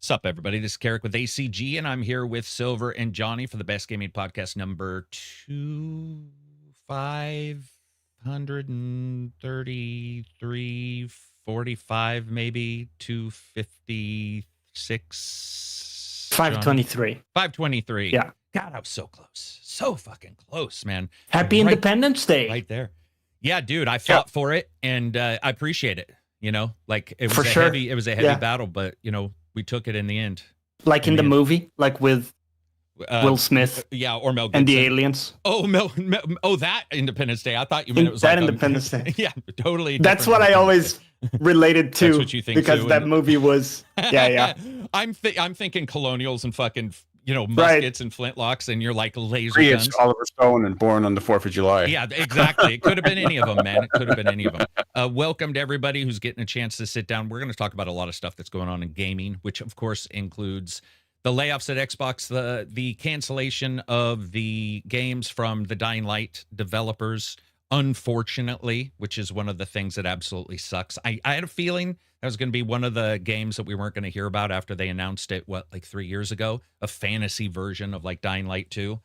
Sup, everybody? This is Carrick with ACG, and I'm here with Silver and Johnny for the Best Gaming Podcast number 533, 45, maybe 256. 523. 523. Yeah. God, I was so close. So fucking close, man. Happy Independence Day. Right there. Yeah, dude, I fought for it, and I appreciate it. You know, like it was For sure. It was a heavy battle, but you know, we took it in the end. Like in the movie, like with Will Smith. Yeah, or Mel Gibson. And the aliens. Oh, that Independence Day. I thought you meant it was that like Independence Day. Yeah, totally. That's what I always related to. That's what you think because too, that movie was. Yeah. I'm thinking colonials and fucking muskets and flintlocks, and you're like laser guns. It's Oliver Stone and Born on the 4th of July. Yeah, exactly. It could have been any of them, man. It could have been any of them. Welcome to everybody who's getting a chance to sit down. We're going to talk about a lot of stuff that's going on in gaming, which of course includes the layoffs at Xbox, the cancellation of the games from the Dying Light developers, unfortunately, which is one of the things that absolutely sucks. I had a feeling that was going to be one of the games that we weren't going to hear about after they announced it, like 3 years ago, a fantasy version of like Dying Light 2.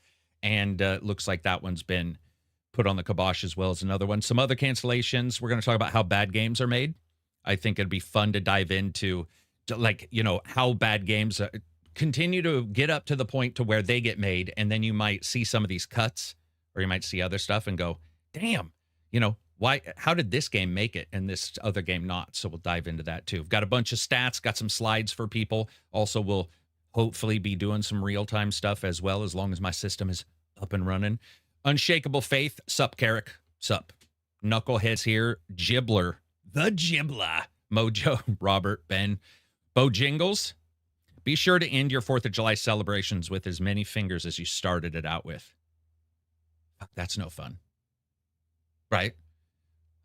And looks like that one's been put on the kibosh as well as another one. Some other cancellations. We're going to talk about how bad games are made. I think it'd be fun to dive into, like, you know, how bad games continue to get up to the point to where they get made. And then you might see some of these cuts, or you might see other stuff and go, damn, you know, how did this game make it and this other game not? So we'll dive into that too. We've got a bunch of stats, got some slides for people. Also, we'll hopefully be doing some real-time stuff as well, as long as my system is up and running. Unshakable Faith, sup, Carrick, sup. Knuckleheads here, Gibbler, the Gibbler, Mojo, Robert, Ben, Bojingles. Be sure to end your 4th of July celebrations with as many fingers as you started it out with. That's no fun. Right?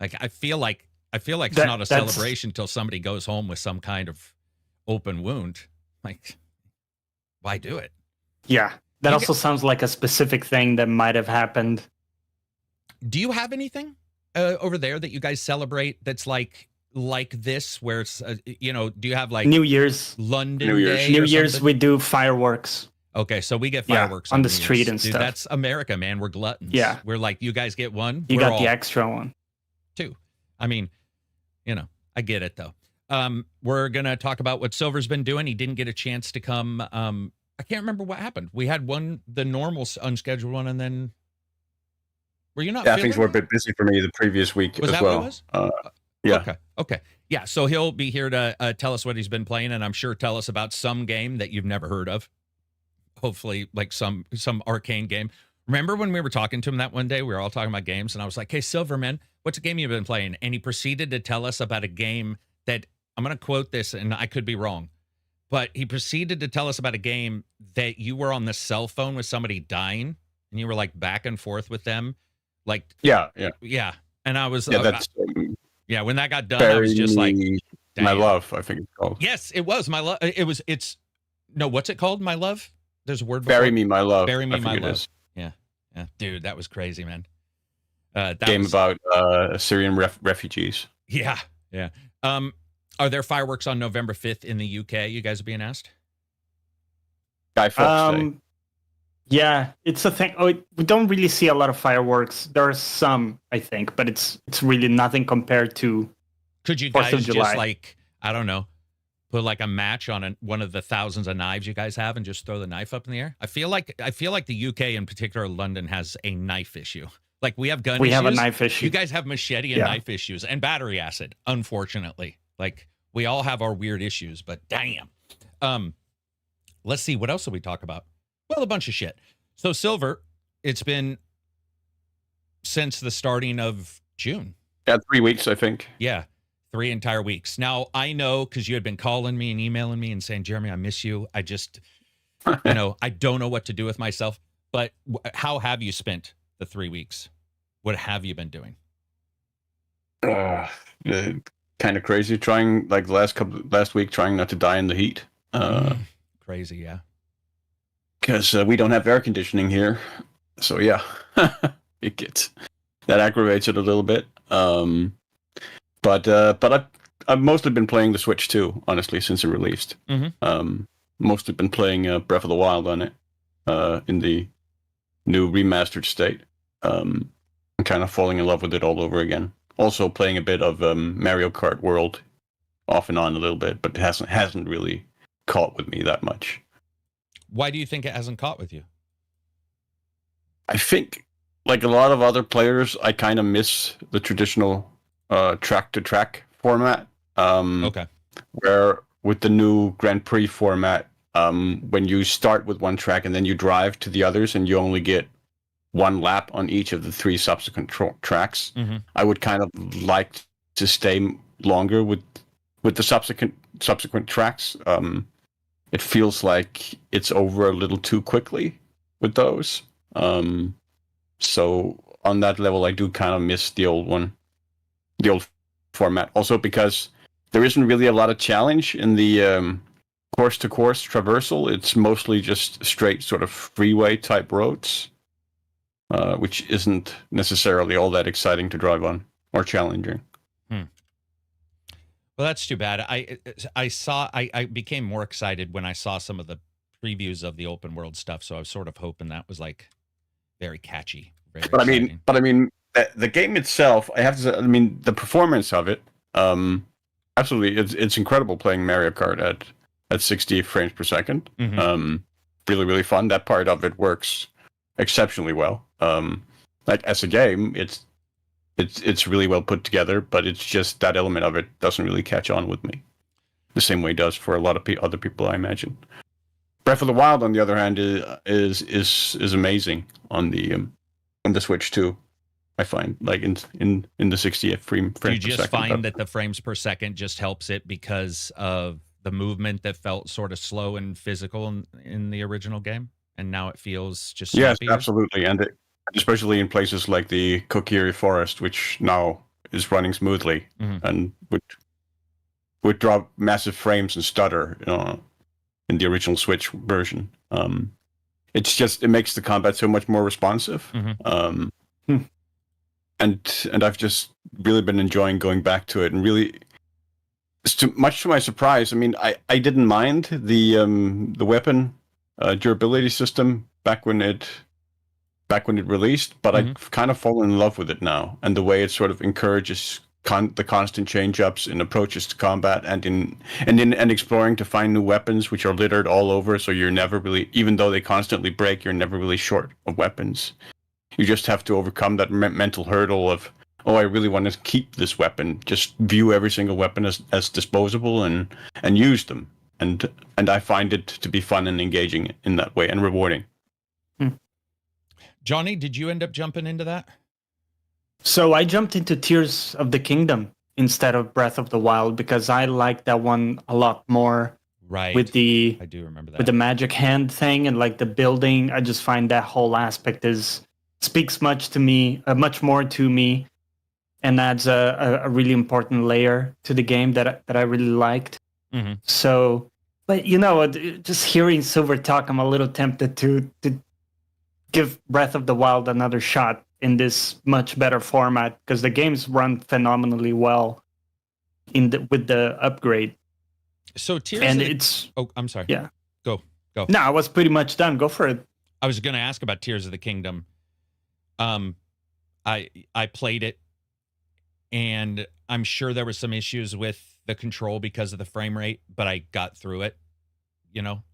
Like, I feel like it's not a celebration until somebody goes home with some kind of open wound. Like, why do it? Yeah. That also sounds like a specific thing that might have happened. Do you have anything over there that you guys celebrate that's like this, where it's, you know, do you have like New Year's, London New Year's, Day New or Year's something? we do fireworks. Okay, so we get fireworks on the New street Year's. and Dude, stuff. That's America, man. We're gluttons. Yeah. We're like, you guys get one. You we're got the extra one. Two. I mean, you know, I get it though. We're gonna talk about what Silver's been doing. He didn't get a chance to come. I can't remember what happened. We had the normal unscheduled one, and then were you not? Yeah, things were a bit busy for me the previous week as well. What it was? Yeah. Okay. Yeah. So he'll be here to tell us what he's been playing, and I'm sure tell us about some game that you've never heard of. Hopefully, like some arcane game. Remember when we were talking to him that one day? We were all talking about games, and I was like, "Hey, Silverman, what's a game you've been playing?" And he proceeded to tell us about a game that, I'm going to quote this, and I could be wrong, but he proceeded to tell us about a game that you were on the cell phone with somebody dying, and you were like back and forth with them, like Yeah. And I was Yeah, that's when that got done, I was just like, My damn. Love, I think it's called. Yes, it was My Love. What's it called? My Love. There's a word. Bury Me, My Love. Bury Me, My Love. Is. Yeah, dude, that was crazy, man. About Syrian refugees. Yeah. Are there fireworks on November 5th in the UK? You guys are being asked. Guy Fawkes Day. Yeah, it's a thing. We don't really see a lot of fireworks. There are some, I think, but it's really nothing compared to. Could you 4th guys of just July. like, I don't know, put like a match on one of the thousands of knives you guys have and just throw the knife up in the air? I feel like the UK, in particular London, has a knife issue. Like, we have gun issues. We have a knife issue. You guys have machete and knife issues and battery acid, unfortunately. Like, we all have our weird issues, but damn. Let's see, what else did we talk about? Well, a bunch of shit. So, Silver, it's been since the starting of June. Yeah, 3 weeks, I think. Yeah, 3 entire weeks. Now, I know, because you had been calling me and emailing me and saying, Jeremy, I miss you. I just, I don't know what to do with myself. But how have you spent the 3 weeks? What have you been doing? Kind of crazy. Trying, like last week, trying not to die in the heat. Crazy, yeah. Because we don't have air conditioning here. So, yeah, that aggravates it a little bit. But I've mostly been playing the Switch 2, honestly, since it released. Mostly been playing Breath of the Wild on it in the new remastered state. I'm kind of falling in love with it all over again. Also playing a bit of Mario Kart World off and on a little bit, but it hasn't really caught with me that much. Why do you think it hasn't caught with you? I think, like a lot of other players, I kind of miss the traditional track-to-track format. Okay. Where with the new Grand Prix format, when you start with one track and then you drive to the others and you only get one lap on each of the 3 subsequent tracks, I would kind of like to stay longer with the subsequent tracks. It feels like it's over a little too quickly with those. So on that level, I do kind of miss the old format. Also because there isn't really a lot of challenge in the course-to-course traversal. It's mostly just straight sort of freeway type roads, which isn't necessarily all that exciting to drive on or challenging. Well, that's too bad. I became more excited when I saw some of the previews of the open world stuff. So I was sort of hoping that was like very catchy. Very exciting. I mean, the game itself, I have to say, I mean, the performance of it, absolutely, it's incredible playing Mario Kart at 60 frames per second. Really, really fun. That part of it works exceptionally well. Like as a game, it's really well put together, but it's just that element of it doesn't really catch on with me the same way it does for a lot of other people, I imagine. Breath of the Wild, on the other hand, is amazing on the Switch too. I find, like in the 60 frames per second. Do you just find that the frames per second just helps it because of the movement that felt sort of slow and physical in the original game, and now it feels just snappier? Yes, absolutely, and especially in places like the Kokiri Forest, which now is running smoothly and would drop massive frames and stutter, in the original Switch version. It makes the combat so much more responsive. And I've just really been enjoying going back to it, and really, much to my surprise, I mean, I didn't mind the weapon durability system back when it released, but I've kind of fallen in love with it now, and the way it sort of encourages the constant change-ups in approaches to combat and exploring to find new weapons, which are littered all over, so you're never really, even though they constantly break, you're never really short of weapons. You just have to overcome that mental hurdle of, I really want to keep this weapon. Just view every single weapon as disposable and use them. And I find it to be fun and engaging in that way and rewarding. Johnny, did you end up jumping into that? So I jumped into Tears of the Kingdom instead of Breath of the Wild because I like that one a lot more. Right. With the I do remember that. With the magic hand thing and like the building, I just find that whole aspect speaks much more to me, and adds a really important layer to the game that I really liked. So, but just hearing Silver talk, I'm a little tempted to give Breath of the Wild another shot in this much better format, because the games run phenomenally well with the upgrade. So I'm sorry. Yeah. Go. No, I was pretty much done. Go for it. I was going to ask about Tears of the Kingdom. I played it, and I'm sure there were some issues with the control because of the frame rate, but I got through it.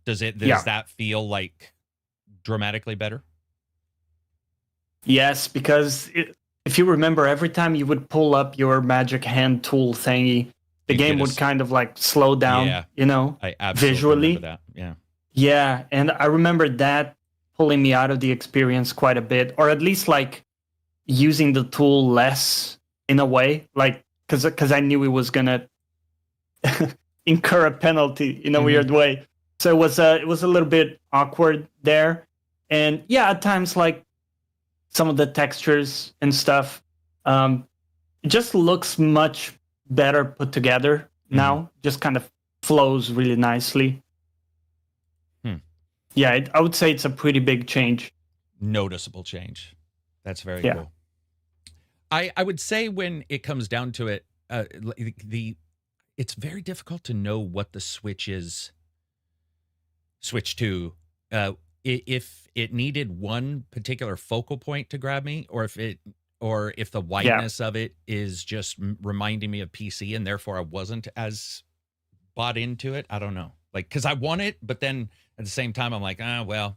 Does that feel like dramatically better? Yes, because if you remember, every time you would pull up your magic hand tool thingy, the game would kind of like slow down, I absolutely visually. remember that. Yeah. Yeah, and I remember that pulling me out of the experience quite a bit, or at least like using the tool less in a way, like because I knew it was gonna incur a penalty in a weird way. So it was a little bit awkward there, and yeah, at times like some of the textures and stuff, it just looks much better put together now. Just kind of flows really nicely. Yeah, I would say it's a pretty big change. Noticeable change. That's very cool. I would say when it comes down to it, it's very difficult to know what the switch to. If it needed one particular focal point to grab me, or if the wideness of it is just reminding me of PC, and therefore I wasn't as bought into it. I don't know, like, because I want it, but then at the same time I'm like, well,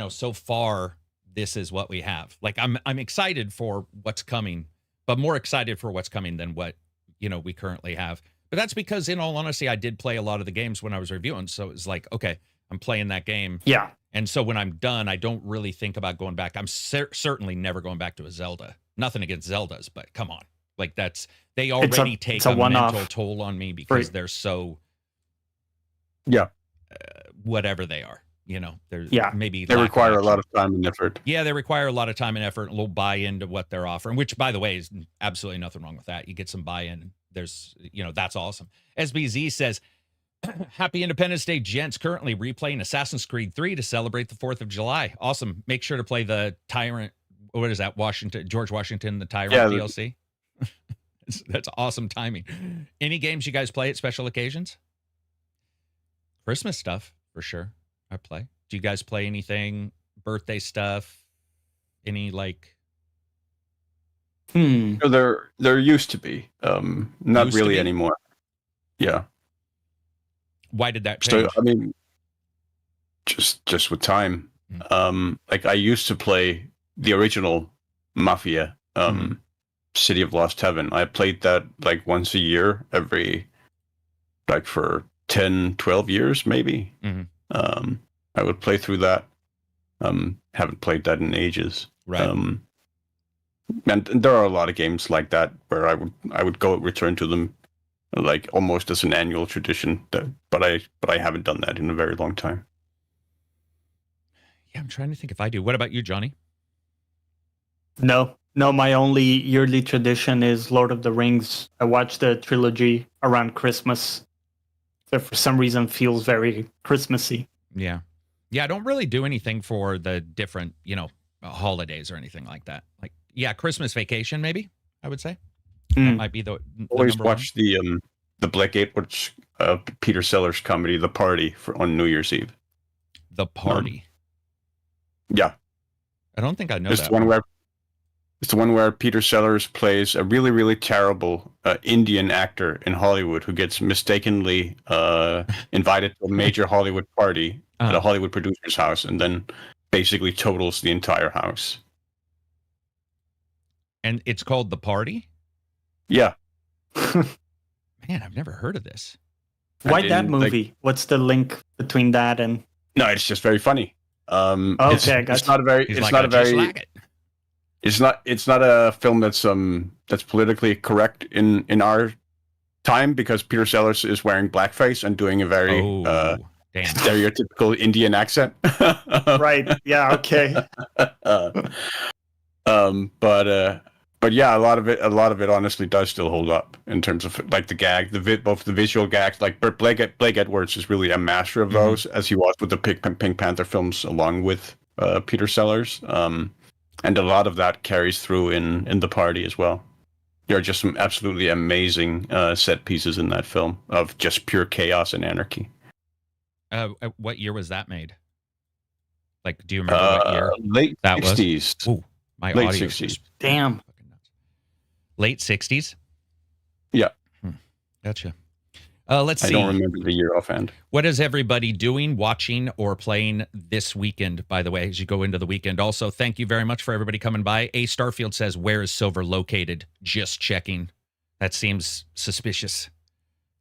so far this is what we have. Like, I'm excited for what's coming, but more excited for what's coming than what we currently have. But that's because, in all honesty, I did play a lot of the games when I was reviewing, so it's like, okay, I'm playing that game. Yeah. And so when I'm done, I don't really think about going back. I'm certainly never going back to a Zelda. Nothing against Zeldas, but come on. Like, they already take a mental toll on me because they're so, whatever they are. Maybe they require a lot of time and effort. Yeah, they require a lot of time and effort, a little buy-in to what they're offering, which, by the way, is absolutely nothing wrong with that. You get some buy-in. There's, that's awesome. SBZ says, happy Independence Day, gents. Currently replaying Assassin's Creed 3 to celebrate the 4th of July. Awesome. Make sure to play the Tyrant. What is that? George Washington, the Tyrant DLC. That's awesome timing. Any games you guys play at special occasions? Christmas stuff, for sure. I play. Do you guys play anything? Birthday stuff? Any, like... There used to be. Not really anymore. Yeah. Why did that change? So, I mean, just with time. Like, I used to play the original Mafia, City of Lost Heaven. I played that like once a year, for 10, 12 years, maybe. I would play through that. Haven't played that in ages. Right. And there are a lot of games like that where I would go return to them, like almost as an annual tradition. But I haven't done that in a very long time. Yeah, I'm trying to think if I do. What about you, Johnny? No, my only yearly tradition is Lord of the Rings. I watch the trilogy around Christmas. That for some reason feels very Christmassy. Yeah. Yeah, I don't really do anything for the different, holidays or anything like that. Like, yeah, Christmas Vacation, maybe, I would say. That might be the always watch the Black Edwards Peter Sellers comedy, The Party, on New Year's Eve. The Party. Yeah. I don't think I know it's that. It's the one where Peter Sellers plays a really, really terrible Indian actor in Hollywood who gets mistakenly invited to a major Hollywood party at a Hollywood producer's house and then basically totals the entire house. And it's called The Party? Yeah. Man, I've never heard of this. Why that movie? What's the link between that and... No, it's just very funny. Okay, I got it's not a very... It's not a film that's politically correct in our time because Peter Sellers is wearing blackface and doing a very stereotypical Indian accent. Right. Yeah. Okay. But yeah, a lot of it honestly does still hold up in terms of like the gag, both the visual gags. Like Blake Edwards is really a master of those, as he was with the Pink Panther films, along with Peter Sellers. And a lot of that carries through in The Party as well. There are just some absolutely amazing set pieces in that film of just pure chaos and anarchy. What year was that made? Like, do you remember what year? Late that 60s. Was? Ooh, my late audio 60s. Damn. Late 60s? Yeah. Gotcha. Let's see. I don't remember the year offhand. What is everybody doing, watching, or playing this weekend, by the way, as you go into the weekend? Also, thank you very much for everybody coming by. A Starfield says, where is Silver located? Just checking. That seems suspicious.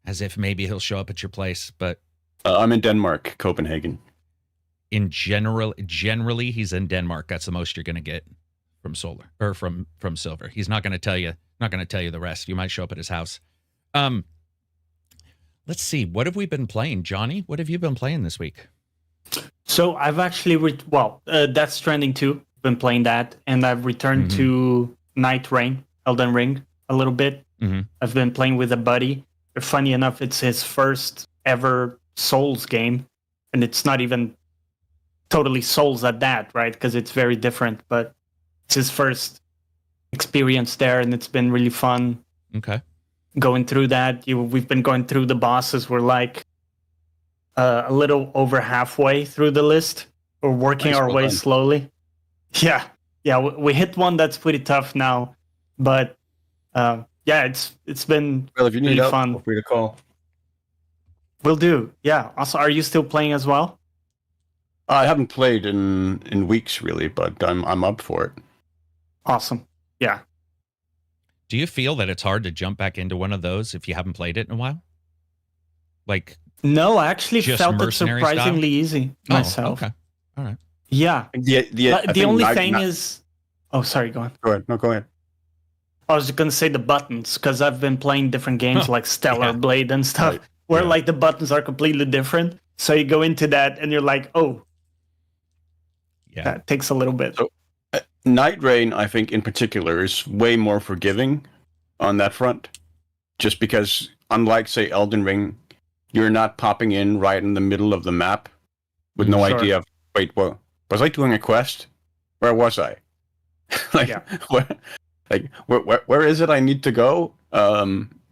As if maybe he'll show up at your place, but... I'm in Denmark, Copenhagen. Generally, he's in Denmark. That's the most you're going to get from Solar, or from Silver. He's not going to tell you the rest. You might show up at his house. Let's see. What have we been playing? Johnny, what have you been playing this week? So I've actually, Death Stranding 2. Been playing that. And I've returned to Night Rain, Elden Ring, a little bit. I've been playing with a buddy. Funny enough, it's his first ever Souls game. And it's not even totally Souls at that, right? Because it's very different. But it's his first experience there, and it's been really fun. Okay. going through that. We've been going through the bosses. We're like a little over halfway through the list. We're working our way slowly. Yeah, we hit one that's pretty tough now, but yeah, it's been Well, if you need really help, fun. feel free to call. Will do. Yeah. Also, are you still playing as well? I haven't played in weeks really, but I'm up for it. Awesome. Yeah. Do you feel that it's hard to jump back into one of those if you haven't played it in a while? Like, no, I actually just felt it mercenary surprisingly easy myself. Okay. All right. Yeah. The only thing is, oh, sorry, go on. Go ahead. No, go ahead. I was going to say the buttons, because I've been playing different games like Stellar Blade and stuff, where like the buttons are completely different. So you go into that and you're like, oh, that takes a little bit. So, Night Rain, I think in particular, is way more forgiving on that front, just because unlike say Elden Ring, you're not popping in right in the middle of the map with no idea of, wait, what was I doing a quest? Where was I? Like, where is it I need to go?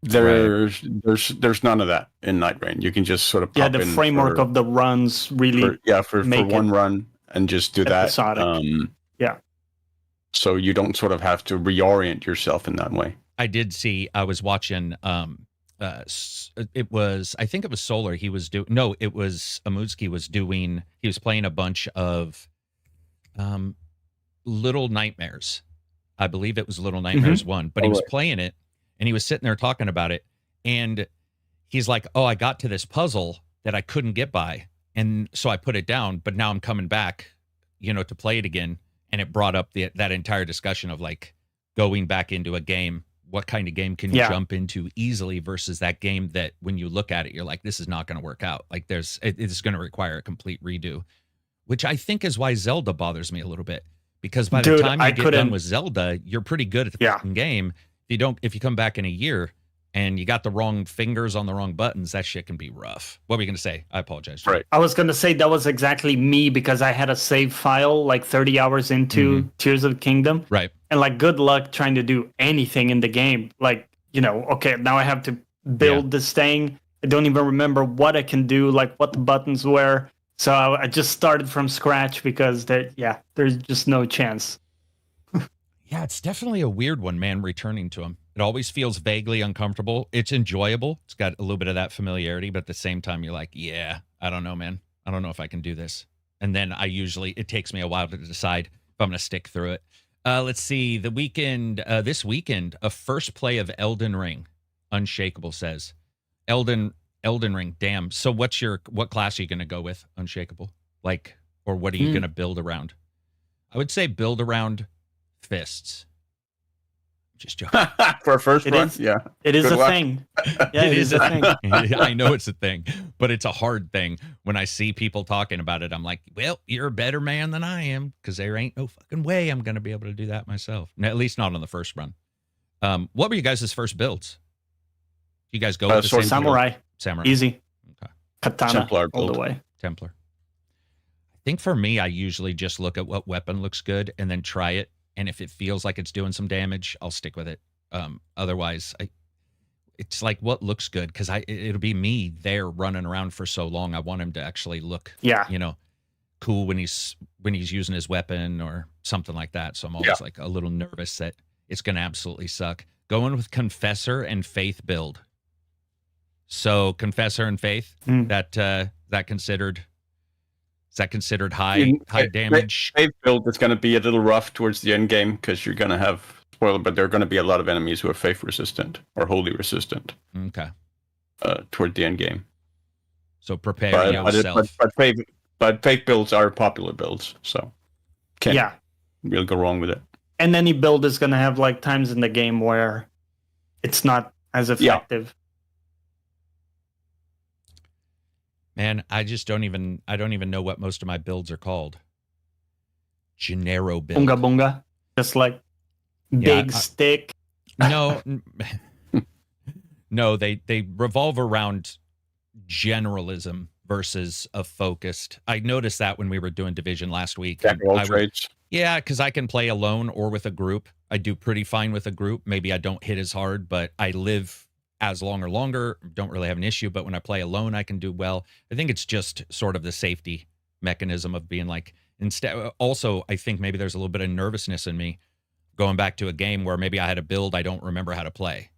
There's none of that in Night Rain. You can just sort of pop the framework of the runs really for one run and just do episodic. that. So you don't sort of have to reorient yourself in that way. I did see. I was watching. It was. I think it was Solar. He was doing. No, it was Amutski was doing. He was playing a bunch of, Little Nightmares. I believe it was Little Nightmares 1, but he was playing it and he was sitting there talking about it. And he's like, oh, I got to this puzzle that I couldn't get by. And so I put it down, but now I'm coming back, to play it again. And it brought up that entire discussion of like going back into a game. What kind of game can you jump into easily versus that game that when you look at it, you're like, this is not going to work out. Like it's going to require a complete redo, which I think is why Zelda bothers me a little bit. Because by the time you get done with Zelda, you're pretty good at the fucking game. If you come back in a year and you got the wrong fingers on the wrong buttons, that shit can be rough. What were you going to say? I apologize. Right. I was going to say that was exactly me because I had a save file like 30 hours into Tears of the Kingdom. Right. And like, good luck trying to do anything in the game. Like, okay, now I have to build this thing. I don't even remember what I can do, like what the buttons were. So I just started from scratch because there's just no chance. Yeah, it's definitely a weird one, man, returning to them. It always feels vaguely uncomfortable. It's enjoyable. It's got a little bit of that familiarity, but at the same time, you're like, yeah, I don't know, man. I don't know if I can do this. And then it takes me a while to decide if I'm going to stick through it. Let's see. This weekend, a first play of Elden Ring. Unshakable says. Elden Ring, damn. So what class are you going to go with, Unshakable? Like, or what are you going to build around? I would say build around fists. Just joking. For a first run? Yeah. It is a thing. Yeah, it is a thing. I know it's a thing, but it's a hard thing. When I see people talking about it, I'm like, well, you're a better man than I am because there ain't no fucking way I'm going to be able to do that myself. At least not on the first run. What were you guys' first builds? You guys go with the same Samurai. Samurai. Easy. Okay. Katana Templar all build. the way. Templar. I think for me, I usually just look at what weapon looks good and then try it. And if it feels like it's doing some damage, I'll stick with it. Otherwise, it's like what looks good because it'll be me there running around for so long. I want him to actually look, cool when he's using his weapon or something like that. So I'm always like a little nervous that it's going to absolutely suck. Going with Confessor and Faith build. So Confessor and Faith, that considered. Is that considered high damage? Faith build is going to be a little rough towards the end game because you're going to have spoiler, but there are going to be a lot of enemies who are faith resistant or holy resistant. Okay. Toward the end game. So prepare yourself. But faith builds are popular builds, so can't really go wrong with it. And any build is going to have like times in the game where it's not as effective. Man, I don't even know what most of my builds are called. Gennaro build. Bunga bunga. Just like big stick. No. No, they revolve around generalism versus a focused. I noticed that when we were doing Division last week. Yeah, because I can play alone or with a group. I do pretty fine with a group. Maybe I don't hit as hard, but I live as long or longer. Don't really have an issue, but when I play alone, I can do well. I think it's just sort of the safety mechanism of being like, instead. Also, I think maybe there's a little bit of nervousness in me going back to a game where maybe I had a build I don't remember how to play.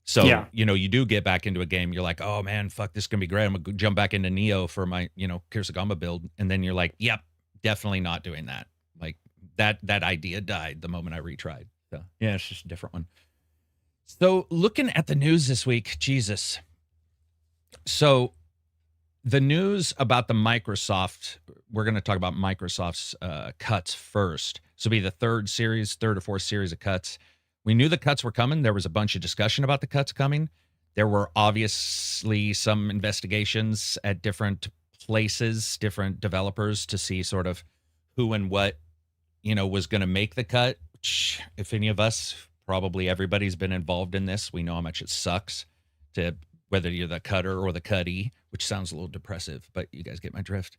So, Yeah. you do get back into a game. You're like, oh man, fuck, this is going to be great. I'm going to jump back into Neo for my, Kirsagama build. And then you're like, yep, definitely not doing that. Like that idea died the moment I retried. So yeah, it's just a different one. So looking at the news this week, Jesus. So the news about the Microsoft, we're going to talk about Microsoft's cuts first. So be the third or fourth series of cuts. We knew the cuts were coming. There was a bunch of discussion about the cuts coming. There were obviously some investigations at different places, different developers to see sort of who and what, was going to make the cut. Which, if any of us, probably everybody's been involved in this. We know how much it sucks to whether you're the cutter or the cutty, which sounds a little depressive, but you guys get my drift.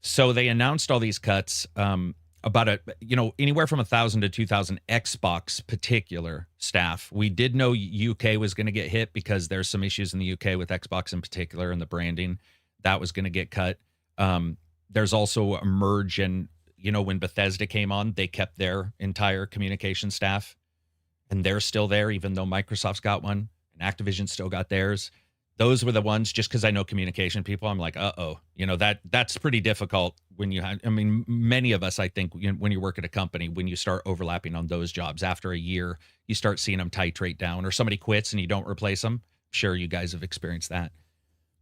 So they announced all these cuts. About anywhere from 1,000 to 2,000 Xbox particular staff. We did know UK was going to get hit because there's some issues in the UK with Xbox in particular and the branding that was going to get cut. There's also a merge, and when Bethesda came on, they kept their entire communication staff, and they're still there even though Microsoft's got one and Activision still got theirs. Those were the ones, just because I know communication people, I'm like, that's pretty difficult when you have, many of us, I think, when you work at a company, when you start overlapping on those jobs, after a year, you start seeing them titrate down, or somebody quits and you don't replace them. I'm sure you guys have experienced that.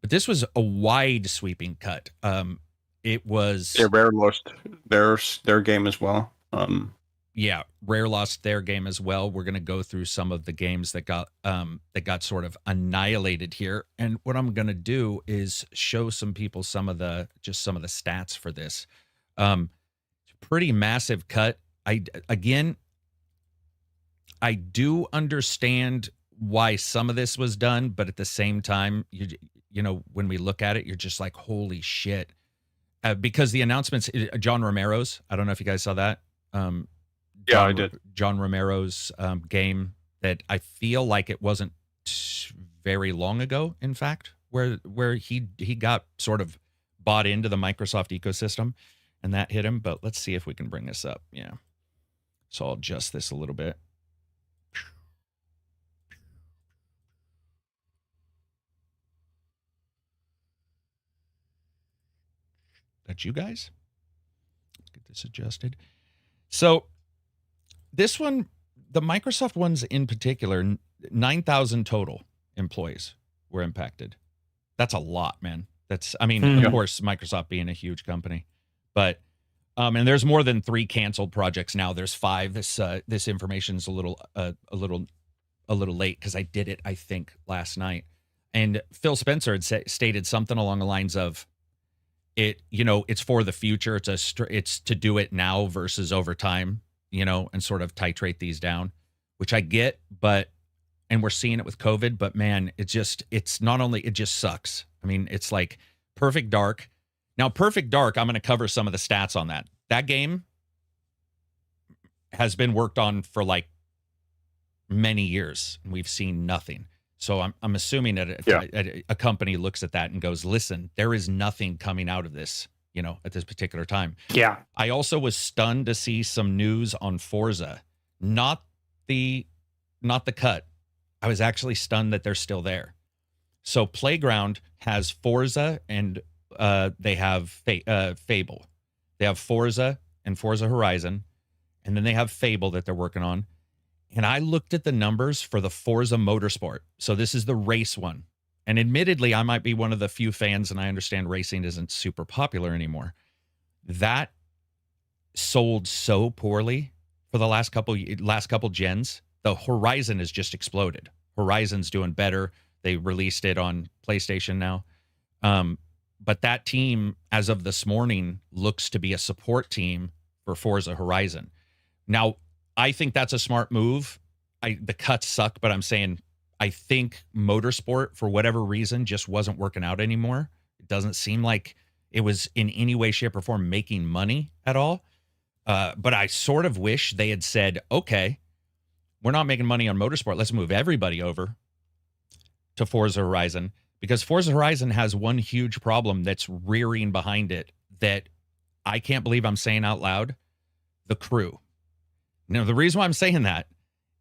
But this was a wide sweeping cut. It was... Yeah, Rare lost their game as well. Yeah, Rare lost their game as well. We're going to go through some of the games that got sort of annihilated here. And what I'm going to do is show some people some of the stats for this. Pretty massive cut. I do understand why some of this was done, but at the same time, when we look at it, you're just like, holy shit. Because the announcements, John Romero's, I don't know if you guys saw that. Yeah, I did. John Romero's game that I feel like it wasn't very long ago, in fact, where he got sort of bought into the Microsoft ecosystem, and that hit him. But let's see if we can bring this up. Yeah. So I'll adjust this a little bit. That's you guys. Let's get this adjusted. So this one, the Microsoft ones in particular, 9,000 total employees were impacted. That's a lot, man. That's, of course, Microsoft being a huge company, but, and there's more than 3 canceled projects now. There's 5. This information's a little late because I did it, I think, last night. And Phil Spencer had stated something along the lines of, it's for the future. It's to do it now versus over time, and sort of titrate these down, which I get, and we're seeing it with COVID, but man, it just sucks. It's like Perfect Dark. Now, Perfect Dark, I'm going to cover some of the stats on that. That game has been worked on for like many years, and we've seen nothing. So I'm assuming that a company looks at that and goes, listen, there is nothing coming out of this, at this particular time. Yeah. I also was stunned to see some news on Forza, not the cut. I was actually stunned that they're still there. So Playground has Forza and they have Fable. They have Forza and Forza Horizon, and then they have Fable that they're working on. And I looked at the numbers for the Forza Motorsport. So this is the race one. And admittedly, I might be one of the few fans, and I understand racing isn't super popular anymore. That sold so poorly for the last couple gens. The Horizon has just exploded. Horizon's doing better. They released it on PlayStation now. But that team, as of this morning, looks to be a support team for Forza Horizon. Now, I think that's a smart move. The cuts suck, but I'm saying I think Motorsport, for whatever reason, just wasn't working out anymore. It doesn't seem like it was in any way, shape, or form making money at all. But I sort of wish they had said, okay, we're not making money on Motorsport. Let's move everybody over to Forza Horizon, because Forza Horizon has one huge problem that's rearing behind it that I can't believe I'm saying out loud: the crew. Now, the reason why I'm saying that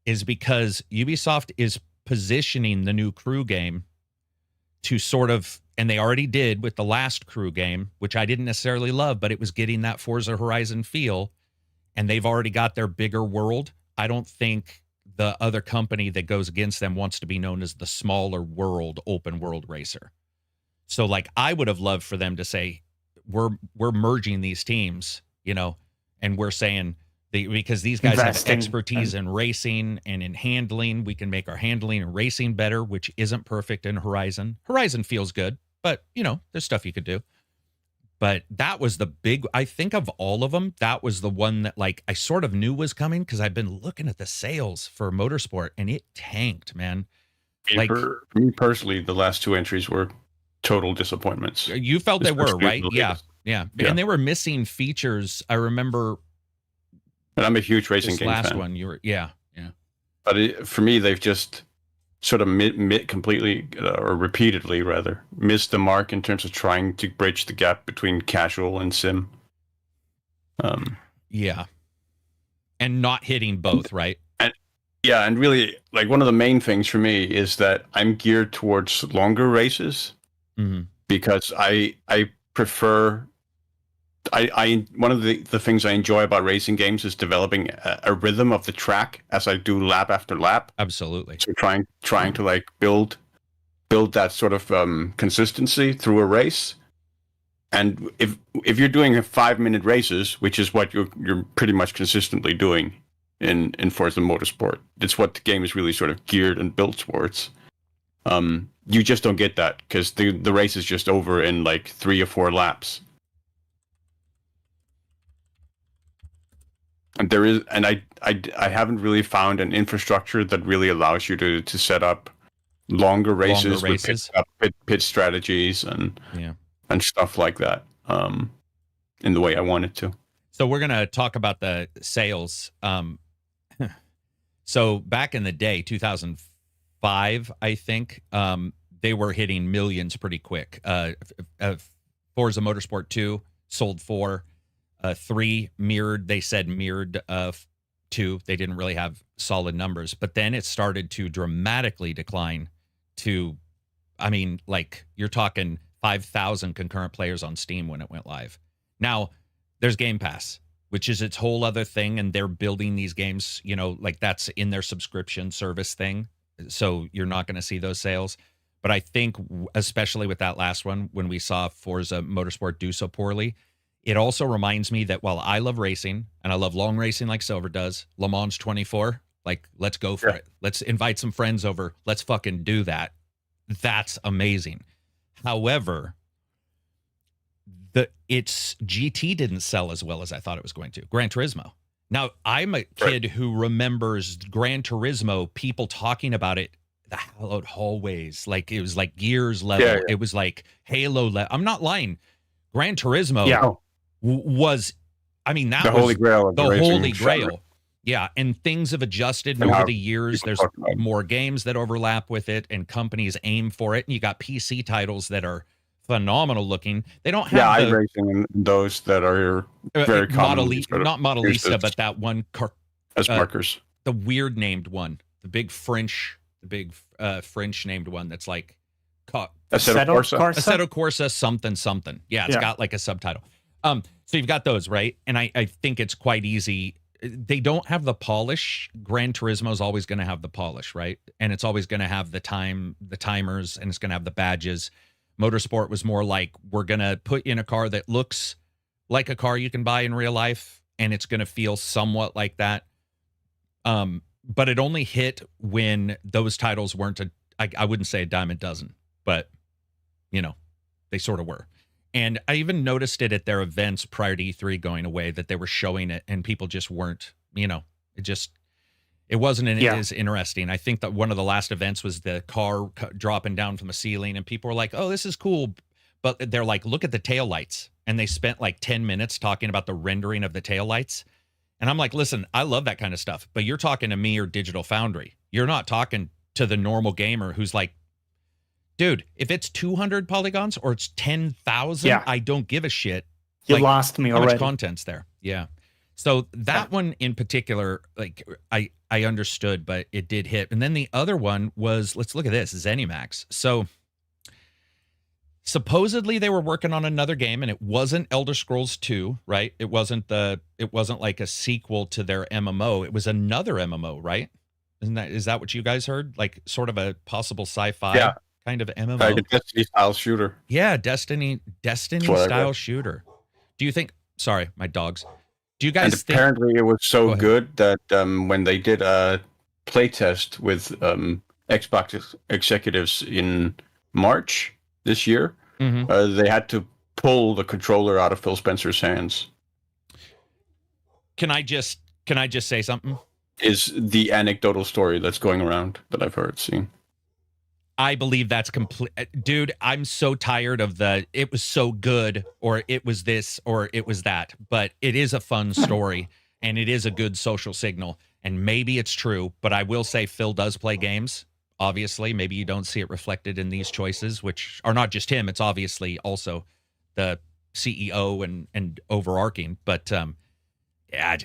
is because Ubisoft is positioning the new crew game to sort of, and they already did with the last crew game, which I didn't necessarily love, but it was getting that Forza Horizon feel, and they've already got their bigger world. I don't think the other company that goes against them wants to be known as the smaller world, open world racer. So like, I would have loved for them to say, we're merging these teams, you know, and we're saying, because these guys have expertise in racing and in handling. We can make our handling and racing better, which isn't perfect in Horizon. Horizon feels good, but, you know, there's stuff you could do. But that was the big, I think of all of them, that was the one that, like, I sort of knew was coming because I've been looking at the sales for Motorsport, and it tanked, man. Like, for me personally, the last two entries were total disappointments. You felt they were, right? Yeah. And they were missing features. I remember. And I'm a huge racing game last fan. One, you were, yeah. But for me, they've just sort of completely or repeatedly rather missed the mark in terms of trying to bridge the gap between casual and sim. Yeah, and not hitting both, right? And really, like, one of the main things for me is that I'm geared towards longer races because I prefer. One of the things I enjoy about racing games is developing a rhythm of the track as I do lap after lap. Absolutely. So trying to like build that sort of consistency through a race. And if you're doing 5-minute races, which is what you're pretty much consistently doing in Forza Motorsport, it's what the game is really sort of geared and built towards. You just don't get that because the race is just over in like 3 or 4 laps. And there is, and I haven't really found an infrastructure that really allows you to set up longer races. With pit strategies and stuff like that in the way I wanted to. So we're gonna talk about the sales. So back in the day, 2005, I think, they were hitting millions pretty quick. Forza Motorsport 2 sold 4. 3 mirrored, they said mirrored 2. They didn't really have solid numbers, but then it started to dramatically decline to, I mean, like, you're talking 5,000 concurrent players on Steam when it went live. Now there's Game Pass, which is its whole other thing, and they're building these games, you know, like that's in their subscription service thing. So you're not going to see those sales. But I think, especially with that last one, when we saw Forza Motorsport do so poorly, it also reminds me that while I love racing, and I love long racing like Silver does, Le Mans 24, like, let's go for it. Let's invite some friends over. Let's fucking do that. That's amazing. However, its GT didn't sell as well as I thought it was going to. Gran Turismo. Now, I'm a kid who remembers Gran Turismo, people talking about it, the hallowed hallways. Like, it was like Gears level. Yeah. It was like Halo level. I'm not lying. Gran Turismo was, I mean, that the was holy grail. The holy grail. Yeah, and things have adjusted over the years. There's more games that overlap with it, and companies aim for it. And you got PC titles that are phenomenal looking. They don't have iRacing and those that are very common. Not Modelista, but that one as markers. The weird named one, the big French named one that's like Assetto Corsa something. Yeah, it's got like a subtitle. So you've got those, right? And I think it's quite easy. They don't have the polish. Gran Turismo is always going to have the polish, right? And it's always going to have the timers, and it's going to have the badges. Motorsport was more like, we're going to put you in a car that looks like a car you can buy in real life, and it's going to feel somewhat like that. But it only hit when those titles weren't I wouldn't say a dime a dozen, but, you know, they sort of were. And I even noticed it at their events prior to E3 going away, that they were showing it and people just weren't, you know, it wasn't as interesting. I think that one of the last events was the car dropping down from the ceiling, and people were like, oh, this is cool. But they're like, look at the taillights. And they spent like 10 minutes talking about the rendering of the taillights. And I'm like, listen, I love that kind of stuff, but you're talking to me or Digital Foundry. You're not talking to the normal gamer who's like, Dude, if it's 200 polygons or it's 10,000, Yeah. I don't give a shit. You lost me How already. much content's there? Yeah. So that one in particular, like I understood, but it did hit. And then the other one was, let's look at this, ZeniMax. So supposedly they were working on another game, and it wasn't Elder Scrolls 2, right? It wasn't like a sequel to their MMO. It was another MMO, right? Is that what you guys heard? Like sort of a possible sci-fi kind of MMO. Like a Destiny style shooter. Yeah, Destiny style shooter. Do you think? Sorry, my dogs. Do you guys think? Apparently, it was so good that when they did a playtest with Xbox executives in March this year, they had to pull the controller out of Phil Spencer's hands. Can I just say something? Is the anecdotal story that's going around that I've seen. I believe that's complete. Dude, I'm so tired of it was so good, or it was this, or it was that. But it is a fun story, and it is a good social signal. And maybe it's true, but I will say Phil does play games. Obviously, maybe you don't see it reflected in these choices, which are not just him. It's obviously also the CEO and overarching. But yeah,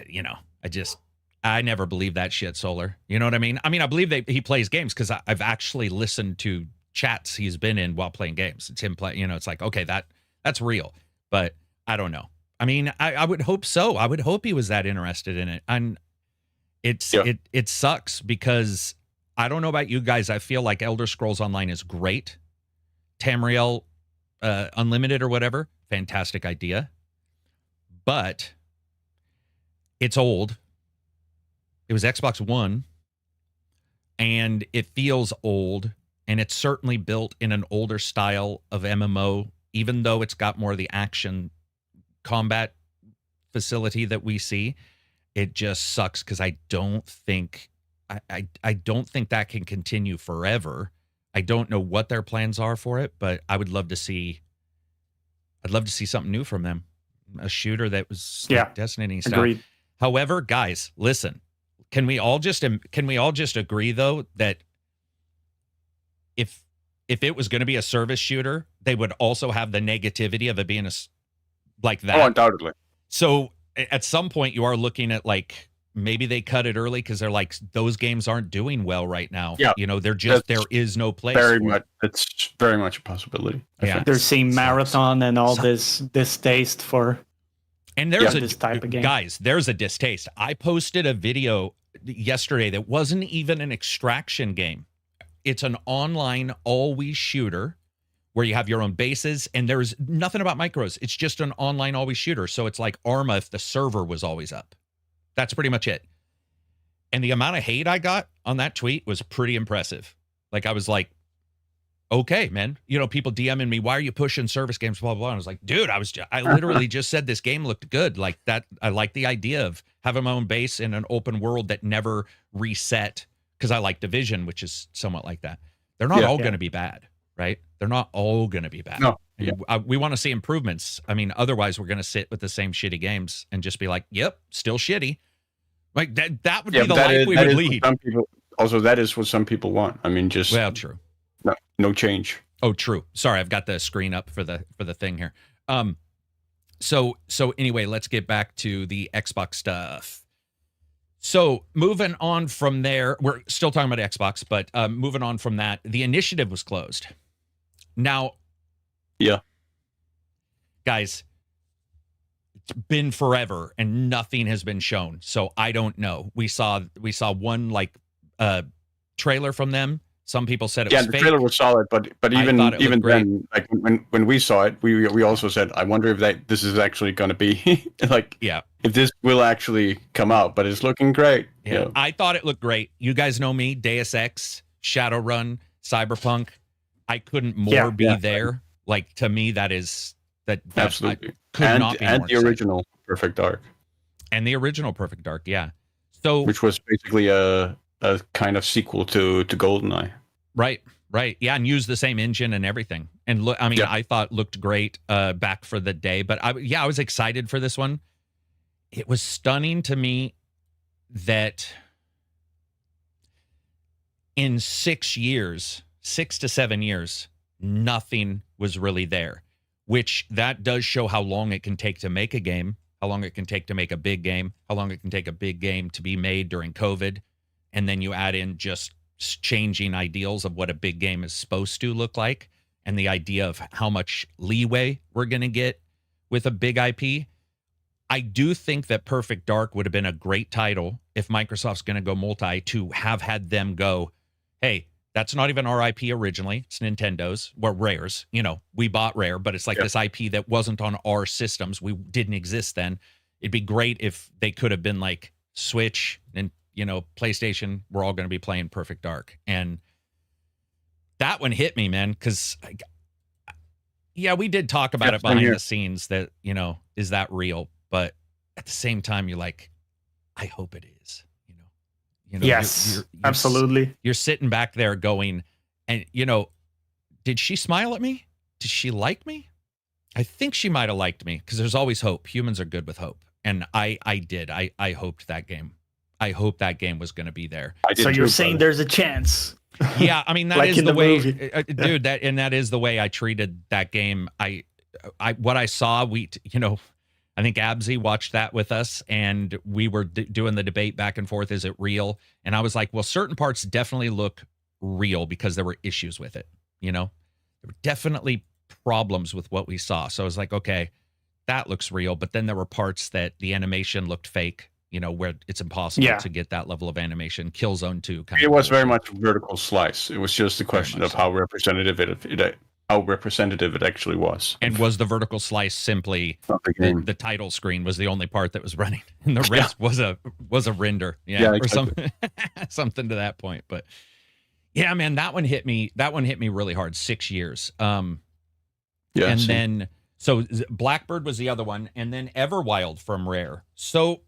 I never believed that shit, Solar. You know what I mean? I believe he plays games because I've actually listened to chats he's been in while playing games. It's him playing, it's like, okay, that's real. But I don't know. I would hope so. I would hope he was that interested in it. And it sucks because I don't know about you guys. I feel like Elder Scrolls Online is great. Tamriel Unlimited or whatever, fantastic idea. But it's old. It was Xbox One, and it feels old, and it's certainly built in an older style of MMO, even though it's got more of the action combat facility that we see. It just sucks because I don't think that can continue forever. I don't know what their plans are for it, but I would love to see something new from them. A shooter that was like Destiny style. Agreed. However, guys, listen. Can we all just agree though that if it was going to be a service shooter, they would also have the negativity of it being like that? Oh, undoubtedly. So at some point you are looking at like maybe they cut it early because they're like those games aren't doing well right now. Yeah, there is no place. It's very much a possibility. Yeah, they're seeing Marathon and all this distaste for. And there's this type of game. Guys, there's a distaste. I posted a video yesterday that wasn't even an extraction game. It's an online always shooter where you have your own bases and there's nothing about micros. It's just an online always shooter. So it's like Arma if the server was always up. That's pretty much it. And the amount of hate I got on that tweet was pretty impressive. Like I was like, okay, man, people DMing me, why are you pushing service games, blah, blah, blah. And I was like, dude, I literally just said this game looked good. Like that. I like the idea of having my own base in an open world that never reset because I like Division, which is somewhat like that. They're not all going to be bad, right? They're not all going to be bad. No. We want to see improvements. Otherwise we're going to sit with the same shitty games and just be like, yep, still shitty. Like that would be the life we would lead. Some people, also, that is what some people want. Well, true. No change. Oh, true. Sorry, I've got the screen up for the thing here. So anyway, let's get back to the Xbox stuff. So moving on from there, we're still talking about Xbox, but moving on from that, the initiative was closed. Now, guys, it's been forever and nothing has been shown. So I don't know. We saw one like trailer from them. Some people said it was fake. The trailer was solid, but even then, like when we saw it, we also said, I wonder if this is actually going to be like, if this will actually come out. But it's looking great. Yeah, I thought it looked great. You guys know me, Deus Ex, Shadowrun, Cyberpunk. I couldn't more be there. Like to me, that absolutely could not be more the original Perfect Dark. And the original Perfect Dark, So which was basically a kind of sequel to GoldenEye. Right. Yeah, and use the same engine and everything. And look, I thought looked great back for the day. But I was excited for this one. It was stunning to me that in 6 to 7 years, nothing was really there, which that does show how long it can take to make a game, how long it can take to make a big game, how long it can take a big game to be made during COVID. And then you add in just changing ideals of what a big game is supposed to look like and the idea of how much leeway we're going to get with a big IP. I do think that Perfect Dark would have been a great title if Microsoft's going to go multi, to have had them go, hey, that's not even our IP originally. It's Nintendo's, or Rare's. You know, we bought Rare, but it's like this IP that wasn't on our systems. We didn't exist then. It'd be great if they could have been like Switch and, you know, PlayStation. We're all going to be playing Perfect Dark. And that one hit me, man, because, yeah, we did talk about it behind the scenes that, you know, is that real? But at the same time, you're like, I hope it is. You know, yes, you're absolutely. You're sitting back there going, and, you know, did she smile at me? Did she like me? I think she might have liked me, because there's always hope. Humans are good with hope. And I did. I hoped that game. I hope that game was going to be there. So you're saying there's a chance. Yeah, I mean, that like is the way, dude, that is the way I treated that game. What I saw, you know, I think Absy watched that with us, and we were doing the debate back and forth. Is it real? And I was like, well, certain parts definitely look real because there were issues with it. You know, there were definitely problems with what we saw. So I was like, okay, that looks real. But then there were parts that the animation looked fake, you know, where it's impossible to get that level of animation. Killzone 2. It was very much a vertical slice. It was just a question of how representative it actually was. And was the vertical slice simply the title screen was the only part that was running, and the rest was a render, or exactly. something to that point. But yeah, man, that one hit me really hard. 6 years. And then so Blackbird was the other one, and then Everwild from Rare. So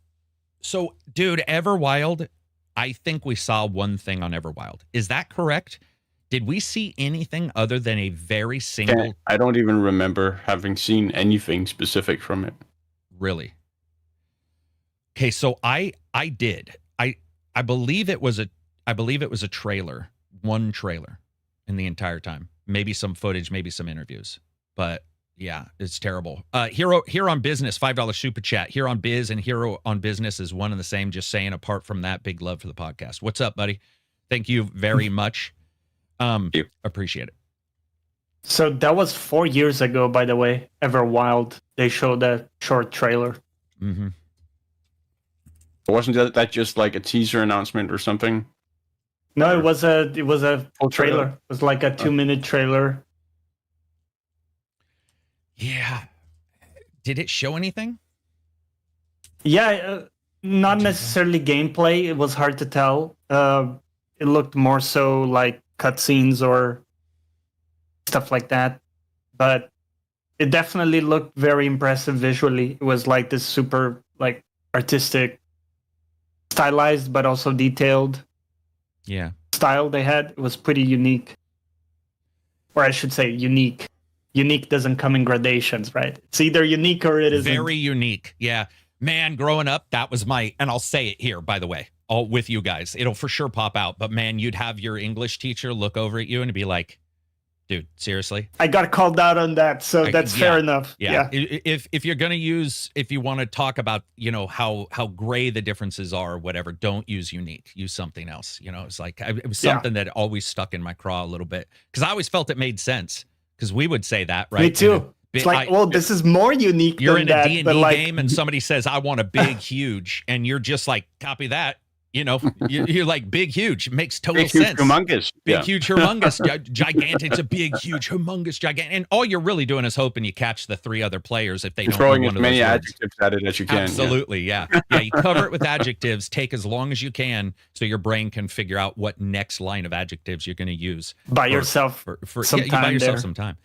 dude, Everwild, I think we saw one thing on Everwild. Is that correct? Did we see anything other than a very single? I don't even remember having seen anything specific from it. Really? Okay, so I did. I believe it was a trailer, one trailer in the entire time. Maybe some footage, maybe some interviews. But yeah, it's terrible. Hero on Business, $5 super chat. Here on Biz and Hero on Business is one and the same. Just saying, apart from that, big love for the podcast. What's up, buddy? Thank you very much. Appreciate it. So that was 4 years ago, by the way. Everwild, they showed a short trailer. Mm-hmm. Wasn't that just like a teaser announcement or something? No, it was a full trailer. It was like a 2-minute trailer. Yeah. Did it show anything? Yeah, not necessarily gameplay. It was hard to tell. It looked more so like cutscenes or stuff like that. But it definitely looked very impressive visually. It was like this super like artistic, stylized, but also detailed style they had. It was pretty unique. Or I should say unique. Unique doesn't come in gradations, right? It's either unique or it isn't. Very unique. Yeah. Man, growing up, that was and I'll say it here, by the way, all with you guys. It'll for sure pop out. But man, you'd have your English teacher look over at you and be like, dude, seriously? I got called out on that, so that's fair enough. Yeah. If you're gonna if you want to talk about, you know, how gray the differences are or whatever, don't use unique. Use something else. You know, it's like it was something that always stuck in my craw a little bit, because I always felt it made sense, because we would say that, right? Me too. It's like, well, this is more unique. You're in a D&D game and somebody says, I want a big, huge, and you're just like, copy that. You know, you're like, big, huge. It makes total big, huge, sense. Humongous. Big, huge, humongous, gigantic. It's a big, huge, humongous, gigantic. And all you're really doing is hoping you catch the three other players if they don't know throwing one as many of those adjectives at it as you can. Absolutely, yeah. Yeah, you cover it with adjectives. Take as long as you can so your brain can figure out what next line of adjectives you're going to use. By yourself. You buy yourself some time.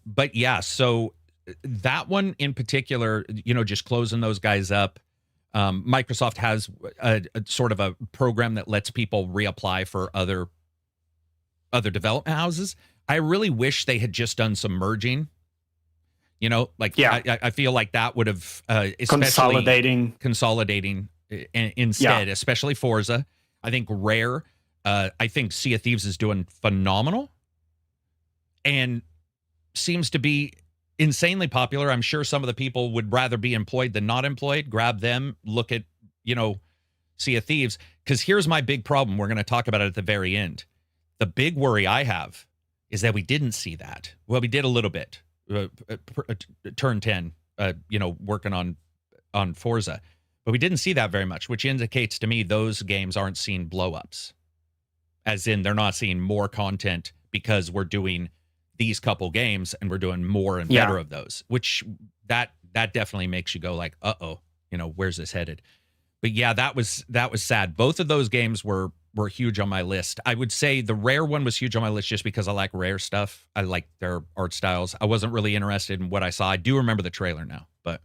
But yeah, so that one in particular, you know, just closing those guys up. Microsoft has a sort of a program that lets people reapply for other development houses. I really wish they had just done some merging. You know, like I feel like that would have consolidating instead, especially Forza. I think Rare. I think Sea of Thieves is doing phenomenal. and seems to be insanely popular. I'm sure some of the people would rather be employed than not employed. Grab them, look at, Sea of Thieves. Because here's my big problem. We're going to talk about it at the very end. The big worry I have is that we didn't see that. Well, we did a little bit. Turn 10, working on Forza. But we didn't see that very much, which indicates to me those games aren't seeing blow-ups. As in, they're not seeing more content because we're doing these couple games and we're doing more and better of those, which that definitely makes you go like, uh-oh, where's this headed? But yeah, that was sad. Both of those games were huge on my list. I would say the Rare one was huge on my list just because I like Rare stuff. I like their art styles. I wasn't really interested in what I saw. I do remember the trailer now, but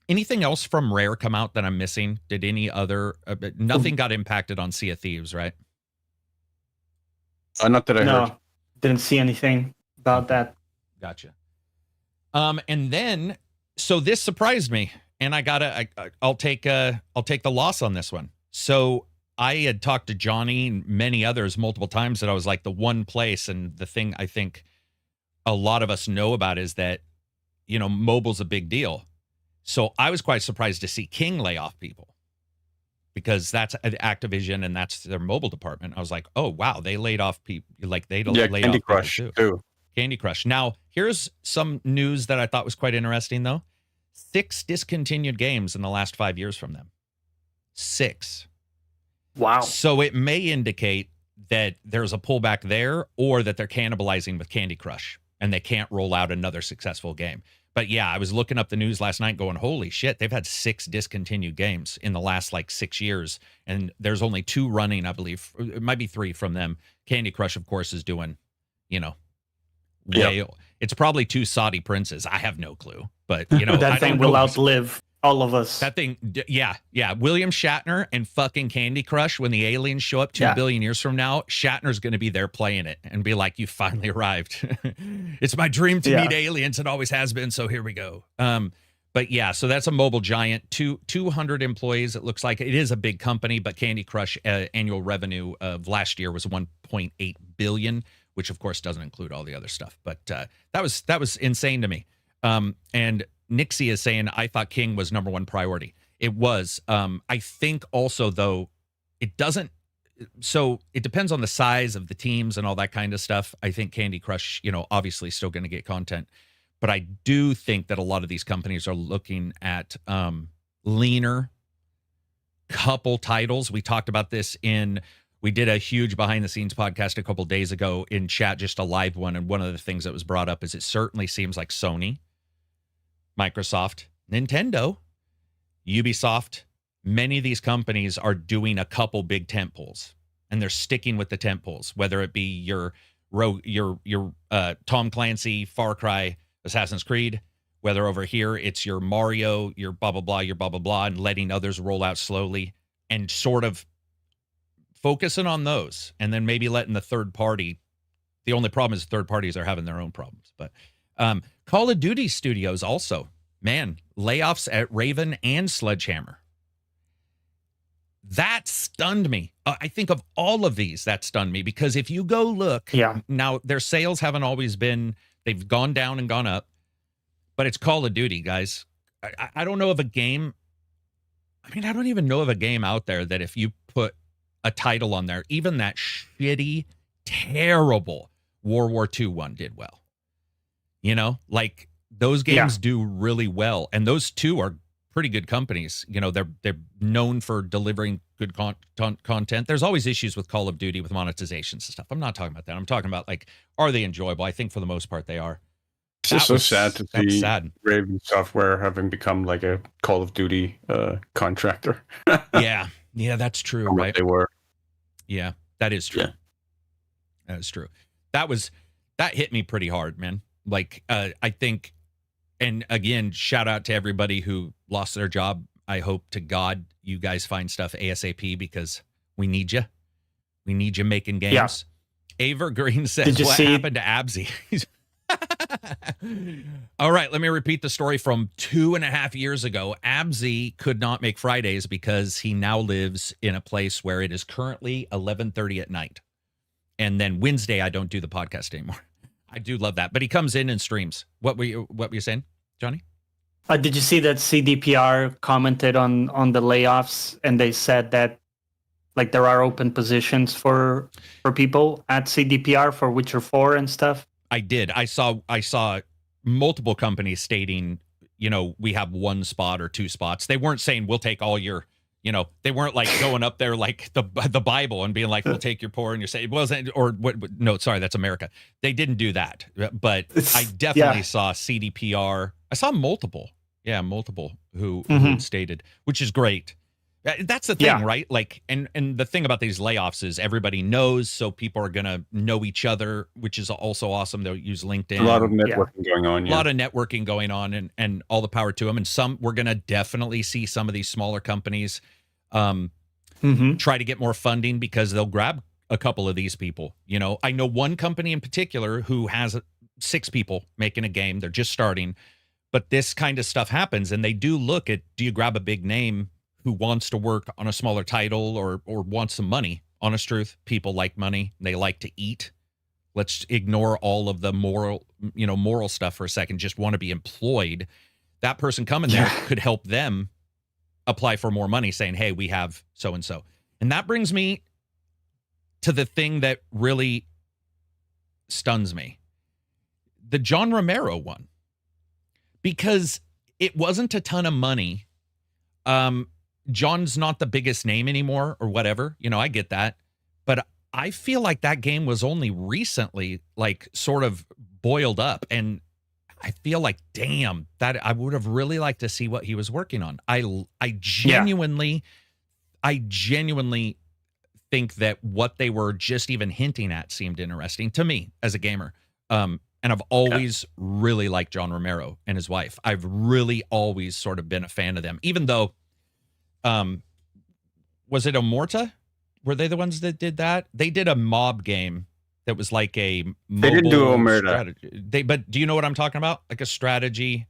anything else from Rare come out that I'm missing? Did any other nothing got impacted on Sea of Thieves, right? Not that I heard. Didn't see anything about that. Gotcha. And then, so this surprised me, and I'll take the loss on this one. So I had talked to Johnny and many others multiple times that I was like, the one place, and the thing I think a lot of us know about is that, mobile's a big deal. So I was quite surprised to see King lay off people, because that's Activision and that's their mobile department. I was like, oh, wow, they laid off people. Like they laid Candy off Crush too. Candy Crush. Now, here's some news that I thought was quite interesting, though. 6 discontinued games in the last 5 years from them. 6. Wow. So it may indicate that there's a pullback there, or that they're cannibalizing with Candy Crush and they can't roll out another successful game. But yeah, I was looking up the news last night going, holy shit, they've had 6 discontinued games in the last 6 years. And there's only 2 running, I believe. It might be 3 from them. Candy Crush, of course, is doing, it's probably 2 Saudi princes. I have no clue. But, that thing will outlive all of us. That thing, yeah. William Shatner and fucking Candy Crush, when the aliens show up 2 billion years from now, Shatner's going to be there playing it and be like, you finally arrived. It's my dream to meet aliens. It always has been. So here we go. But yeah, so that's a mobile giant. 200 employees. It looks like it is a big company, but Candy Crush annual revenue of last year was 1.8 billion, which of course doesn't include all the other stuff. But that was insane to me. And Nixie is saying, I thought King was number 1 priority. It was. I think also, though, it doesn't. So it depends on the size of the teams and all that kind of stuff. I think Candy Crush, obviously still going to get content. But I do think that a lot of these companies are looking at leaner couple titles. We talked about this we did a huge behind the scenes podcast a couple days ago in chat, just a live one. And one of the things that was brought up is it certainly seems like Sony, Microsoft, Nintendo, Ubisoft, many of these companies are doing a couple big tent poles, and they're sticking with the tent poles, whether it be your Tom Clancy, Far Cry, Assassin's Creed, whether over here it's your Mario, your blah, blah, blah, your blah, blah, blah, and letting others roll out slowly and sort of focusing on those, and then maybe letting the third party. The only problem is third parties are having their own problems, but Call of Duty studios also, man, layoffs at Raven and Sledgehammer. That stunned me. I think of all of these, that stunned me, because if you go look, now their sales haven't always been, they've gone down and gone up, but it's Call of Duty, guys. I don't know of a game. I mean, I don't even know of a game out there that if you put a title on there, even that shitty, terrible World War II one did well. Those games do really well. And those 2 are pretty good companies. They're known for delivering good content. There's always issues with Call of Duty with monetizations and stuff. I'm not talking about that. I'm talking about, are they enjoyable? I think for the most part they are. It's just so sad to see Raven Software having become a Call of Duty contractor. Yeah, that's true, right? They were. Yeah, that is true. Yeah. That is true. That hit me pretty hard, man. I think, and again, shout out to everybody who lost their job. I hope to God you guys find stuff ASAP, because we need you. We need you making games. Yeah. Aver Green says, what happened to Absy? All right, let me repeat the story from 2.5 years ago. Absy could not make Fridays because he now lives in a place where it is currently 11:30 at night. And then Wednesday, I don't do the podcast anymore. I do love that. But he comes in and streams. What were you saying, Johnny? Did you see that CDPR commented on the layoffs, and they said that like there are open positions for people at CDPR for Witcher 4 and stuff? I did. I saw multiple companies stating, we have one spot or two spots. They weren't saying we'll take all your, they weren't like going up there like the Bible and being like, we'll take your poor and your say it wasn't, or what? No, sorry, that's America. They didn't do that. But I definitely saw CDPR. I saw multiple who stated, which is great. That's the thing, right? Like, and the thing about these layoffs is everybody knows, so people are gonna know each other, which is also awesome. They'll use LinkedIn. A lot of networking going on. A lot of networking going on, and all the power to them. And we're gonna definitely see some of these smaller companies try to get more funding because they'll grab a couple of these people. I know one company in particular who has 6 people making a game. They're just starting. But this kind of stuff happens, and they do look at, do you grab a big name who wants to work on a smaller title or wants some money? Honest truth, people like money. They like to eat. Let's ignore all of the moral stuff for a second. Just want to be employed. That person coming there could help them apply for more money, saying, hey, we have so-and-so. And that brings me to the thing that really stuns me. The John Romero one. Because it wasn't a ton of money. John's not the biggest name anymore or whatever. I get that. But I feel like that game was only recently like sort of boiled up. And I feel like, damn, that I would have really liked to see what he was working on. I genuinely think that what they were just even hinting at seemed interesting to me as a gamer. And I've always really liked John Romero and his wife. I've really always sort of been a fan of them, even though, was it Omorta? Were they the ones that did that? They did a mob game that was like a mobile They didn't do Omerta. But do you know what I'm talking about? Like a strategy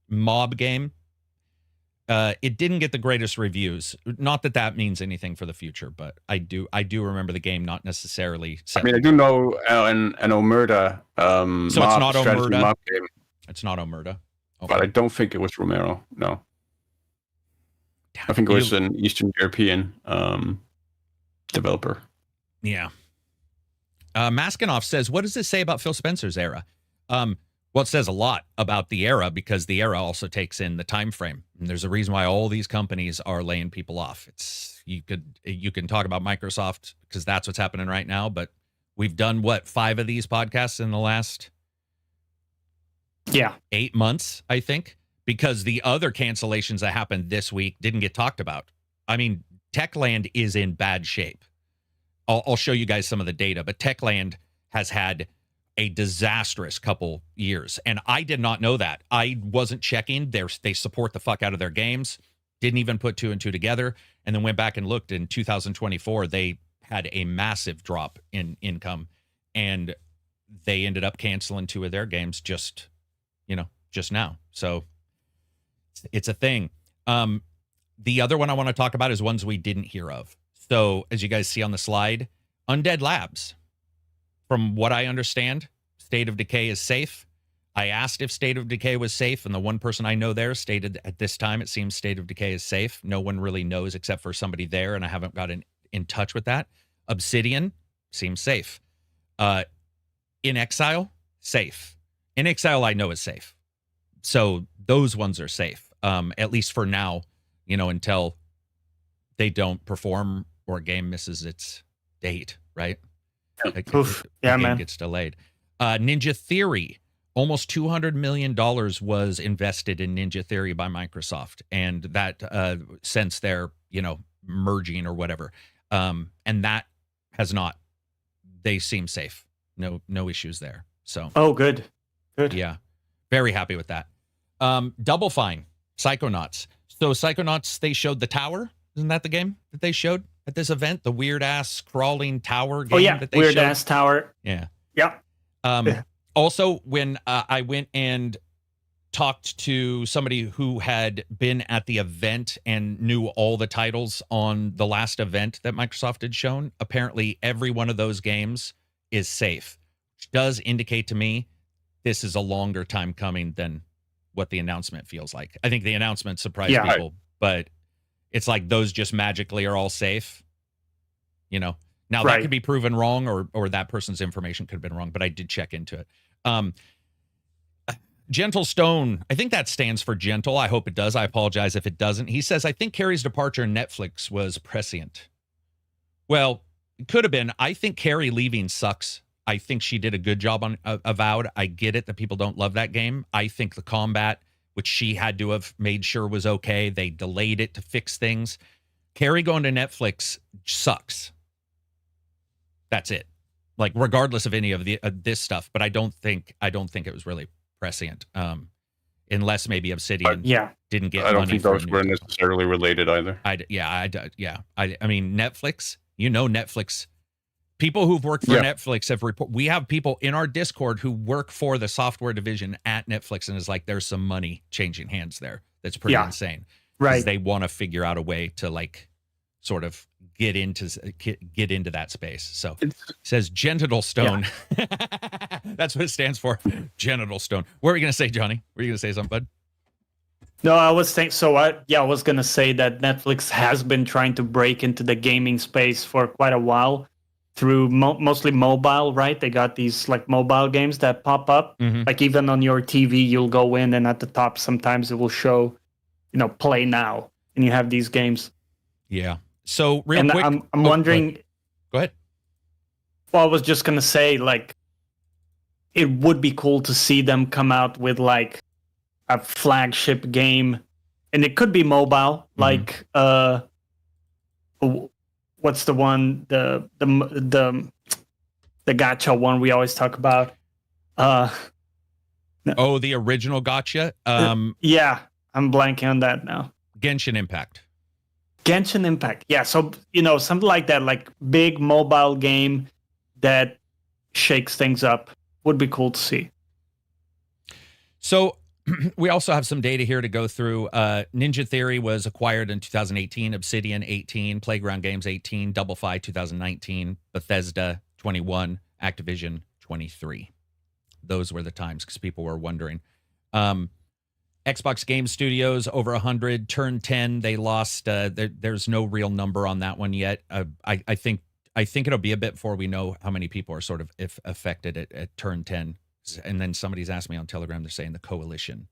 mob game. It didn't get the greatest reviews. Not that that means anything for the future, but I do remember the game not necessarily. I mean, I do know an Omerta. So it's not Omerta. Mob game, it's not Omerta. Okay. But I don't think it was Romero. No, I think it was an Eastern European developer. Yeah. Maskinoff says, "What does this say about Phil Spencer's era?" Well, it says a lot about the era because the era also takes in the time frame. And there's a reason why all these companies are laying people off. You can talk about Microsoft because that's what's happening right now, but we've done 5 of these podcasts in the last 8 months, I think, because the other cancellations that happened this week didn't get talked about. I mean, Techland is in bad shape. I'll show you guys some of the data, but Techland has had a disastrous couple years. And I did not know that. I wasn't checking. They support the fuck out of their games. Didn't even put 2 and 2 together. And then went back and looked in 2024. They had a massive drop in income. And they ended up canceling 2 of their games just now. So it's a thing. The other one I want to talk about is ones we didn't hear of. So as you guys see on the slide, Undead Labs. From what I understand, State of Decay is safe. I asked if State of Decay was safe, and the one person I know there stated at this time it seems State of Decay is safe. No one really knows except for somebody there, and I haven't gotten in touch with that. Obsidian seems safe. In Exile, safe. In Exile, I know is safe. So those ones are safe, at least for now, until they don't perform or a game misses its date, right? Oof. Yeah, man. Gets delayed. Ninja Theory, almost $200 million was invested in Ninja Theory by Microsoft, and that since they're merging or whatever, and that has not. They seem safe. No issues there. So. Oh, good. Yeah, very happy with that. Double Fine, Psychonauts. So Psychonauts, they showed the tower. Isn't that the game that they showed at this event? The weird ass crawling tower game that they showed? Weird ass tower. Yeah. Yeah. Also, when I went and talked to somebody who had been at the event and knew all the titles on the last event that Microsoft had shown, apparently every one of those games is safe, which does indicate to me this is a longer time coming than what the announcement feels like. I think the announcement surprised people, but it's like those just magically are all safe. You know, now that could be proven wrong, or that person's information could have been wrong, but I did check into it. Gentle Stone, I think that stands for gentle. I hope it does. I apologize if it doesn't. He says, I think Carrie's departure in Netflix was prescient. Well, it could have been. I think Carrie leaving sucks. I think she did a good job on Avowed. I get it that people don't love that game. I think the combat, which she had to have made sure was okay, they delayed it to fix things. Carrie going to Netflix sucks. That's it. Like, regardless of any of this stuff, but I don't think it was really prescient, unless maybe Obsidian didn't get. I don't money think those were necessarily related either. I mean, Netflix. You know, Netflix. People who've worked for Netflix have we have people in our Discord who work for the software division at Netflix, and is like, there's some money changing hands there. That's pretty insane. Right? They want to figure out a way to like sort of get into that space. So it says Genital Stone. Yeah. That's what it stands for. Genital Stone. What were you gonna say, Johnny? Were you gonna say something, bud? No, I was thinking. So I was gonna say that Netflix has been trying to break into the gaming space for quite a while through mostly mobile, right? They got these like mobile games that pop up. Mm-hmm. Like even on your TV, you'll go in and at the top sometimes it will show, play now, and you have these games. Yeah. So real quick, I'm wondering. Go ahead. Well, I was just gonna say, like, it would be cool to see them come out with like a flagship game, and it could be mobile, like what's the one, the gacha one we always talk about? Oh, the original gacha. Yeah, I'm blanking on that now. Genshin Impact. Yeah, so something like that, like big mobile game that shakes things up, would be cool to see. So we also have some data here to go through. Ninja Theory was acquired in 2018, Obsidian 18, Playground Games 18, Double Fine 2019, Bethesda 21, Activision 23. Those were the times, because people were wondering. Xbox Game Studios over 100, Turn 10. They lost. There's no real number on that one yet. I think it'll be a bit before we know how many people are sort of affected at Turn 10. And then somebody's asked me on Telegram, they're saying the Coalition.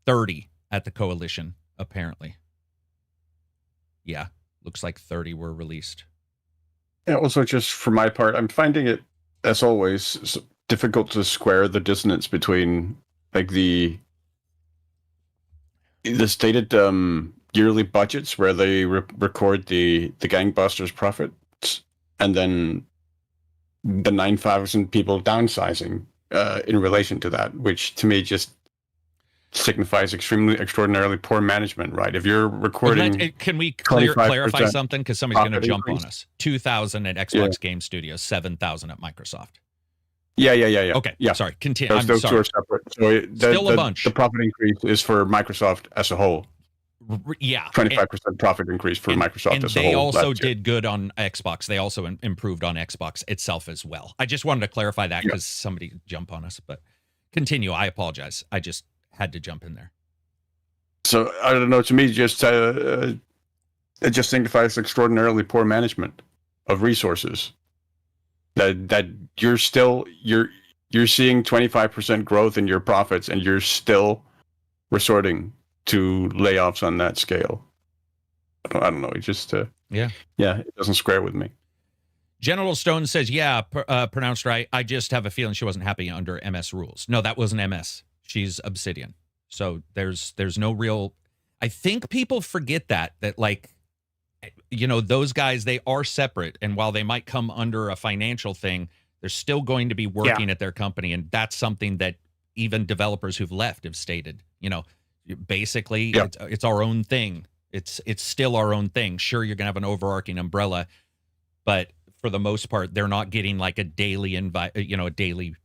30 at the Coalition, apparently. Yeah, looks like 30 were released. Yeah, also just for my part, I'm finding it, as always, difficult to square the dissonance between like the stated yearly budgets where they record the gangbusters profits, and then the 9,000 people downsizing in relation to that, which to me just signifies extraordinarily poor management, right? If you're recording, can we clarify something, because somebody's going to jump on us? 2,000 at Xbox Game Studios, 7,000 at Microsoft. Yeah. Okay, yeah. Sorry, continue. Those two are separate. So still a bunch. The profit increase is for Microsoft as a whole. Yeah, 25% profit increase for Microsoft as a whole. And they also did good on Xbox. They also improved on Xbox itself as well. I just wanted to clarify that, because somebody jump on us. But continue. I apologize. I just had to jump in there. So I don't know. To me, it just signifies extraordinarily poor management of resources. That you're seeing 25% growth in your profits, and you're still resorting to layoffs on that scale. I don't know. It just it doesn't square with me. General Stone says, pronounced right. I just have a feeling she wasn't happy under MS rules. No, that wasn't MS. She's Obsidian. So there's no real. I think people forget that like, those guys, they are separate, and while they might come under a financial thing, they're still going to be working at their company, and that's something that even developers who've left have stated. Basically, it's our own thing. It's still our own thing. Sure, you're gonna have an overarching umbrella, but for the most part, they're not getting like a daily invitation.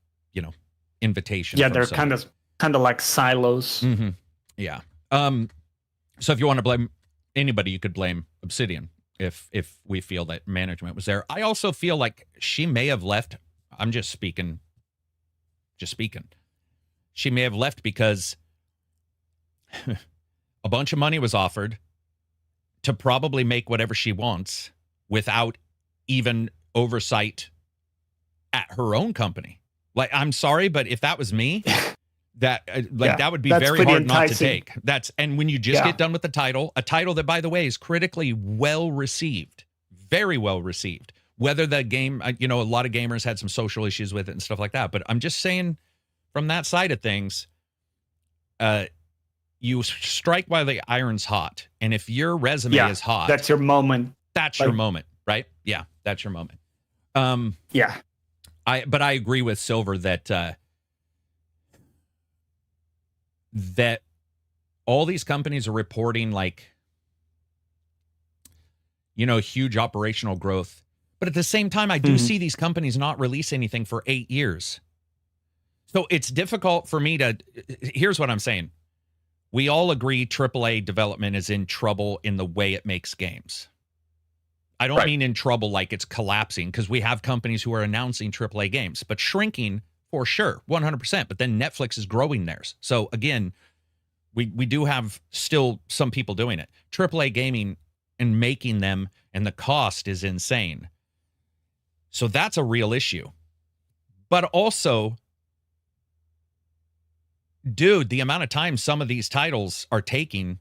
Yeah, they're kind of like silos. Mm-hmm. Yeah. So if you want to blame anybody, you could blame Obsidian. if we feel that management was there. I also feel like she may have left. I'm just speaking. She may have left because a bunch of money was offered to probably make whatever she wants without even oversight at her own company. Like, I'm sorry, but if that was me, that that would be very hard not to take. And when you just get done with the title, a title that, by the way, is critically well received, very well received. Whether the game, a lot of gamers had some social issues with it and stuff like that. But I'm just saying, from that side of things, you strike while the iron's hot. And if your resume is hot, that's your moment. That's your moment, right? Yeah, that's your moment. But I agree with Silver that that all these companies are reporting huge operational growth. But at the same time, I do see these companies not release anything for 8 years. So it's difficult for me to, here's what I'm saying. We all agree AAA development is in trouble in the way it makes games. I don't mean in trouble like it's collapsing, because we have companies who are announcing AAA games, but shrinking for sure, 100%. But then Netflix is growing theirs. So again, we do have still some people doing it. AAA gaming and making them, and the cost is insane. So that's a real issue. But also, dude, the amount of time some of these titles are taking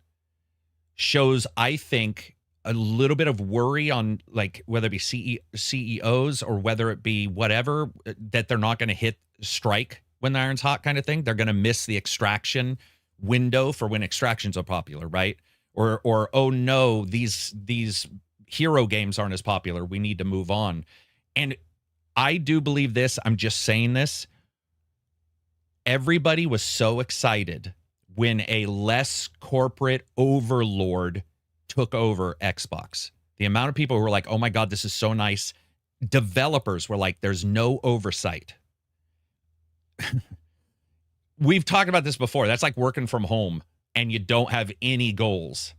shows, I think, a little bit of worry on, like, whether it be CEOs or whether it be whatever, that they're not going to hit strike when the iron's hot kind of thing. They're going to miss the extraction window for when extractions are popular, right? Or oh no, these hero games aren't as popular. We need to move on. And I do believe this. I'm just saying this. Everybody was so excited when a less corporate overlord took over Xbox. The amount of people who were like, oh my God, this is so nice. Developers were like, there's no oversight. We've talked about this before. That's like working from home and you don't have any goals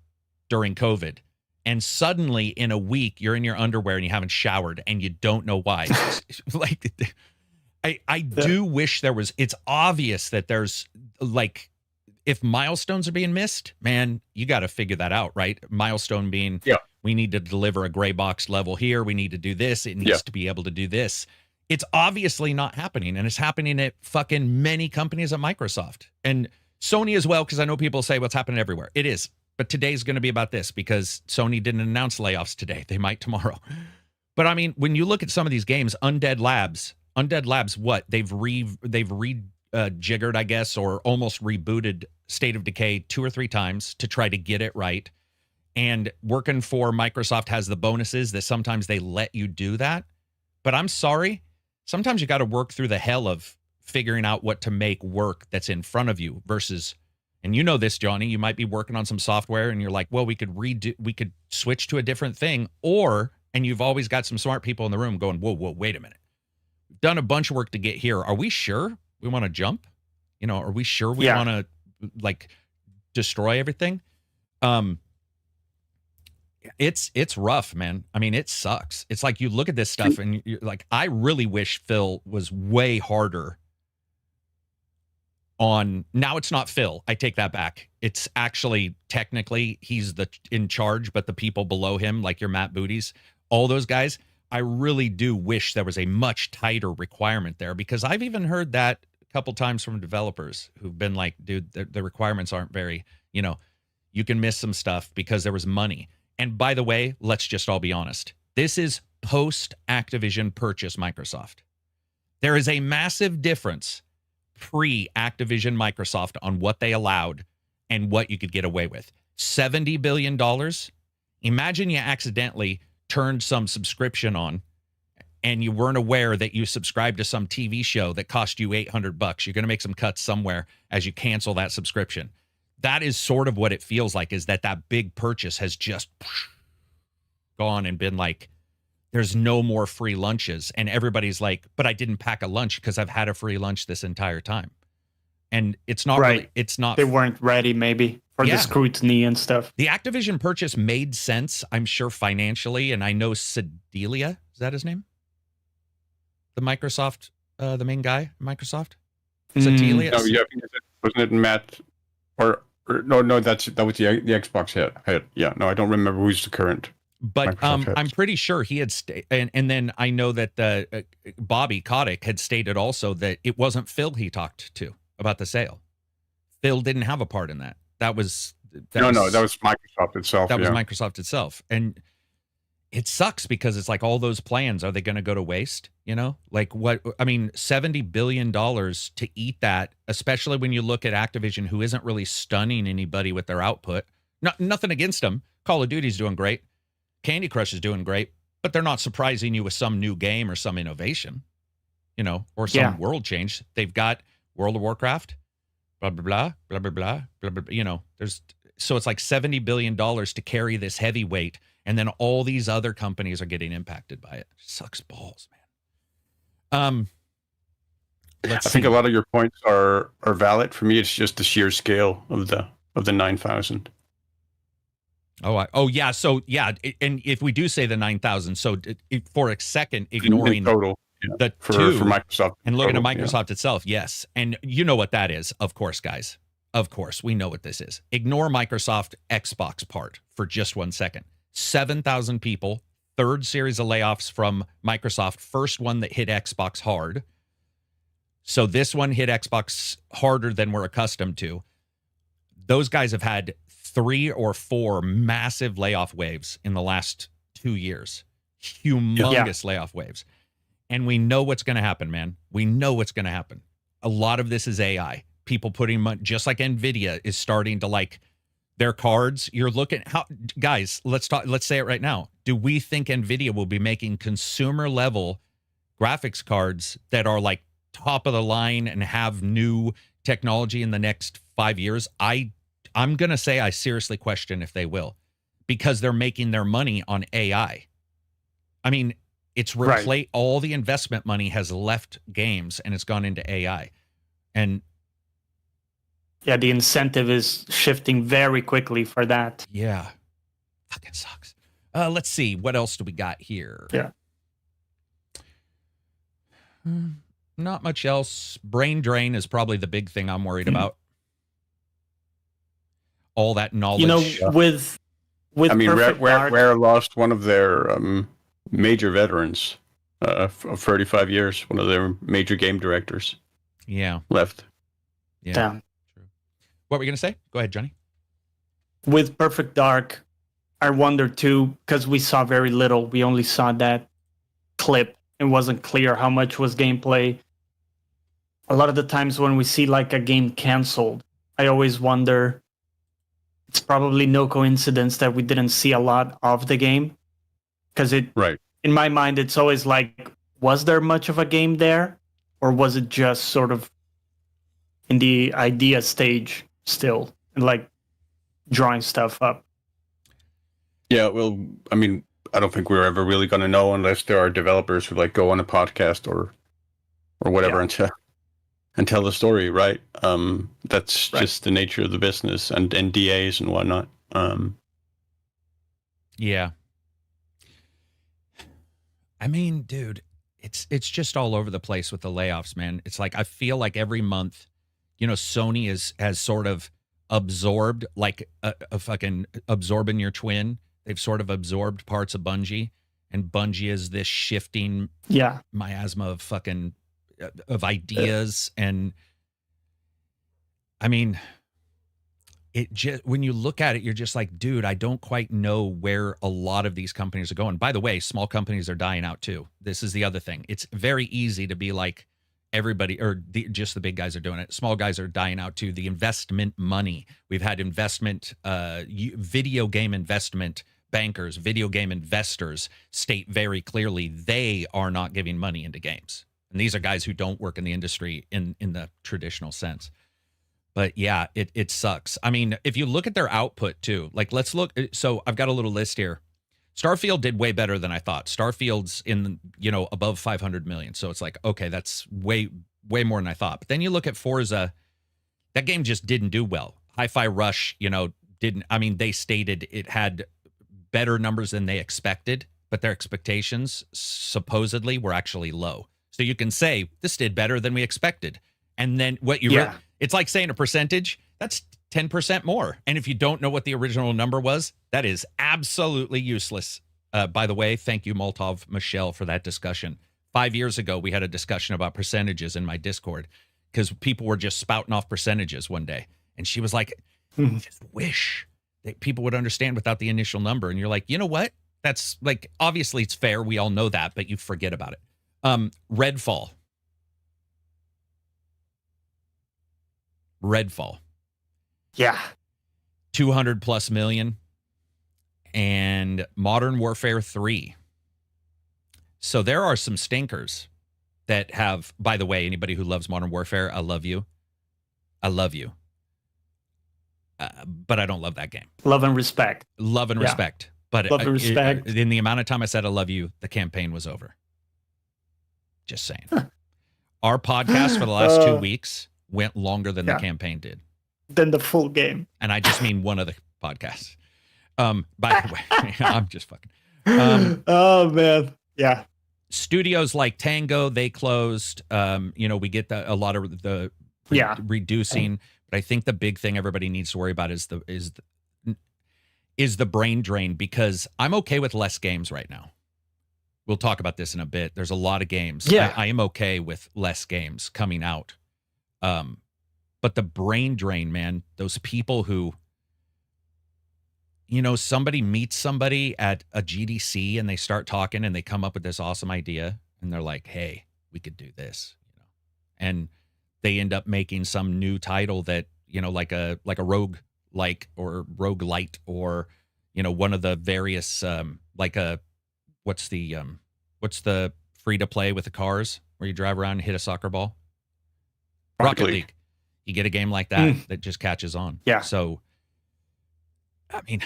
during COVID. And suddenly in a week, you're in your underwear and you haven't showered and you don't know why. Like, I do wish there was, it's obvious that there's, like, if milestones are being missed, man, you got to figure that out, right? Milestone being, we need to deliver a gray box level here. We need to do this. It needs to be able to do this. It's obviously not happening. And it's happening at fucking many companies at Microsoft and Sony as well. Because I know people say what's happening everywhere. It is. But today's going to be about this because Sony didn't announce layoffs today. They might tomorrow. But I mean, when you look at some of these games, Undead Labs, what? They've rejiggered, I guess, or almost rebooted State of Decay 2 or 3 times to try to get it right. And working for Microsoft has the bonuses that sometimes they let you do that. But I'm sorry, sometimes you got to work through the hell of figuring out what to make work that's in front of you versus, and you know this, Johnny, you might be working on some software and you're like, well, we could switch to a different thing. And you've always got some smart people in the room going, whoa, wait a minute. We've done a bunch of work to get here. Are we sure we want to jump? Are we sure we want to, like, destroy everything? It's rough, man. I mean, it sucks. It's like you look at this stuff and you're like, I really wish Phil was way harder on. Now it's not Phil. I take that back. It's actually technically he's in charge, but the people below him, like your Matt Booties, all those guys, I really do wish there was a much tighter requirement there, because I've even heard that a couple times from developers who've been like, dude, the requirements aren't very, you can miss some stuff because there was money. And by the way, let's just all be honest. This is post-Activision purchase Microsoft. There is a massive difference pre-Activision Microsoft on what they allowed and what you could get away with. $70 billion. Imagine you accidentally turned some subscription on and you weren't aware that you subscribed to some TV show that cost you $800. You're going to make some cuts somewhere as you cancel that subscription. That is sort of what it feels like, is that big purchase has just gone and been like, there's no more free lunches. And everybody's like, but I didn't pack a lunch because I've had a free lunch this entire time. And it's not right. Really, it's not. They weren't ready maybe for Yeah. the scrutiny and stuff. The Activision purchase made sense, I'm sure, financially, and I know Sedelia, is that his name? The Microsoft, the main guy, Microsoft? Sedelia? No, yeah, I think wasn't it Matt? Or no, that was the Xbox head. Yeah, no, I don't remember who's the current. But Microsoft head. I'm pretty sure he had and then I know that Bobby Kotick had stated also that it wasn't Phil he talked to about the sale. Phil didn't have a part in that. That was that was Microsoft itself. That was Microsoft itself, and it sucks because it's like all those plans, are they going to go to waste? You know, like what I mean, $70 billion to eat that, especially when you look at Activision, who isn't really stunning anybody with their output. Nothing against them. Call of Duty's doing great. Candy Crush is doing great, but they're not surprising you with some new game or some innovation, you know, or some world change. They've got World of Warcraft, blah, blah, blah, blah, blah, blah, blah, blah, you know, so it's like $70 billion to carry this heavyweight. And then all these other companies are getting impacted by it. Sucks balls, man. I think a lot of your points are valid. For me, it's just the sheer scale of the 9,000. Oh yeah. So yeah, and if we do say the 9,000, so for a second, ignoring in total, for Microsoft and looking at Microsoft itself, yes, and you know what that is, of course, guys. Of course, we know what this is. Ignore Microsoft Xbox part for just 1 second. 7,000 people, third series of layoffs from Microsoft, first one that hit Xbox hard. So this one hit Xbox harder than we're accustomed to. Those guys have had 3 or 4 massive layoff waves in the last 2 years. Humongous layoff waves. And we know what's going to happen, man. We know what's going to happen. A lot of this is AI. People putting money, just like NVIDIA is starting to like their cards. You're looking how, guys, let's say it right now. Do we think NVIDIA will be making consumer level graphics cards that are like top of the line and have new technology in the next 5 years? I'm going to say I seriously question if they will, because they're making their money on AI. I mean, it's all the investment money has left games and it's gone into AI. And yeah, the incentive is shifting very quickly for that. Yeah. Fucking sucks. Let's see. What else do we got here? Yeah. Not much else. Brain drain is probably the big thing I'm worried about. All that knowledge. You know, with I mean, Perfect Dark, Rare lost one of their major veterans of 35 years. One of their major game directors. Yeah. Left. Yeah. Damn. True. What were you going to say? Go ahead, Johnny. With Perfect Dark, I wonder too, because we saw very little. We only saw that clip. It wasn't clear how much was gameplay. A lot of the times when we see like a game canceled, I always wonder, it's probably no coincidence that we didn't see a lot of the game. Because in my mind, it's always like, was there much of a game there? Or was it just sort of in the idea stage still? And like drawing stuff up? Yeah, well, I mean, I don't think we're ever really going to know unless there are developers who like go on a podcast or whatever and tell the story, right? That's just the nature of the business and NDAs and whatnot. Yeah. I mean, dude, it's just all over the place with the layoffs, man. It's like I feel like every month, you know, Sony has sort of absorbed like a fucking absorbing your twin. They've sort of absorbed parts of Bungie, and Bungie is this shifting miasma of fucking of ideas. And I mean, it just, when you look at it, you're just like, dude, I don't quite know where a lot of these companies are going. By the way, small companies are dying out too. This is the other thing. It's very easy to be like everybody, or just the big guys are doing it. Small guys are dying out too. The investment money. We've had investment, video game investment bankers, video game investors state very clearly they are not giving money into games. And these are guys who don't work in the industry in the traditional sense. But yeah, it sucks. I mean, if you look at their output too, like let's look. So I've got a little list here. Starfield did way better than I thought. Starfield's in, you know, above 500 million. So it's like, okay, that's way more than I thought. But then you look at Forza, that game just didn't do well. Hi-Fi Rush, didn't. I mean, they stated it had better numbers than they expected, but their expectations supposedly were actually low. So you can say this did better than we expected, and then what you it's like saying a percentage. That's 10% more. And if you don't know what the original number was, that is absolutely useless. By the way, thank you, Moltov Michelle, for that discussion. 5 years ago, we had a discussion about percentages in my Discord because people were just spouting off percentages one day. And she was like, I just wish that people would understand without the initial number. And you're like, you know what? That's like, obviously it's fair. We all know that, but you forget about it. Redfall. Yeah. 200 plus million. And Modern Warfare 3. So there are some stinkers that have, by the way, anybody who loves Modern Warfare, I love you. I love you. But I don't love that game. Love and respect. Love and respect. But love and respect. In the amount of time I said I love you, the campaign was over. Just saying. Our podcast for the last 2 weeks went longer than the campaign did. Than the full game. And I just mean one of the podcasts. By the way, I'm just fucking. Oh, man. Yeah. Studios like Tango, they closed. We get a lot of the reducing. But I think the big thing everybody needs to worry about is the brain drain, because I'm okay with less games right now. We'll talk about this in a bit. There's a lot of games. Yeah. I am okay with less games coming out. But the brain drain, man, those people who, somebody meets somebody at a GDC and they start talking and they come up with this awesome idea and they're like, hey, we could do this, and they end up making some new title that, like a rogue or roguelite or, one of the various, what's the free to play with the cars where you drive around and hit a soccer ball? Rocket League. You get a game like that that just catches on. Yeah. So, I mean,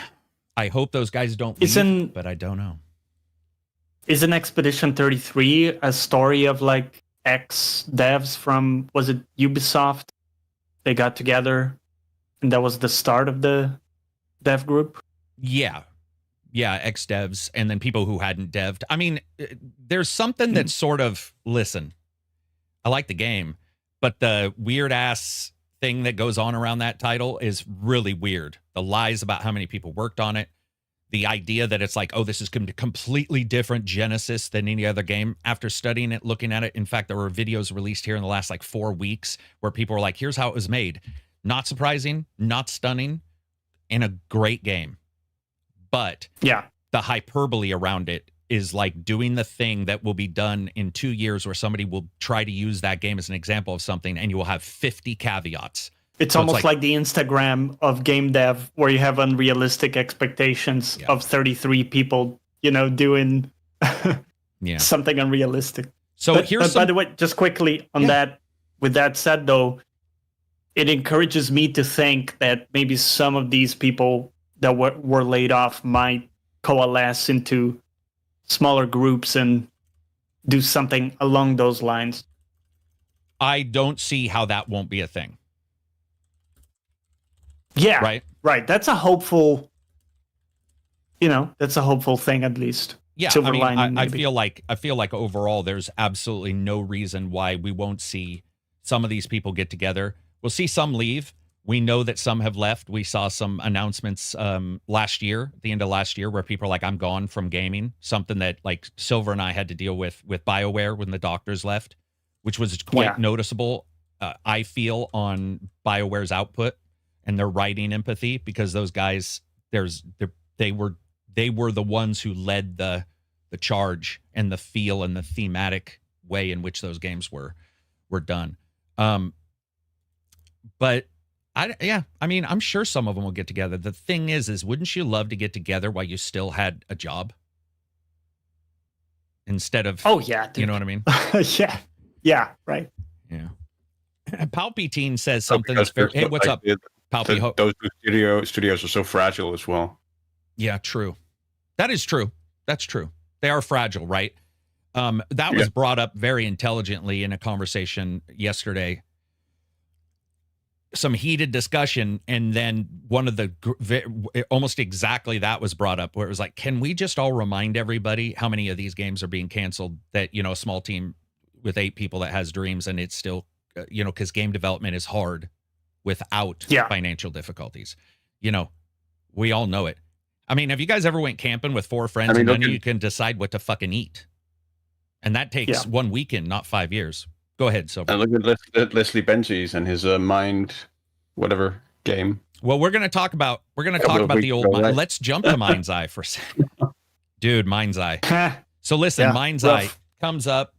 I hope those guys don't leave, but I don't know. Isn't Expedition 33 a story of like ex-devs from, was it Ubisoft? They got together and that was the start of the dev group? Yeah, ex-devs and then people who hadn't dev'd. I mean, there's something that's sort of, listen, I like the game, but the weird-ass thing that goes on around that title is really weird. The lies about how many people worked on it. The idea that it's like, oh, this is a completely different Genesis than any other game. After studying it, looking at it, in fact, there were videos released here in the last 4 weeks where people were like, here's how it was made. Not surprising, not stunning, and a great game. But the hyperbole around it is like doing the thing that will be done in 2 years where somebody will try to use that game as an example of something and you will have 50 caveats. It's almost like the Instagram of game dev where you have unrealistic expectations of 33 people, doing something unrealistic. So but by the way, just quickly on that, with that said though, it encourages me to think that maybe some of these people that were laid off might coalesce into smaller groups and do something along those lines. I don't see how that won't be a thing. Yeah, right. That's a hopeful, that's a hopeful thing at least. Yeah, silver lining. I feel like overall, there's absolutely no reason why we won't see some of these people get together. We'll see some leave. We know that some have left. We saw some announcements last year, at the end of last year, where people are like, I'm gone from gaming. Something that like Silver and I had to deal with BioWare when the doctors left, which was quite noticeable, I feel, on BioWare's output and their writing empathy, because those guys, they were the ones who led the charge and the feel and the thematic way in which those games were done. But I mean, I'm sure some of them will get together. The thing is wouldn't you love to get together while you still had a job? Instead of, dude. You know what I mean? Yeah, right. Yeah. Palpatine says something that's very, hey, what's up? Those studios are so fragile as well. Yeah, true. That is true. That's true. They are fragile, right? That was brought up very intelligently in a conversation yesterday. some heated discussion, and then one of the almost exactly that was brought up, where it was like, can we just all remind everybody how many of these games are being canceled? That, you know, a small team with 8 people that has dreams, and it's still, you know, because game development is hard without financial difficulties. You know, we all know it. I mean, have you guys ever went camping with 4 friends and none of you can decide what to fucking eat? And that takes 1 weekend, not 5 years. Go ahead, Silver. And look at Leslie Benzies and his mind, whatever game. Well, we're going to talk about the old. Let's jump to Mind's Eye for a second, dude. Mind's Eye. So listen, Mind's Eye comes up,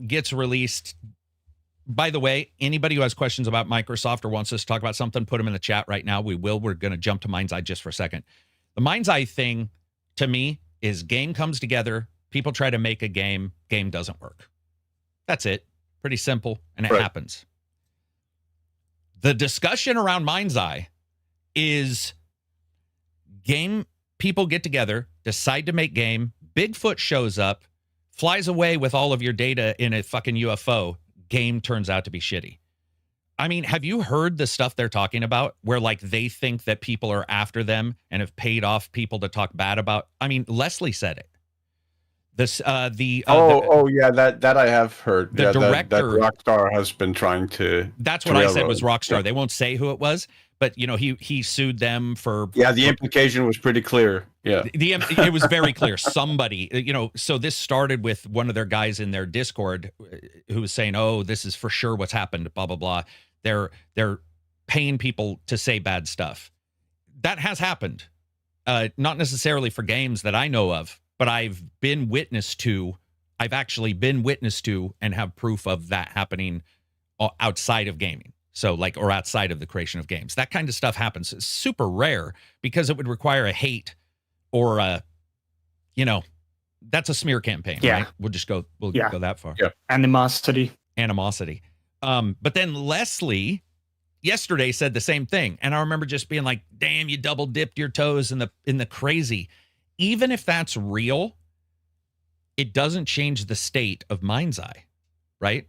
gets released. By the way, anybody who has questions about Microsoft or wants us to talk about something, put them in the chat right now. We will. We're going to jump to Mind's Eye just for a second. The Mind's Eye thing, to me, is game comes together. People try to make a game. Game doesn't work. That's it. Pretty simple, and it happens. The discussion around Mind's Eye is game people get together, decide to make game. Bigfoot shows up, flies away with all of your data in a fucking UFO. Game turns out to be shitty. I mean, have you heard the stuff they're talking about where, like, they think that people are after them and have paid off people to talk bad about? I mean, Leslie said it. This yeah, that I have heard. The director, that Rockstar has been trying to. That's what I said was Rockstar. They won't say who it was, but you know, he sued them for. Yeah, the implication was pretty clear. Yeah, it was very clear. Somebody, you know, so this started with one of their guys in their Discord who was saying, "Oh, this is for sure what's happened." Blah blah blah. They're paying people to say bad stuff. That has happened, not necessarily for games that I know of. But I've actually been witness to and have proof of that happening outside of gaming. So like, or outside of the creation of games. That kind of stuff happens. It's super rare because it would require a hate or a, you know, that's a smear campaign, right? We'll go that far. Yeah. Animosity. But then Leslie yesterday said the same thing. And I remember just being like, damn, you double dipped your toes in the crazy. Even if that's real, it doesn't change the state of Mind's Eye, right?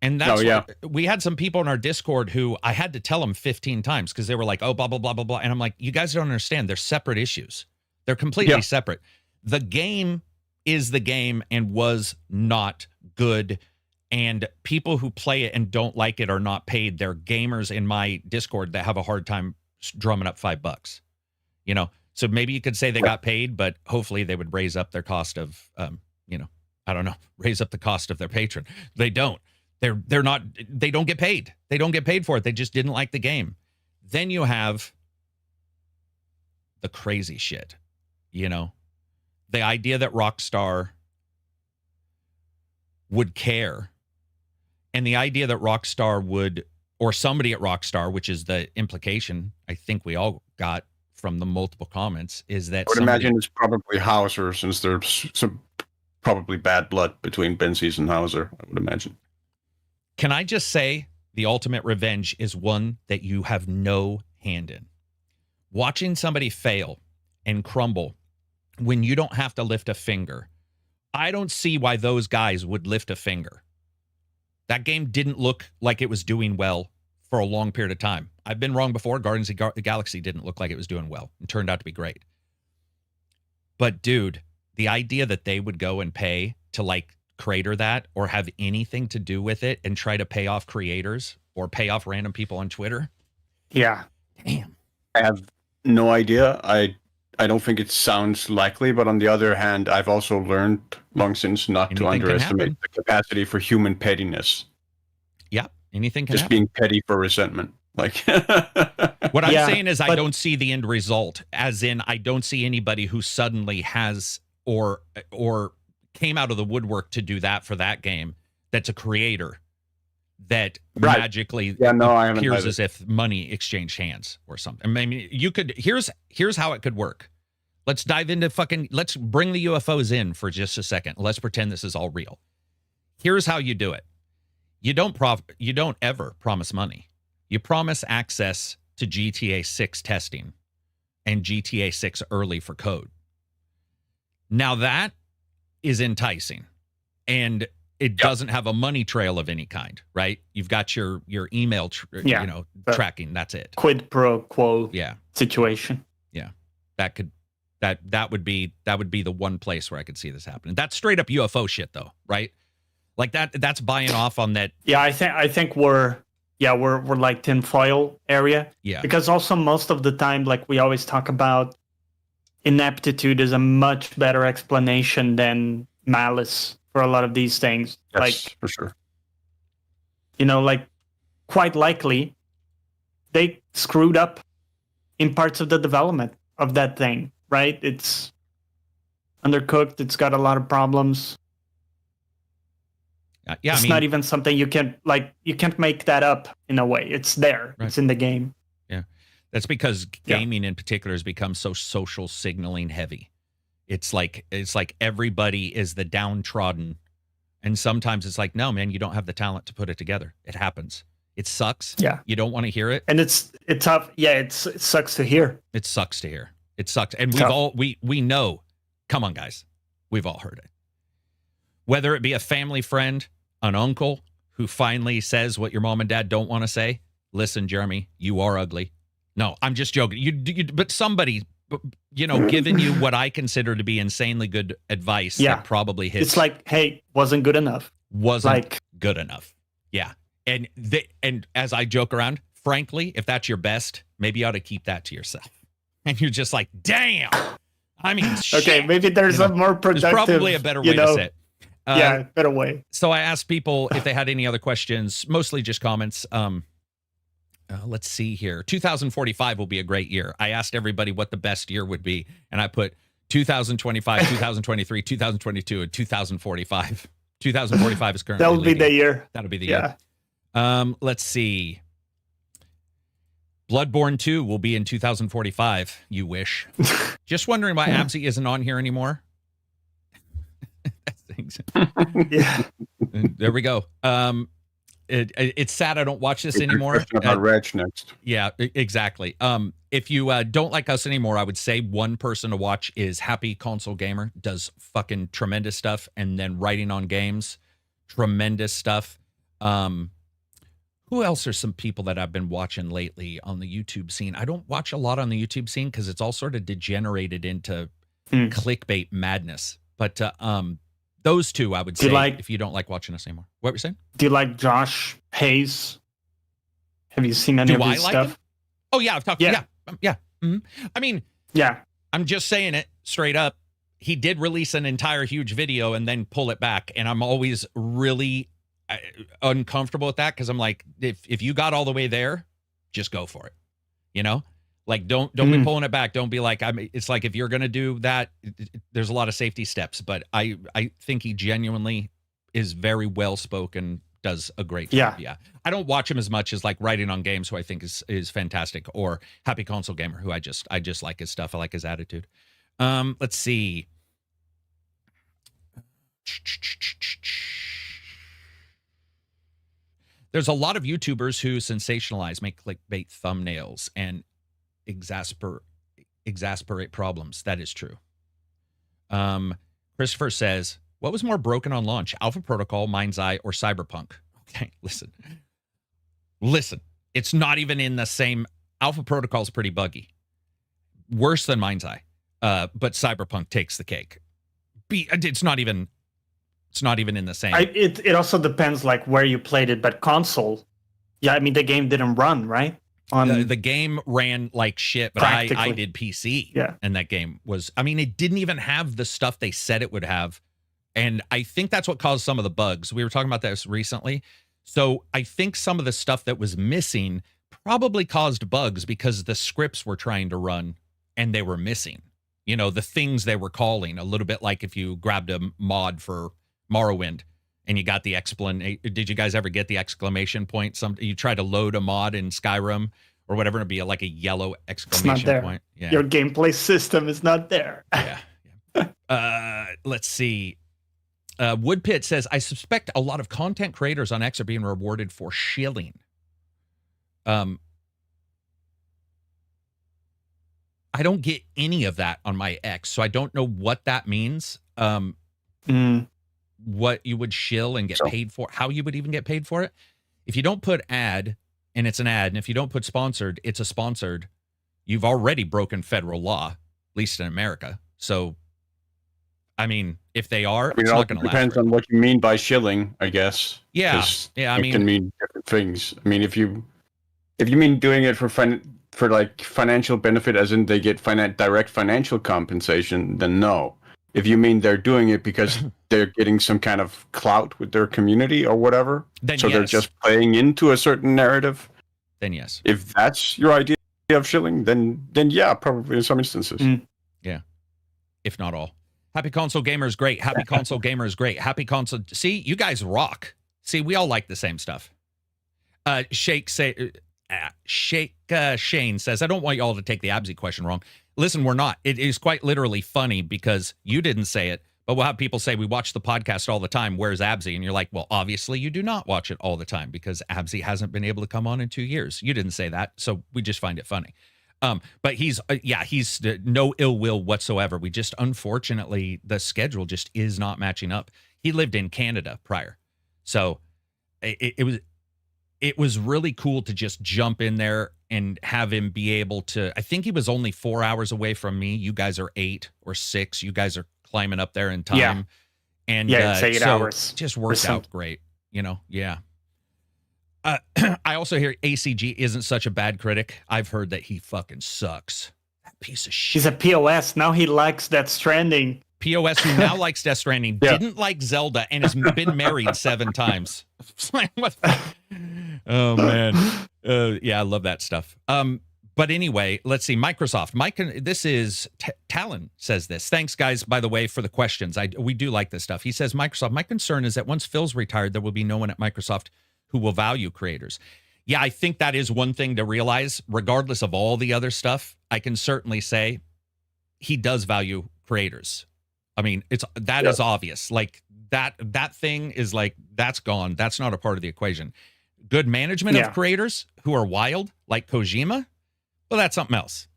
And that's we had some people in our Discord who I had to tell them 15 times because they were like, oh, blah, blah, blah, blah, blah. And I'm like, you guys don't understand. They're separate issues. They're completely separate. The game is the game and was not good. And people who play it and don't like it are not paid. They're gamers in my Discord that have a hard time drumming up $5, you know? So maybe you could say they got paid, but hopefully they would raise up their cost of, you know, I don't know, raise up the cost of their patron. They don't. They're not. They don't get paid. They don't get paid for it. They just didn't like the game. Then you have the crazy shit, you know, the idea that Rockstar would care, and the idea that Rockstar would, or somebody at Rockstar, which is the implication I think we all got from the multiple comments, is that I would imagine it's probably Hauser, since there's some probably bad blood between Benzies and Hauser, I would imagine. Can I just say the ultimate revenge is one that you have no hand in. Watching somebody fail and crumble when you don't have to lift a finger. I don't see why those guys would lift a finger. That game didn't look like it was doing well for a long period of time. I've been wrong before. Guardians of the Galaxy didn't look like it was doing well and turned out to be great. But dude, the idea that they would go and pay to like crater that or have anything to do with it and try to pay off creators or pay off random people on Twitter. Yeah. Damn. I have no idea. I don't think it sounds likely, but on the other hand, I've also learned long since not to underestimate the capacity for human pettiness. Yeah. Anything can just happen. Being petty for resentment. Like what I'm saying is I don't see the end result, as in I don't see anybody who suddenly has or came out of the woodwork to do that for that game that's a creator that magically appears as if money exchanged hands or something. I mean, you could here's how it could work. Let's dive into let's bring the UFOs in for just a second. Let's pretend this is all real. Here's how you do it. You don't ever promise money. You promise access to GTA 6 testing and GTA 6 early for code. Now that is enticing. And it doesn't have a money trail of any kind, right? You've got your email, tracking. That's it. Quid pro quo Yeah. situation. Yeah. That would be the one place where I could see this happening. That's straight up UFO shit though, right? Like that's buying off on that. Yeah, I think we're like tinfoil area. Yeah. Because also most of the time, like we always talk about, ineptitude is a much better explanation than malice for a lot of these things. Yes, like for sure. Like quite likely they screwed up in parts of the development of that thing, right? It's undercooked. It's got a lot of problems. Yeah, it's not even something you can't make that up in a way. It's there. Right. It's in the game. Yeah. That's because gaming in particular has become so social signaling heavy. It's like everybody is the downtrodden. And sometimes it's like, no, man, you don't have the talent to put it together. It happens. It sucks. Yeah. You don't want to hear it. And it's tough. Yeah, it sucks to hear. It sucks to hear. It sucks. And we know, come on, guys, we've all heard it. Whether it be a family friend, an uncle who finally says what your mom and dad don't want to say. Listen, Jeremy, you are ugly. No, I'm just joking. But somebody, giving you what I consider to be insanely good advice that probably hits. It's like, hey, wasn't good enough. Wasn't good enough. Yeah. And as I joke around, frankly, if that's your best, maybe you ought to keep that to yourself. And you're just like, damn. I mean, shit. Okay, maybe there's a more productive. There's probably a better way to say it. Better way. So I asked people if they had any other questions, mostly just comments. Let's see here. 2045 will be a great year. I asked everybody what the best year would be, and I put 2025, 2023, 2022, and 2045. 2045 is currently That'll be the year. That'll be the year. Let's see. Bloodborne 2 will be in 2045. You wish. Just wondering why Absy isn't on here anymore. Yeah. There we go. It's sad I don't watch this anymore. About Reg next. Yeah, exactly. If you don't like us anymore, I would say one person to watch is Happy Console Gamer. Does fucking tremendous stuff, and then writing on games, tremendous stuff. Who else are some people that I've been watching lately on the YouTube scene? I don't watch a lot on the YouTube scene because it's all sort of degenerated into clickbait madness. But those two, I would say, if you don't like watching us anymore. What were you saying? Do you like Josh Hayes? Have you seen any of his stuff? Him? Oh, yeah. I've talked. Yeah. Mm-hmm. I mean, I'm just saying it straight up. He did release an entire huge video and then pull it back. And I'm always really uncomfortable with that because I'm like, if you got all the way there, just go for it. Like, don't be pulling it back. Don't be like, it's like, if you're going to do that, there's a lot of safety steps, but I think he genuinely is very well-spoken, does a great job. Yeah. I don't watch him as much as like Writing on Games, who I think is fantastic, or Happy Console Gamer, who I just like his stuff. I like his attitude. Let's see. There's a lot of YouTubers who sensationalize, make clickbait thumbnails, and exasperate problems. That is true. Christopher says, what was more broken on launch, Alpha Protocol, Mind's Eye, or Cyberpunk? Okay, listen, it's not even in the same. Alpha Protocol is pretty buggy, worse than Mind's Eye, but Cyberpunk takes the cake. It's not even in the same. It also depends like where you played it, but console, I mean, the game didn't run, right? The game ran like shit, but I did PC. Yeah. And that game was, I mean, it didn't even have the stuff they said it would have. And I think that's what caused some of the bugs. We were talking about this recently. So I think some of the stuff that was missing probably caused bugs because the scripts were trying to run and they were missing. The things they were calling, a little bit like if you grabbed a mod for Morrowind and you got the did you guys ever get the exclamation point? You try to load a mod in Skyrim or whatever, it'd be like a yellow exclamation point. Yeah. Your gameplay system is not there. Yeah. Let's see. Woodpit says, I suspect a lot of content creators on X are being rewarded for shilling. I don't get any of that on my X, so I don't know what that means. what you would shill and get paid for, how you would even get paid for it. If you don't put ad, and it's an ad, and if you don't put sponsored, it's a sponsored, you've already broken federal law, at least in America. So, I mean, if they are, it's not going to last. It depends on what you mean by shilling, I guess. Yeah, I mean, it can mean different things. I mean, if you mean doing it for like financial benefit, as in they get direct financial compensation, then no. If you mean they're doing it because they're getting some kind of clout with their community or whatever, then so they're just playing into a certain narrative, then yes. If that's your idea of shilling, then yeah, probably in some instances. Yeah, if not all. Happy Console Gamer is great. Happy Console Gamer is great. Happy Console. See, you guys rock. See, we all like the same stuff. Shane says, I don't want y'all to take the Absy question wrong. Listen, we're not. It is quite literally funny because you didn't say it, but we'll have people say, we watch the podcast all the time. Where's Absy? And you're like, well, obviously you do not watch it all the time because Absy hasn't been able to come on in 2 years. You didn't say that, so we just find it funny. But he's no ill will whatsoever. We just, unfortunately, the schedule just is not matching up. He lived in Canada prior. So it was really cool to just jump in there and have him be able to, I think he was only 4 hours away from me. You guys are 8 or 6. You guys are climbing up there in time. Yeah. And it's 8 hours. Just worked out great, yeah. I also hear ACG isn't such a bad critic. I've heard that he fucking sucks. That piece of shit. He's a POS. Now he likes Death Stranding. POS who now likes Death Stranding, didn't like Zelda, and has been married 7 times. Oh, man. Yeah, I love that stuff. But anyway, let's see. Microsoft. This is Talon says this. Thanks, guys, by the way, for the questions. We do like this stuff. He says, Microsoft, my concern is that once Phil's retired, there will be no one at Microsoft who will value creators. Yeah, I think that is one thing to realize. Regardless of all the other stuff, I can certainly say he does value creators. I mean, that is obvious. Like that thing is like, that's gone. That's not a part of the equation. Good management of creators who are wild, like Kojima, well, that's something else.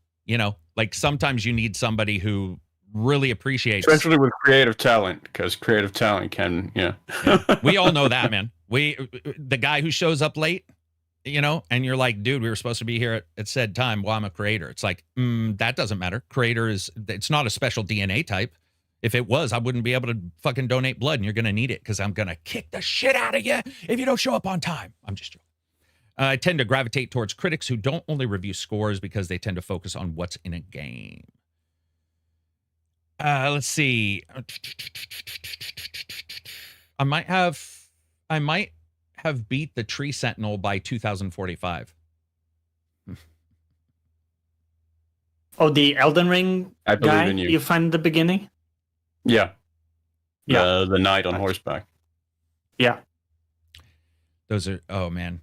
Like sometimes you need somebody who really appreciates, especially with creative talent, because creative talent can, we all know that, man. The guy who shows up late, and you're like, dude, we were supposed to be here at said time. Well, I'm a creator. It's like, that doesn't matter. Creator it's not a special DNA type. If it was, I wouldn't be able to fucking donate blood, and you're going to need it because I'm going to kick the shit out of you if you don't show up on time. I'm just joking. I tend to gravitate towards critics who don't only review scores because they tend to focus on what's in a game. Let's see. I might have beat the Tree Sentinel by 2045. Oh, the Elden Ring I believe guy in you. You find at the beginning? Yeah. The knight on horseback. Yeah. Those are, oh man.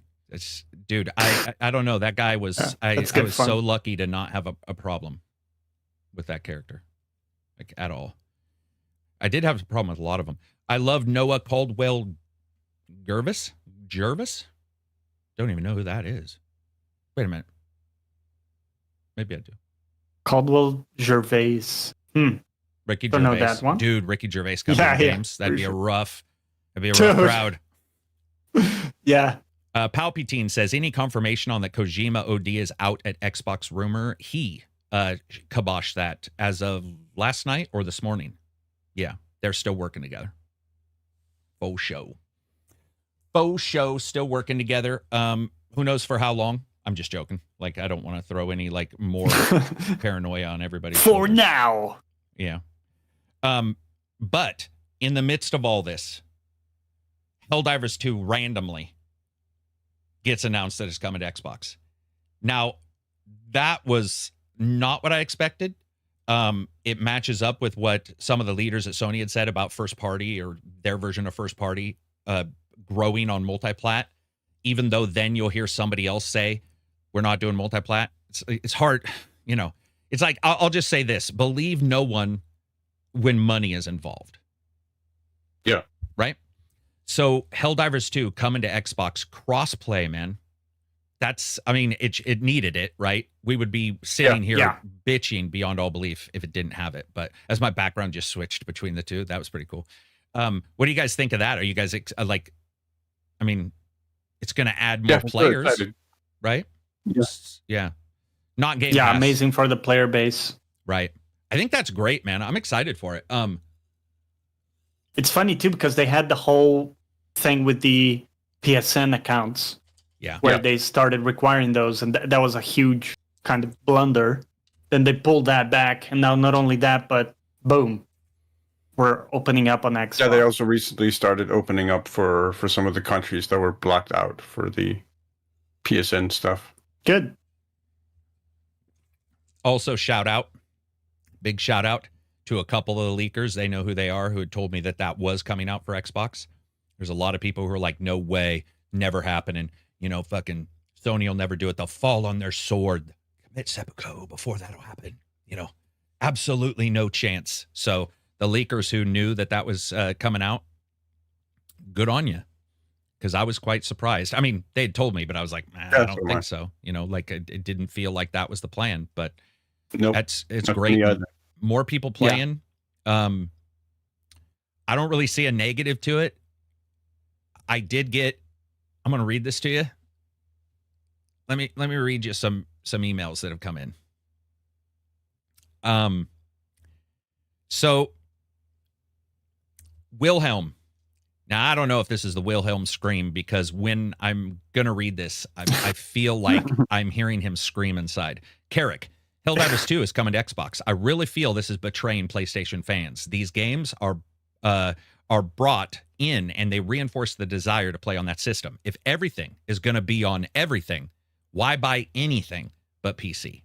Dude, I don't know. That guy was, I was fun. so lucky to not have a problem with that character. Like at all. I did have a problem with a lot of them. I love Noah Caldwell Jervis. Don't even know who that is. Wait a minute. Maybe I do. Caldwell Gervais. Ricky Don't Gervais. know that one. Dude, Ricky Gervais coming to games. That'd be a rough crowd. Yeah. Palpatine says, any confirmation on that Kojima OD is out at Xbox rumor? He kiboshed that as of last night or this morning. Yeah, they're still working together. Faux show, still working together. Who knows for how long? I'm just joking. Like, I don't want to throw any like more paranoia on everybody. For now. Yeah. But in the midst of all this, Helldivers 2 randomly gets announced that it's coming to Xbox. Now, that was not what I expected. It matches up with what some of the leaders at Sony had said about first party, or their version of first party, growing on multiplat, even though then you'll hear somebody else say, we're not doing multiplat. It's hard, it's like, I'll just say this, believe no one when money is involved. Yeah. Right? So Helldivers 2 coming to Xbox, crossplay, man. It needed it, right? We would be sitting here bitching beyond all belief if it didn't have it. But as my background just switched between the two, that was pretty cool. What do you guys think of that? Are you guys like? I mean, it's going to add more players, right? Yes. Yeah. Not Game Yeah, Pass. amazing for the player base. Right. I think that's great, man. I'm excited for it. It's funny too because they had the whole thing with the PSN accounts. Yeah. Where they started requiring those, and that was a huge kind of blunder. Then they pulled that back, and now not only that, but boom, we're opening up on Xbox. Yeah, they also recently started opening up for some of the countries that were blocked out for the PSN stuff. Good. Also, big shout out to a couple of the leakers. They know who they are, who had told me that was coming out for Xbox. There's a lot of people who are like, no way, never happening. You know, fucking Sony will never do it. They'll fall on their sword, commit seppuku before that'll happen. You know, absolutely no chance. So the leakers who knew that was coming out, good on you. Because I was quite surprised. I mean, they had told me, but I was like, I don't think so. You know, like it didn't feel like that was the plan. But nope, it's great. More people playing. Yeah. I don't really see a negative to it. I'm going to read this to you. Let me read you some emails that have come in. So Wilhelm. Now, I don't know if this is the Wilhelm scream, because when I'm going to read this, I feel like I'm hearing him scream inside. Carrick, Helldivers 2 is coming to Xbox. I really feel this is betraying PlayStation fans. These games are brought in, and they reinforce the desire to play on that system. If everything is going to be on everything, why buy anything but PC?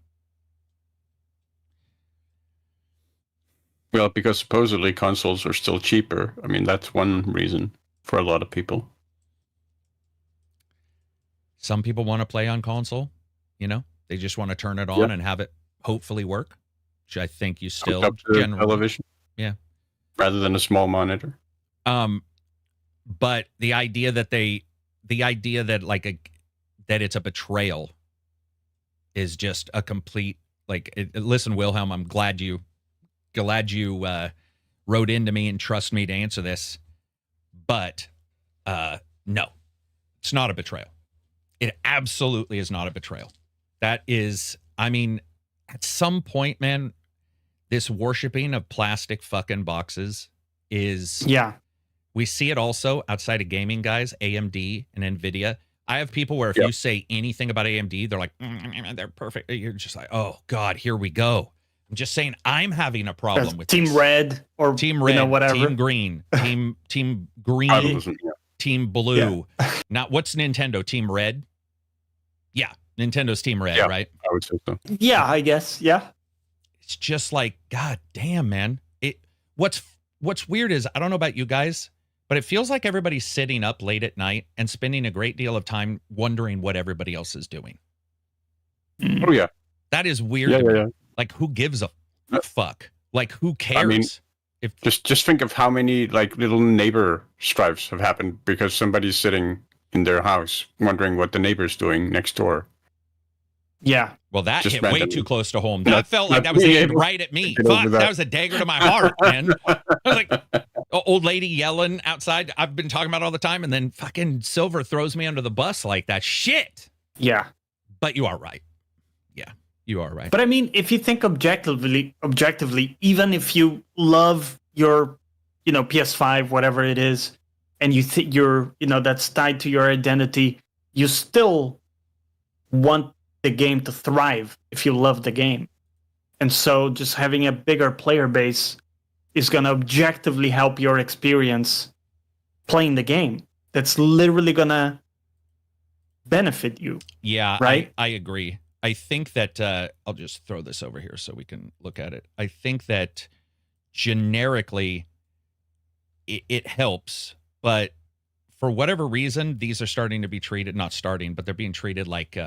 Well, because supposedly consoles are still cheaper. I mean, that's one reason for a lot of people. Some people want to play on console, you know? They just want to turn it on and have it hopefully work, which I think you still generally... television. Yeah. Rather than a small monitor. But the idea that that it's a betrayal is just a complete, listen, Wilhelm, I'm glad you wrote into me and trust me to answer this, but no, it's not a betrayal. It absolutely is not a betrayal. That is, I mean, at some point, man, this worshiping of plastic fucking boxes is... Yeah. We see it also outside of gaming, guys, AMD and NVIDIA. I have people where if you say anything about AMD, they're like, they're perfect. You're just like, oh, God, here we go. I'm just saying I'm having a problem with Team this. Red or Team Red, whatever. Team Green, Team Green, Team Blue. Yeah. Now, what's Nintendo? Team Red? Yeah, Nintendo's Team Red, right? I would say so. Yeah, I guess. Yeah. It's just like, God damn, man. What's weird is, I don't know about you guys, but it feels like everybody's sitting up late at night and spending a great deal of time wondering what everybody else is doing. Oh, yeah. That is weird. Yeah. Like, who gives a fuck? Like, who cares? I mean, just think of how many little neighbor strifes have happened because somebody's sitting in their house wondering what the neighbor's doing next door. Yeah. Well, that Just hit randomly. way too close to home. That felt like that was aimed right at me. Fuck, that was a dagger to my heart, man. I was like, old lady yelling outside. I've been talking about it all the time, and then fucking Silver throws me under the bus like that. Shit. Yeah. But you are right. Yeah, you are right. But I mean, if you think objectively, even if you love your, PS5, whatever it is, and you think that's tied to your identity, you still want the game to thrive if you love the game. And so just having a bigger player base is going to objectively help your experience playing the game. That's literally going to benefit you. Yeah, right? I agree. I think that I'll just throw this over here so we can look at it. I think that generically it helps, but for whatever reason, these are starting to be treated, not starting, but they're being treated like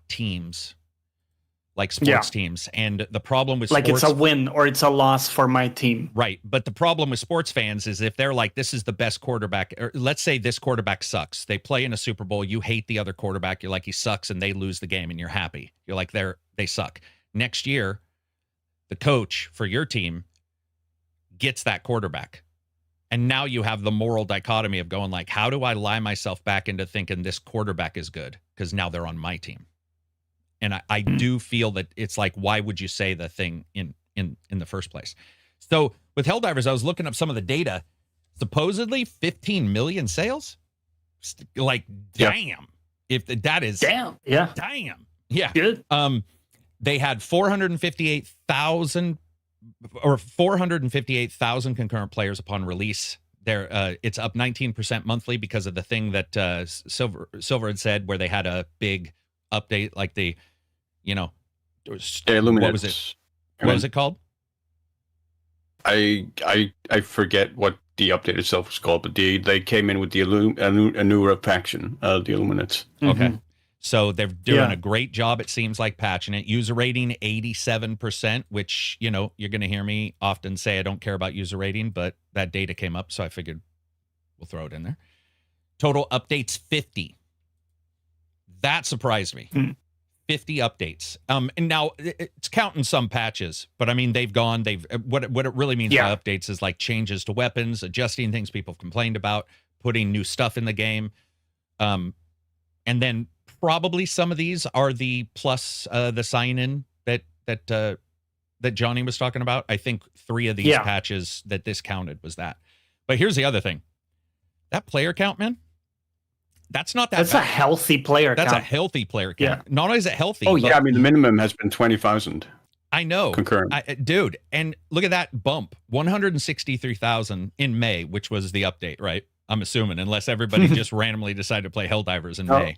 teams, like sports teams. And the problem with sports, it's a win or it's a loss for my team. Right. But the problem with sports fans is if they're like, this is the best quarterback, or let's say this quarterback sucks. They play in a Super Bowl. You hate the other quarterback. You're like, he sucks, and they lose the game and you're happy. You're like, they suck. Next year, the coach for your team gets that quarterback. And now you have the moral dichotomy of going like, how do I lie myself back into thinking this quarterback is good? Because now they're on my team. And I do feel that it's like, why would you say the thing in the first place? So with Helldivers, I was looking up some of the data. Supposedly 15 million sales. Like, damn. If that is damn, yeah, good. They had 458,000 concurrent players upon release. There, it's up 19% monthly because of the thing that Silver had said, where they had a big update, like what was it? What was it called? I forget what the update itself was called, but they came in with the a newer faction, the Illuminates. Okay. So they're doing a great job, it seems like, patching it. User rating 87%, which, you're going to hear me often say I don't care about user rating, but that data came up, so I figured we'll throw it in there. Total updates 50. That surprised me. 50 updates. And now it's counting some patches, but I mean, what it really means by updates is like changes to weapons, adjusting things people have complained about, putting new stuff in the game. And then probably some of these are the plus the sign-in that Johnny was talking about. I think 3 of these patches that this counted was that. But here's the other thing. That player count, man, that's not that That's bad. a healthy player count. That's a healthy player count. Yeah. Not only is it healthy. Oh, yeah. I mean, the minimum has been 20,000. I know. Concurrent. Dude, and look at that bump. 163,000 in May, which was the update, right? I'm assuming, unless everybody just randomly decided to play Helldivers in May.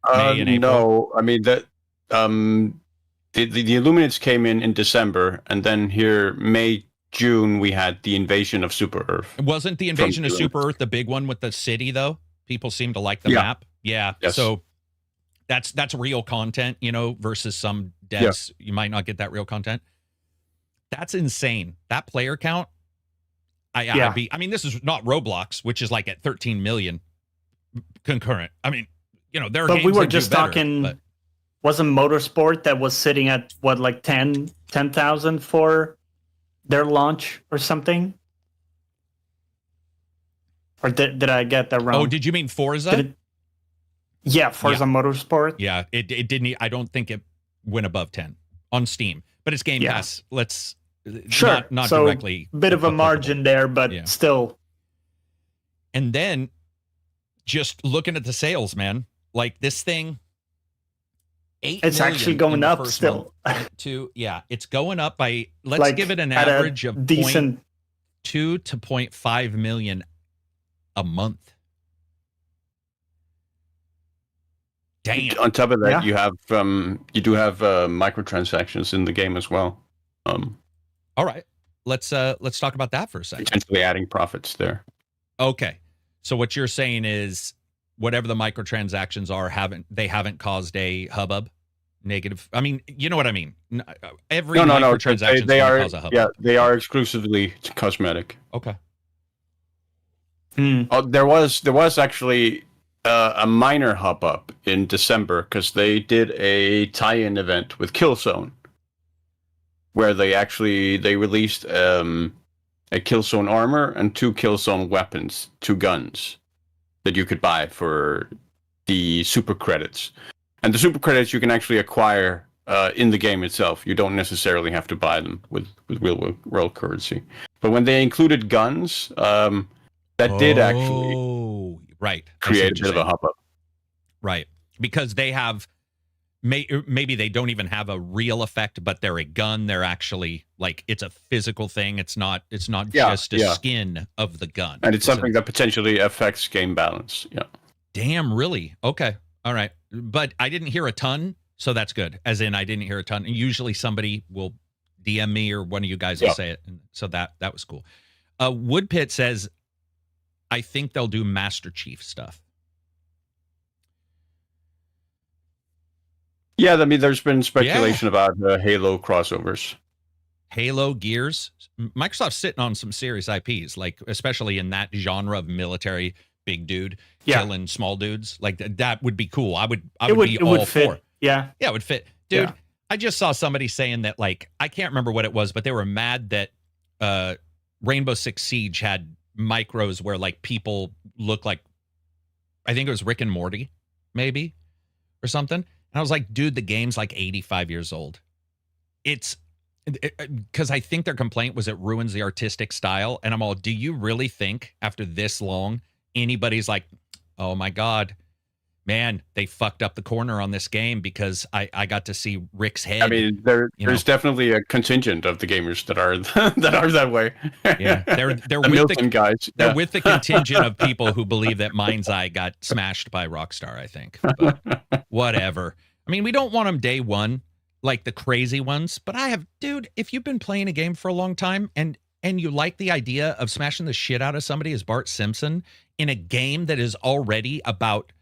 May and April. No, I mean, that the Illuminates came in December, and then here, May, June, we had the invasion of Super Earth. Wasn't the invasion of Super Earth the big one with the city, though? People seem to like the map. Yeah. Yes. So that's real content, versus some devs. You might not get that real content. That's insane. That player count. I mean, this is not Roblox, which is like at 13 million concurrent. I mean, there are but games we were that just do better, talking. but wasn't Motorsport that was sitting at what, like 10,000 for their launch or something? Or did I get that wrong? Oh, did you mean Forza? Forza Motorsport. Yeah, it didn't. I don't think it went above 10 on Steam, but it's Game Pass. Let's not so directly. Bit of a margin there, but still. And then just looking at the sales, man, like this thing. It's actually going up still. It's going up by, let's give it an average of decent 0.2 to 0.5 million a month. Damn. On top of that, you do have microtransactions in the game as well. All right, let's talk about that for a second. Potentially adding profits there. Okay, so what you're saying is whatever the microtransactions are, haven't caused a hubbub, negative. I mean, you know what I mean. Every microtransaction they are cause a hubbub. Yeah, they are exclusively cosmetic. Okay. Oh, there was actually a minor hop up in December because they did a tie-in event with Killzone, where they released a Killzone armor and 2 Killzone weapons, 2 guns that you could buy for the super credits. And the super credits you can actually acquire in the game itself. You don't necessarily have to buy them with real world currency. But when they included guns, that did actually create a bit of a hop up. Right. Because they have, maybe they don't even have a real effect, but they're a gun. They're actually like, it's a physical thing. It's not just a skin of the gun. And it's something that potentially affects game balance. Yeah. Damn, really? Okay. All right. But I didn't hear a ton, so that's good. As in, I didn't hear a ton. And usually somebody will DM me or one of you guys will say it. And so that was cool. Woodpit says, I think they'll do Master Chief stuff. Yeah, I mean, there's been speculation about Halo crossovers. Halo, Gears. Microsoft's sitting on some serious IPs, like especially in that genre of military big dude killing small dudes. Like that would be cool. I would be all for. Yeah, it would fit, dude. Yeah. I just saw somebody saying that, like, I can't remember what it was, but they were mad that Rainbow Six Siege had micros where like people look like, I think it was Rick and Morty, maybe, or something. And I was like, dude, the game's like 85 years old. It's because I think their complaint was it ruins the artistic style. And I'm all, do you really think after this long, anybody's like, oh my God, man, they fucked up the corner on this game because I got to see Rick's head. I mean, there's definitely a contingent of the gamers that are that way. Yeah, they're the with Milton guys. They're with the contingent of people who believe that Mind's Eye got smashed by Rockstar, I think. But whatever. I mean, we don't want them day one, like the crazy ones. But dude, if you've been playing a game for a long time and you like the idea of smashing the shit out of somebody as Bart Simpson in a game that is already about,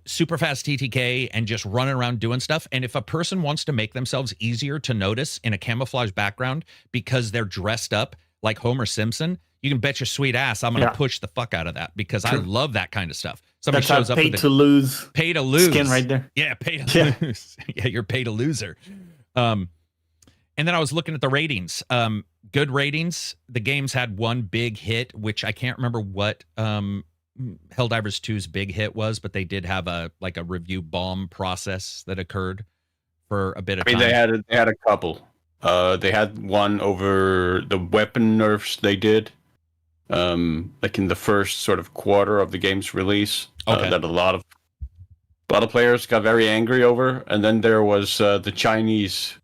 super fast TTK and just running around doing stuff. And if a person wants to make themselves easier to notice in a camouflage background because they're dressed up like Homer Simpson, you can bet your sweet ass I'm going to push the fuck out of that because I love that kind of stuff. Somebody shows up with to lose skin right there. Yeah, pay to lose. Yeah, you're paid a loser. And then I was looking at the ratings. Good ratings. The game's had one big hit, which I can't remember what Helldivers 2's big hit was, but they did have a review bomb process that occurred for a bit of time. They had a couple. They had one over the weapon nerfs they did, like in the first sort of quarter of the game's release. That a lot of players got very angry over, and then there was the Chinese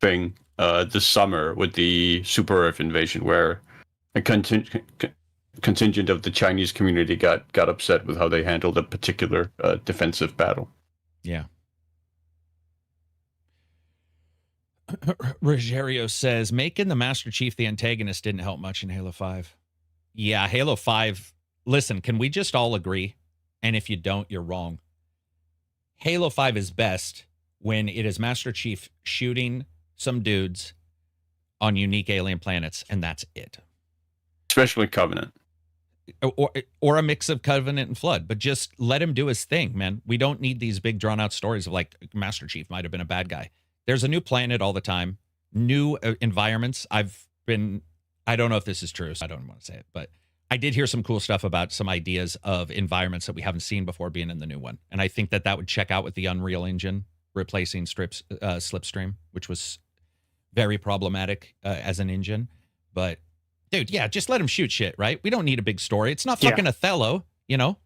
thing this summer with the Super Earth invasion, where a contingent of the Chinese community got upset with how they handled a particular defensive battle. Yeah. Rogerio says, making the Master Chief the antagonist didn't help much in Halo 5. Yeah, Halo 5. Listen, can we just all agree? And if you don't, you're wrong. Halo 5 is best when it is Master Chief shooting some dudes on unique alien planets, and that's it. Especially Covenant. Or a mix of Covenant and Flood, but just let him do his thing, man. We don't need these big drawn out stories of like Master Chief might have been a bad guy. There's a new planet all the time, new environments. I don't know if this is true, so I don't want to say it, but I did hear some cool stuff about some ideas of environments that we haven't seen before being in the new one. And I think that would check out with the Unreal Engine replacing Slipstream, which was very problematic as an engine. But dude, yeah, just let him shoot shit, right? We don't need a big story. It's not fucking Othello, I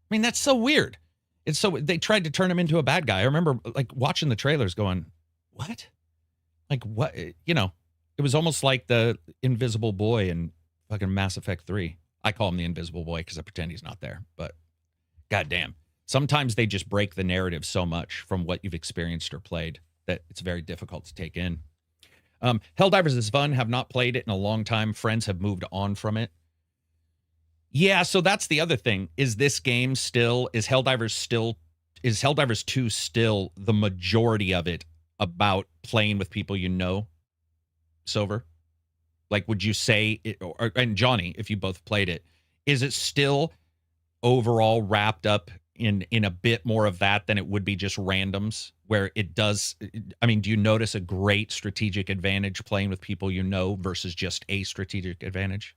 mean, that's so weird. It's so they tried to turn him into a bad guy. I remember like watching the trailers going, what? Like what? It was almost like the Invisible Boy in fucking Mass Effect 3. I call him the Invisible Boy because I pretend he's not there. But goddamn, sometimes they just break the narrative so much from what you've experienced or played that it's very difficult to take in. Helldivers is fun. Have not played it in a long time. Friends have moved on from it. Yeah, so that's the other thing. Is Helldivers 2 still the majority of it about playing with people you know, Silver? Like, would you say, and Johnny, if you both played it, is it still overall wrapped up in a bit more of that than it would be just randoms, where it does, I mean, do you notice a great strategic advantage playing with people you know versus just a strategic advantage?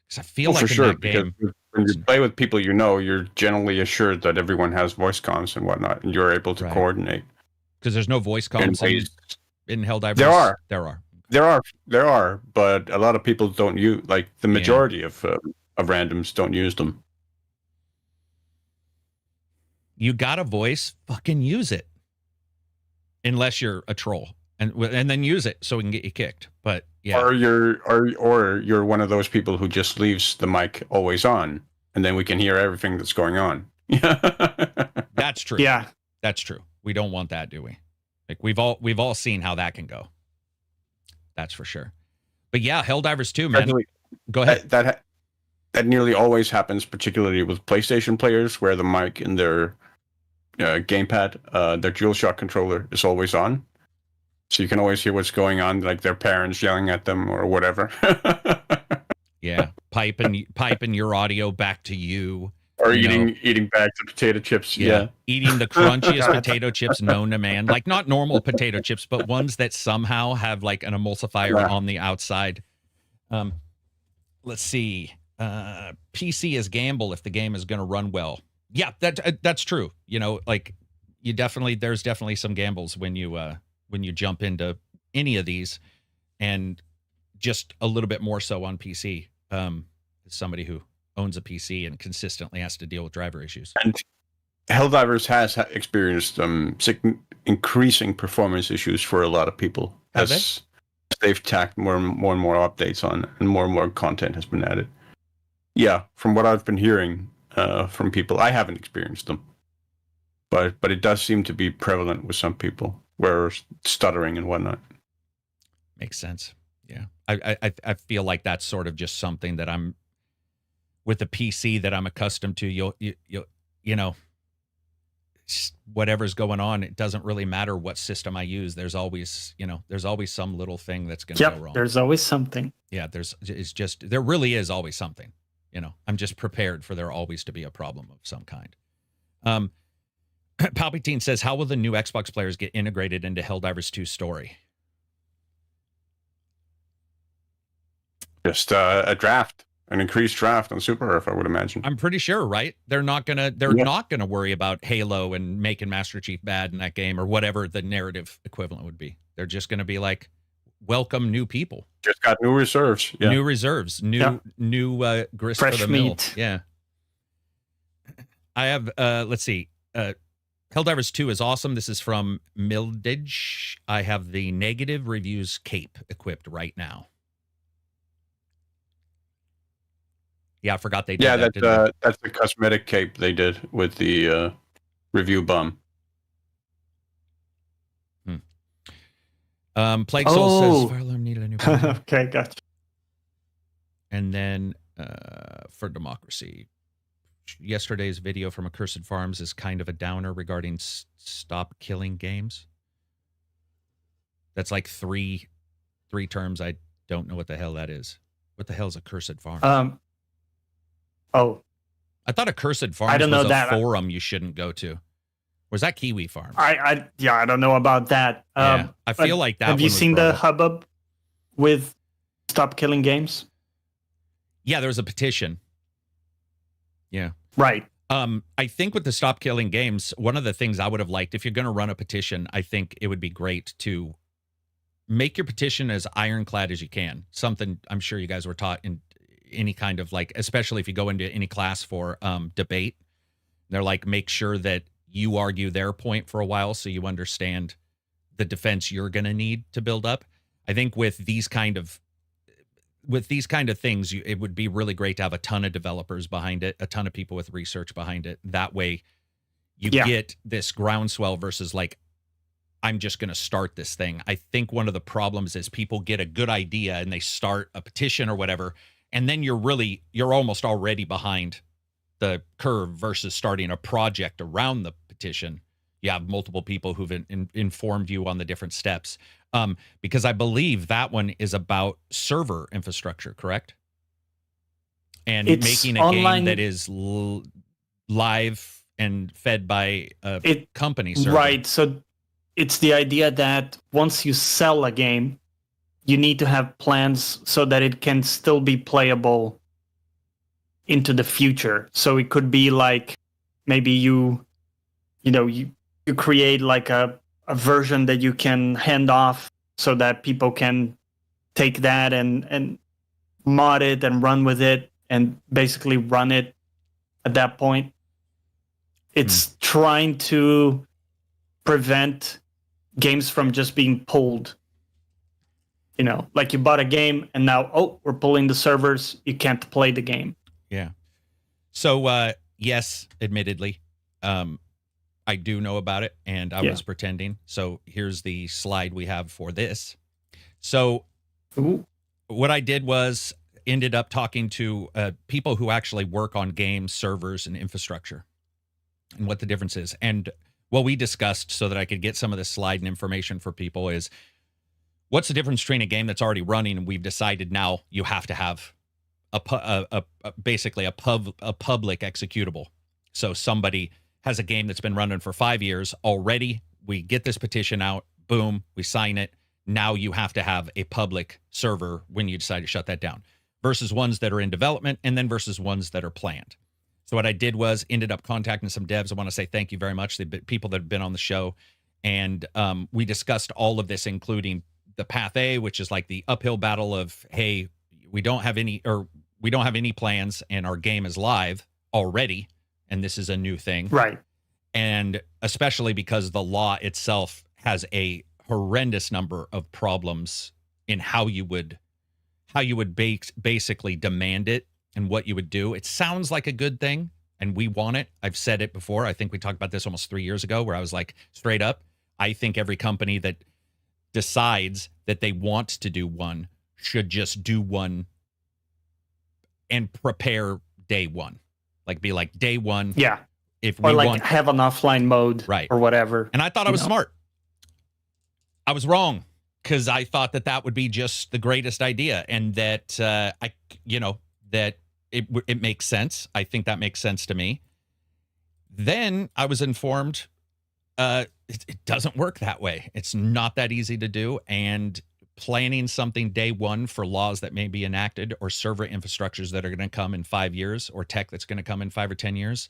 Because I feel like in that game, when you play with people you know, you're generally assured that everyone has voice comms and whatnot, and you're able to coordinate. Because there's no voice comms in Helldivers. There are, but a lot of people don't use, like the majority of randoms don't use them. You got a voice, fucking use it. Unless you're a troll, and then use it so we can get you kicked. But yeah, or you're one of those people who just leaves the mic always on, and then we can hear everything that's going on. That's true. Yeah, that's true. We don't want that, do we? Like we've all seen how that can go. That's for sure. But yeah, Helldivers 2, man. Go ahead. That nearly always happens, particularly with PlayStation players, where the mic in their gamepad, their DualShock controller is always on. So you can always hear what's going on, like their parents yelling at them or whatever. Yeah, piping your audio back to you. Or eating bags of potato chips. Yeah. Eating the crunchiest potato chips known to man. Like not normal potato chips, but ones that somehow have like an emulsifier on the outside. let's see. PC is gamble if the game is going to run well. Yeah, that's true. You know, like there's definitely some gambles when you jump into any of these, and just a little bit more so on PC. As somebody who owns a PC and consistently has to deal with driver issues. And Helldivers has experienced increasing performance issues for a lot of people as they've tacked more and more updates on, and more content has been added. Yeah, from what I've been hearing from people, I haven't experienced them, but it does seem to be prevalent with some people, where stuttering and whatnot. Makes sense. Yeah, I feel like that's sort of just something that I'm with the PC that I'm accustomed to. You know, whatever's going on, it doesn't really matter what system I use. There's always some little thing that's going to go wrong. There's always something. Yeah, there really is always something. You know, I'm just prepared for there always to be a problem of some kind. Palpatine says, how will the new Xbox players get integrated into Helldivers 2 story? Just a draft, an increased draft on Super Earth, I would imagine. I'm pretty sure, right? They're not gonna worry about Halo and making Master Chief bad in that game or whatever the narrative equivalent would be. They're just gonna be like, welcome new people. Just got new reserves. Yeah. New reserves. New grist fresh for the meat. mill. Yeah. I have let's see. Helldivers 2 is awesome. This is from Mildage. I have the negative reviews cape equipped right now. Yeah, I forgot they did that. Yeah, that's the cosmetic cape they did with the review bum. Plague Soul says Fire Alarm needed a new okay, gotcha. And then for Democracy, yesterday's video from Accursed Farms is kind of a downer regarding stop killing games. That's like three terms. I don't know what the hell that is. What the hell is Accursed Farms? I thought Accursed Farms was a forum you shouldn't go to. Was that Kiwi Farms? I don't know about that. Yeah, I feel like that. Have you seen the hubbub with Stop Killing Games? Yeah, there was a petition. Yeah. Right. I think with the Stop Killing Games, one of the things I would have liked, if you're going to run a petition, I think it would be great to make your petition as ironclad as you can. Something I'm sure you guys were taught in any kind of, like, especially if you go into any class for debate. They're like, make sure that you argue their point for a while so you understand the defense you're going to need to build up. I think with these kind of things, it would be really great to have a ton of developers behind it, a ton of people with research behind it. That way you get this groundswell versus like, I'm just going to start this thing. I think one of the problems is people get a good idea and they start a petition or whatever, and then you're almost already behind the curve versus starting a project around the petition. You have multiple people who've informed you on the different steps. Because I believe that one is about server infrastructure, correct? And it's making a game that is live and fed by a company server. Right. So it's the idea that once you sell a game, you need to have plans so that it can still be playable into the future. So it could be like maybe you create like a version that you can hand off so that people can take that and mod it and run with it and basically run it at that point. It's trying to prevent games from just being pulled. You know, like you bought a game and now, we're pulling the servers. You can't play the game. Yeah. So, yes, admittedly, I do know about it, and I was pretending. So here's the slide we have for this. So what I did was ended up talking to people who actually work on games, servers, and infrastructure, and what the difference is. And what we discussed so that I could get some of the slide and information for people is, what's the difference between a game that's already running and we've decided now you have to have basically a public executable. So somebody has a game that's been running for 5 years already. We get this petition out, boom, we sign it. Now you have to have a public server when you decide to shut that down. versus ones that are in development, and then versus ones that are planned. So what I did was ended up contacting some devs. I want to say thank you very much. They've been people that have been on the show. And we discussed all of this, including the path A, which is like the uphill battle of, hey, we don't have any plans and our game is live already. And this is a new thing. Right. And especially because the law itself has a horrendous number of problems in how you would basically demand it and what you would do. It sounds like a good thing and we want it. I've said it before. I think we talked about this almost 3 years ago where I was like, straight up, I think every company that decides that they want to do one should just do one and prepare day one. Like be like day one. Yeah. If we or like want, have an offline mode, right, or whatever. And I thought I was smart. I was wrong because I thought that would be just the greatest idea, and that that it makes sense. I think that makes sense to me. Then I was informed it doesn't work that way. It's not that easy to do, and planning something day one for laws that may be enacted or server infrastructures that are going to come in 5 years or tech that's going to come in 5 or 10 years.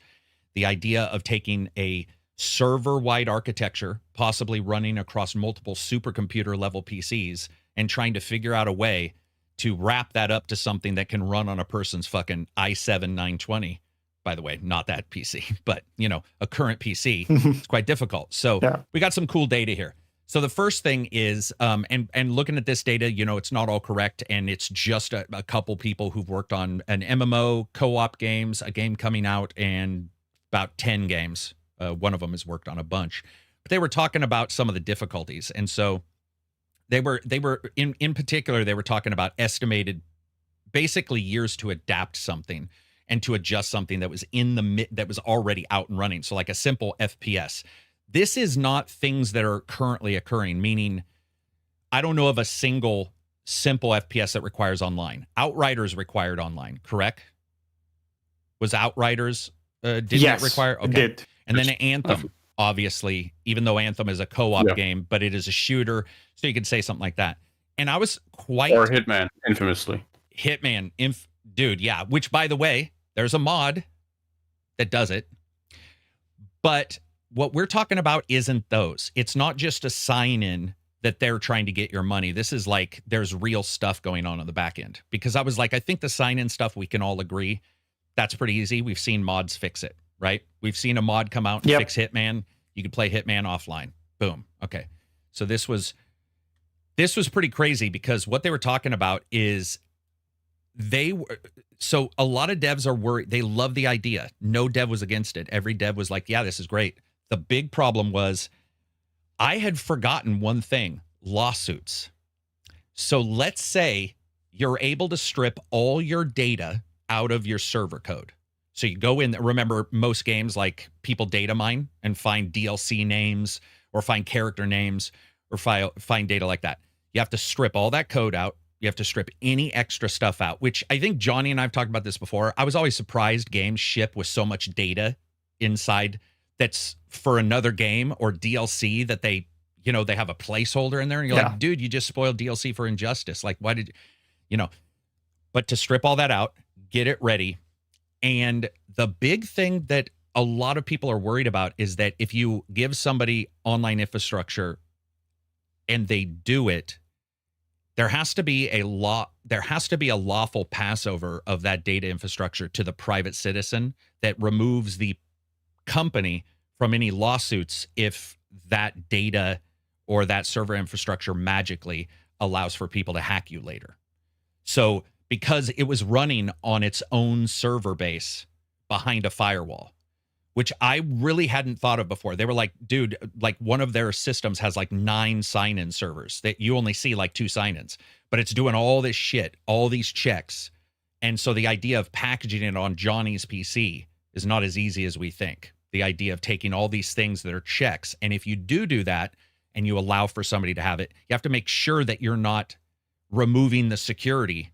The idea of taking a server-wide architecture, possibly running across multiple supercomputer level PCs, and trying to figure out a way to wrap that up to something that can run on a person's fucking i7 920. By the way, not that PC, but a current PC. It's quite difficult. So we got some cool data here. So the first thing is, and looking at this data, it's not all correct, and it's just a couple people who've worked on an MMO, co-op games, a game coming out, and about 10 games. One of them has worked on a bunch. But they were talking about some of the difficulties, and so they were in particular, they were talking about estimated basically years to adapt something and to adjust something that was that was already out and running. So like a simple FPS. This is not things that are currently occurring, meaning I don't know of a single simple FPS that requires online. Outriders required online, correct? Was Outriders, didn't it require? Okay. It did. And then Anthem, obviously, even though Anthem is a co-op game, but it is a shooter, so you could say something like that. And I was quite... Or Hitman, infamously. Hitman, dude, yeah. Which, by the way, there's a mod that does it. But what we're talking about isn't those. It's not just a sign-in that they're trying to get your money. This is like there's real stuff going on the back end. Because I was like, I think the sign-in stuff, we can all agree, that's pretty easy. We've seen mods fix it, right? We've seen a mod come out and fix Hitman. You could play Hitman offline. Boom. Okay. So this was pretty crazy because what they were talking about is so a lot of devs are worried. They love the idea. No dev was against it. Every dev was like, yeah, this is great. The big problem was I had forgotten one thing, lawsuits. So let's say you're able to strip all your data out of your server code. So you go in, remember most games like people data mine and find DLC names or find character names or find data like that. You have to strip all that code out. You have to strip any extra stuff out, which I think Johnny and I have talked about this before. I was always surprised games ship with so much data inside that's for another game or DLC that they have a placeholder in there. And you're like, dude, you just spoiled DLC for Injustice. Like, why did but to strip all that out, get it ready. And the big thing that a lot of people are worried about is that if you give somebody online infrastructure and they do it, there has to be a lawful passover of that data infrastructure to the private citizen that removes the company from any lawsuits if that data or that server infrastructure magically allows for people to hack you later. So because it was running on its own server base behind a firewall, which I really hadn't thought of before. They were like, dude, like one of their systems has like 9 sign-in servers that you only see like 2 sign-ins, but it's doing all this shit, all these checks. And so the idea of packaging it on Johnny's PC is not as easy as we think. The idea of taking all these things that are checks. And if you do that and you allow for somebody to have it, you have to make sure that you're not removing the security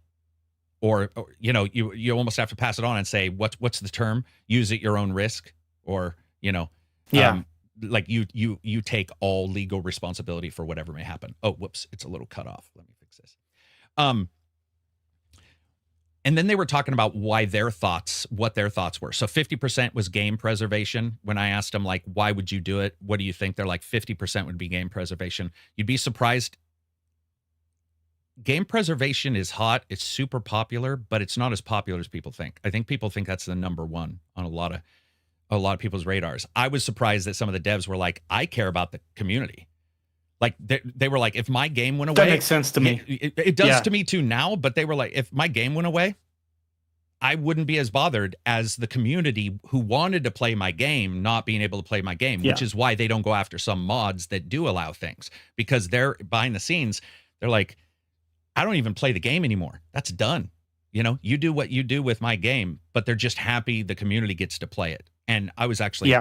or you almost have to pass it on and say, what's the term? Use at your own risk. Or, like you take all legal responsibility for whatever may happen. Oh, whoops. It's a little cut off. Let me fix this. And then they were talking about what their thoughts were. So 50% was game preservation. When I asked them, like, why would you do it? What do you think? They're like, 50% would be game preservation. You'd be surprised. Game preservation is hot. It's super popular, but it's not as popular as people think. I think people think that's the number one on a lot of people's radars. I was surprised that some of the devs were like, I care about the community. Like they were like, if my game went away, that makes sense to me. It does to me too now, but they were like, if my game went away, I wouldn't be as bothered as the community who wanted to play my game not being able to play my game, which is why they don't go after some mods that do allow things, because they're behind the scenes. They're like, I don't even play the game anymore. That's done. You know, you do what you do with my game, but they're just happy the community gets to play it. And I was actually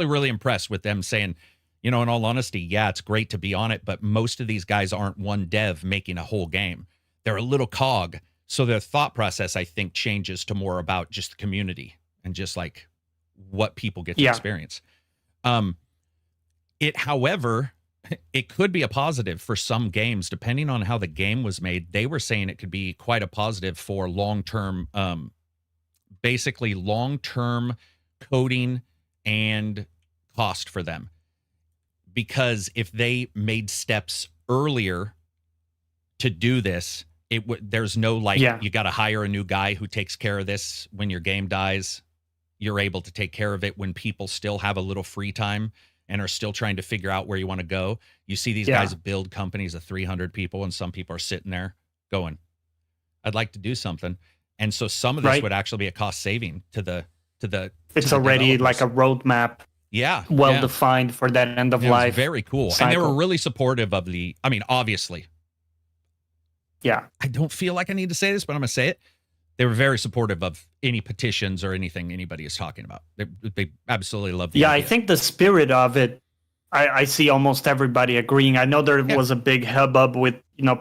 really impressed with them saying, you know, in all honesty, yeah, it's great to be on it, but most of these guys aren't one dev making a whole game. They're a little cog. So their thought process, I think, changes to more about just the community and just like what people get to experience. However, it could be a positive for some games, depending on how the game was made. They were saying it could be quite a positive for long-term, basically long-term coding and cost for them. Because if they made steps earlier to do this, there's no like, you got to hire a new guy who takes care of this when your game dies. You're able to take care of it when people still have a little free time and are still trying to figure out where you want to go. You see these guys build companies of 300 people, and some people are sitting there going, I'd like to do something. And so some of this would actually be a cost saving to the it's already like a roadmap. Well defined for that end of life. Very cool. Cycle. And they were really supportive of obviously. I don't feel like I need to say this, but I'm going to say it. They were very supportive of any petitions or anything anybody is talking about. They absolutely love the idea. I think the spirit of it, I see almost everybody agreeing. I know there was a big hubbub with,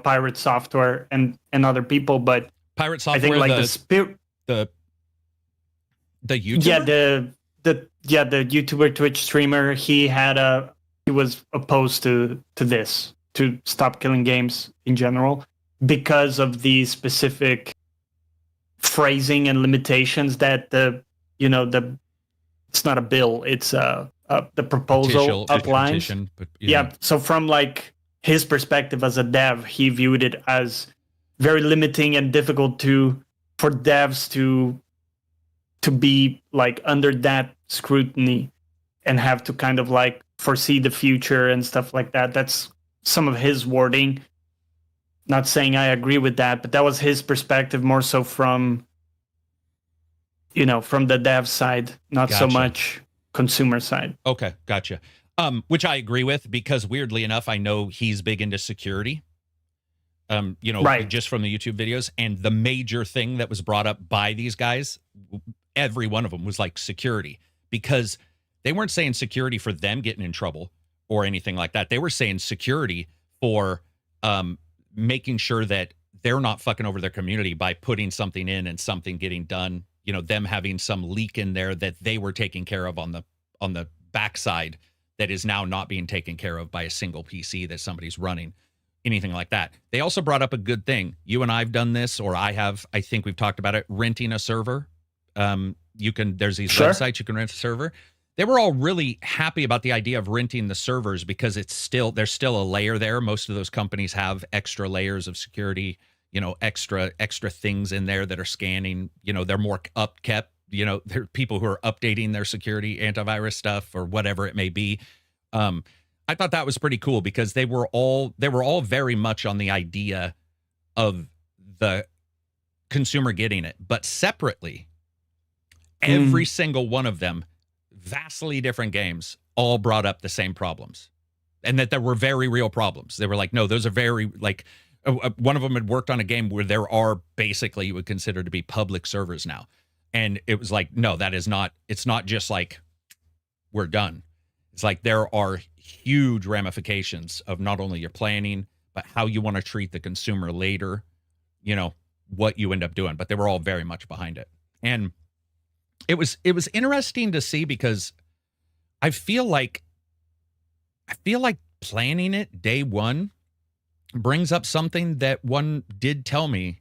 Pirate Software and other people, but Pirate Software, I think like the spirit, the YouTuber? The YouTuber Twitch streamer, he was opposed to this, to stop killing games in general, because of the specific phrasing and limitations that it's not a bill, it's the proposal outlines. So from like his perspective as a dev, he viewed it as very limiting and difficult for devs to be like under that scrutiny and have to kind of like foresee the future and stuff like that. That's some of his wording. Not saying I agree with that, but that was his perspective, more so from the dev side, not so much consumer side. Okay, gotcha. Which I agree with, because weirdly enough, I know he's big into security. Just from the YouTube videos, and the major thing that was brought up by these guys, every one of them was like security, because they weren't saying security for them getting in trouble or anything like that. They were saying security for making sure that they're not fucking over their community by putting something in and something getting done, them having some leak in there that they were taking care of on the backside that is now not being taken care of by a single PC that somebody's running, anything like that. They also brought up a good thing. You and I've done this, or I think we've talked about it, renting a server. There's these websites you can rent a server. They were all really happy about the idea of renting the servers, because there's still a layer there. Most of those companies have extra layers of security, extra things in there that are scanning, they're more upkept, there are people who are updating their security antivirus stuff or whatever it may be. I thought that was pretty cool, because they were all very much on the idea of the consumer getting it, but separately, every single one of them, vastly different games, all brought up the same problems, and that there were very real problems. They were like, no, those are very, like, one of them had worked on a game where there are basically you would consider to be public servers now. And it was like, no, that is not, it's not just like, we're done. It's like there are huge ramifications of not only your planning, but how you want to treat the consumer later, what you end up doing. But they were all very much behind it. And it was interesting to see, because I feel like planning it day one brings up something that one did tell me.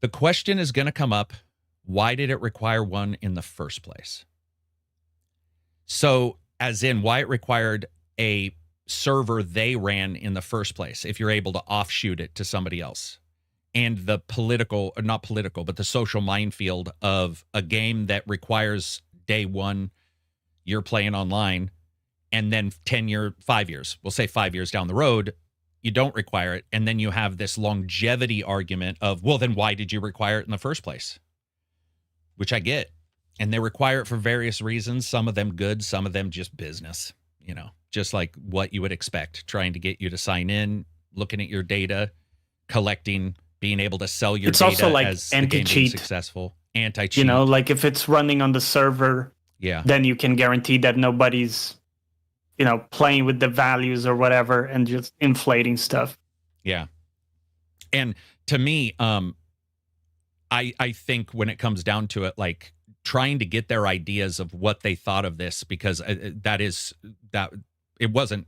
The question is going to come up, why did it require one in the first place? So, as in, why it required a server they ran in the first place, if you're able to offshoot it to somebody else. And the political, or not political, but the social minefield of a game that requires day one, you're playing online, and then 5 years, we'll say 5 years down the road, you don't require it. And then you have this longevity argument of, well, then why did you require it in the first place? Which I get. And they require it for various reasons. Some of them good, some of them just business, just like what you would expect, trying to get you to sign in, looking at your data, collecting, being able to sell your data also like as the game being anti-cheat. successful. Anti-cheat. Like if it's running on the server, then you can guarantee that nobody's, playing with the values or whatever and just inflating stuff. Yeah. And to me, I think when it comes down to it, like trying to get their ideas of what they thought of this, because that it wasn't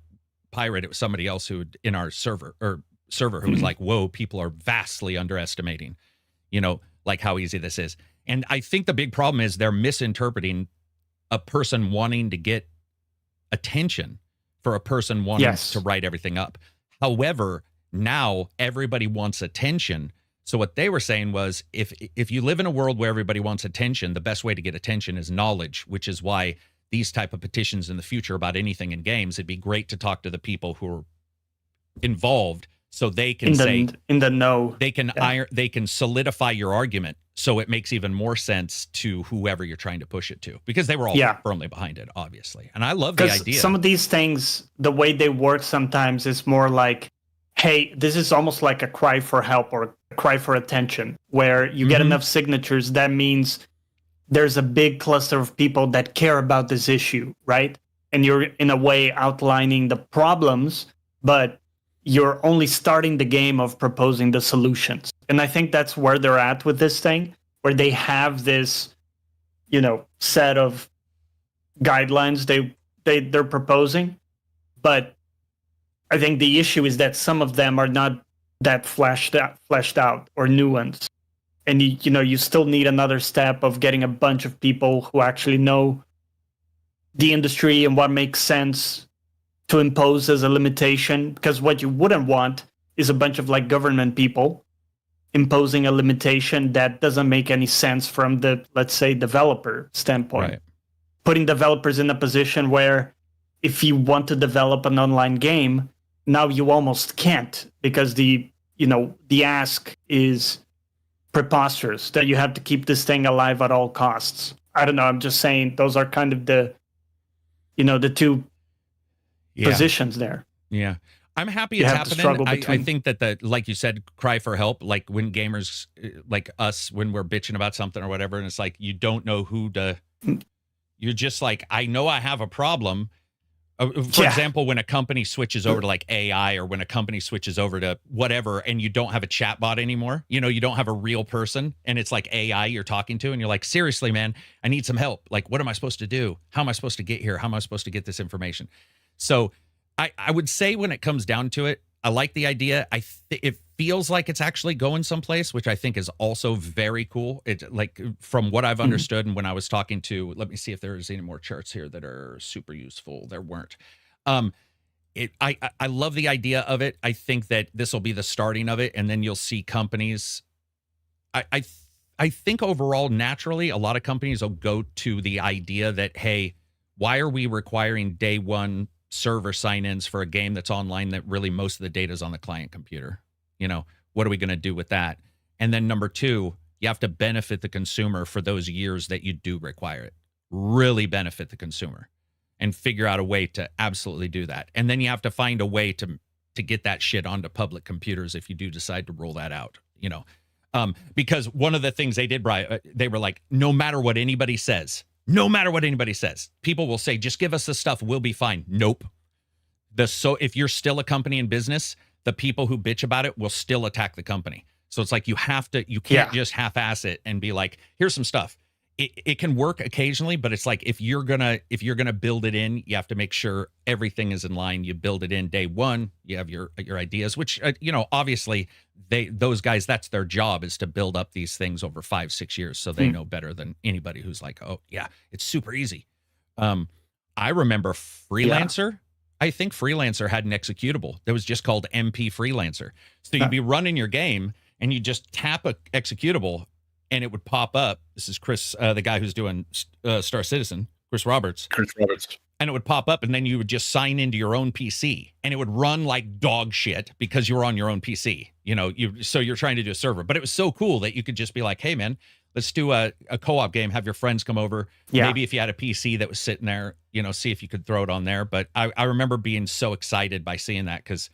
Pirate, it was somebody else who in our server who was like, whoa, people are vastly underestimating, like how easy this is. And I think the big problem is they're misinterpreting a person wanting to get attention for a person wanting to write everything up. However, now everybody wants attention. So what they were saying was, if you live in a world where everybody wants attention, the best way to get attention is knowledge, which is why these type of petitions in the future about anything in games, it'd be great to talk to the people who are involved so they can in the know. They can solidify your argument so it makes even more sense to whoever you're trying to push it to, because they were all firmly behind it, obviously. And I love the idea. Some of these things, the way they work sometimes is more like, hey, this is almost like a cry for help or a cry for attention, where you get enough signatures. That means there's a big cluster of people that care about this issue, right? And you're in a way outlining the problems, but you're only starting the game of proposing the solutions. And I think that's where they're at with this thing, where they have this, set of guidelines they're proposing. But I think the issue is that some of them are not that fleshed out or nuanced. And you still need another step of getting a bunch of people who actually know the industry and what makes sense to impose as a limitation. Because what you wouldn't want is a bunch of like government people imposing a limitation that doesn't make any sense from the, let's say, developer standpoint. Right. Putting developers in a position where if you want to develop an online game, now you almost can't, because the ask is preposterous that you have to keep this thing alive at all costs. I don't know. I'm just saying those are kind of the two positions there. Yeah. I'm happy it's happening. I think that like you said, cry for help, like when gamers like us, when we're bitching about something or whatever, and it's like, you don't know who to, you're just like, I know I have a problem. For example, when a company switches over to like AI, or when a company switches over to whatever, and you don't have a chatbot anymore, you don't have a real person, and it's like AI you're talking to, and you're like, seriously, man, I need some help. Like, what am I supposed to do? How am I supposed to get here? How am I supposed to get this information? So I would say when it comes down to it, I like the idea. It feels like it's actually going someplace, which I think is also very cool. It, like, from what I've understood, and when I was talking to, let me see if there's any more charts here that are super useful. There weren't. I love the idea of it. I think that this will be the starting of it, and then you'll see companies. I think overall, naturally, a lot of companies will go to the idea that, hey, why are we requiring day one server sign-ins for a game that's online that really most of the data is on the client computer? What are we going to do with that? And then number two, you have to benefit the consumer for those years that you do require it. Really benefit the consumer and figure out a way to absolutely do that. And then you have to find a way to get that shit onto public computers if you do decide to roll that out, because one of the things they did, Brian, they were like, no matter what anybody says, people will say, just give us the stuff, we'll be fine. Nope. So if you're still a company in business, the people who bitch about it will still attack the company. So it's like you can't just half-ass it and be like, here's some stuff. it can work occasionally, but it's like if you're gonna build it in, you have to make sure everything is in line. You build it in day one. You have your ideas, which obviously those guys, that's their job, is to build up these things over 5-6 years, so they know better than anybody who's like, oh yeah, it's super easy. I remember Freelancer. I think Freelancer had an executable that was just called MP Freelancer. So you'd be running your game and you just tap a executable and it would pop up. This is Chris, the guy who's doing Star Citizen, Chris Roberts. And it would pop up and then you would just sign into your own PC and it would run like dog shit because you were on your own PC. So you're trying to do a server. But it was so cool that you could just be like, hey, man, let's do a co-op game, have your friends come over. Yeah. Maybe if you had a PC that was sitting there, see if you could throw it on there. But I remember being so excited by seeing that because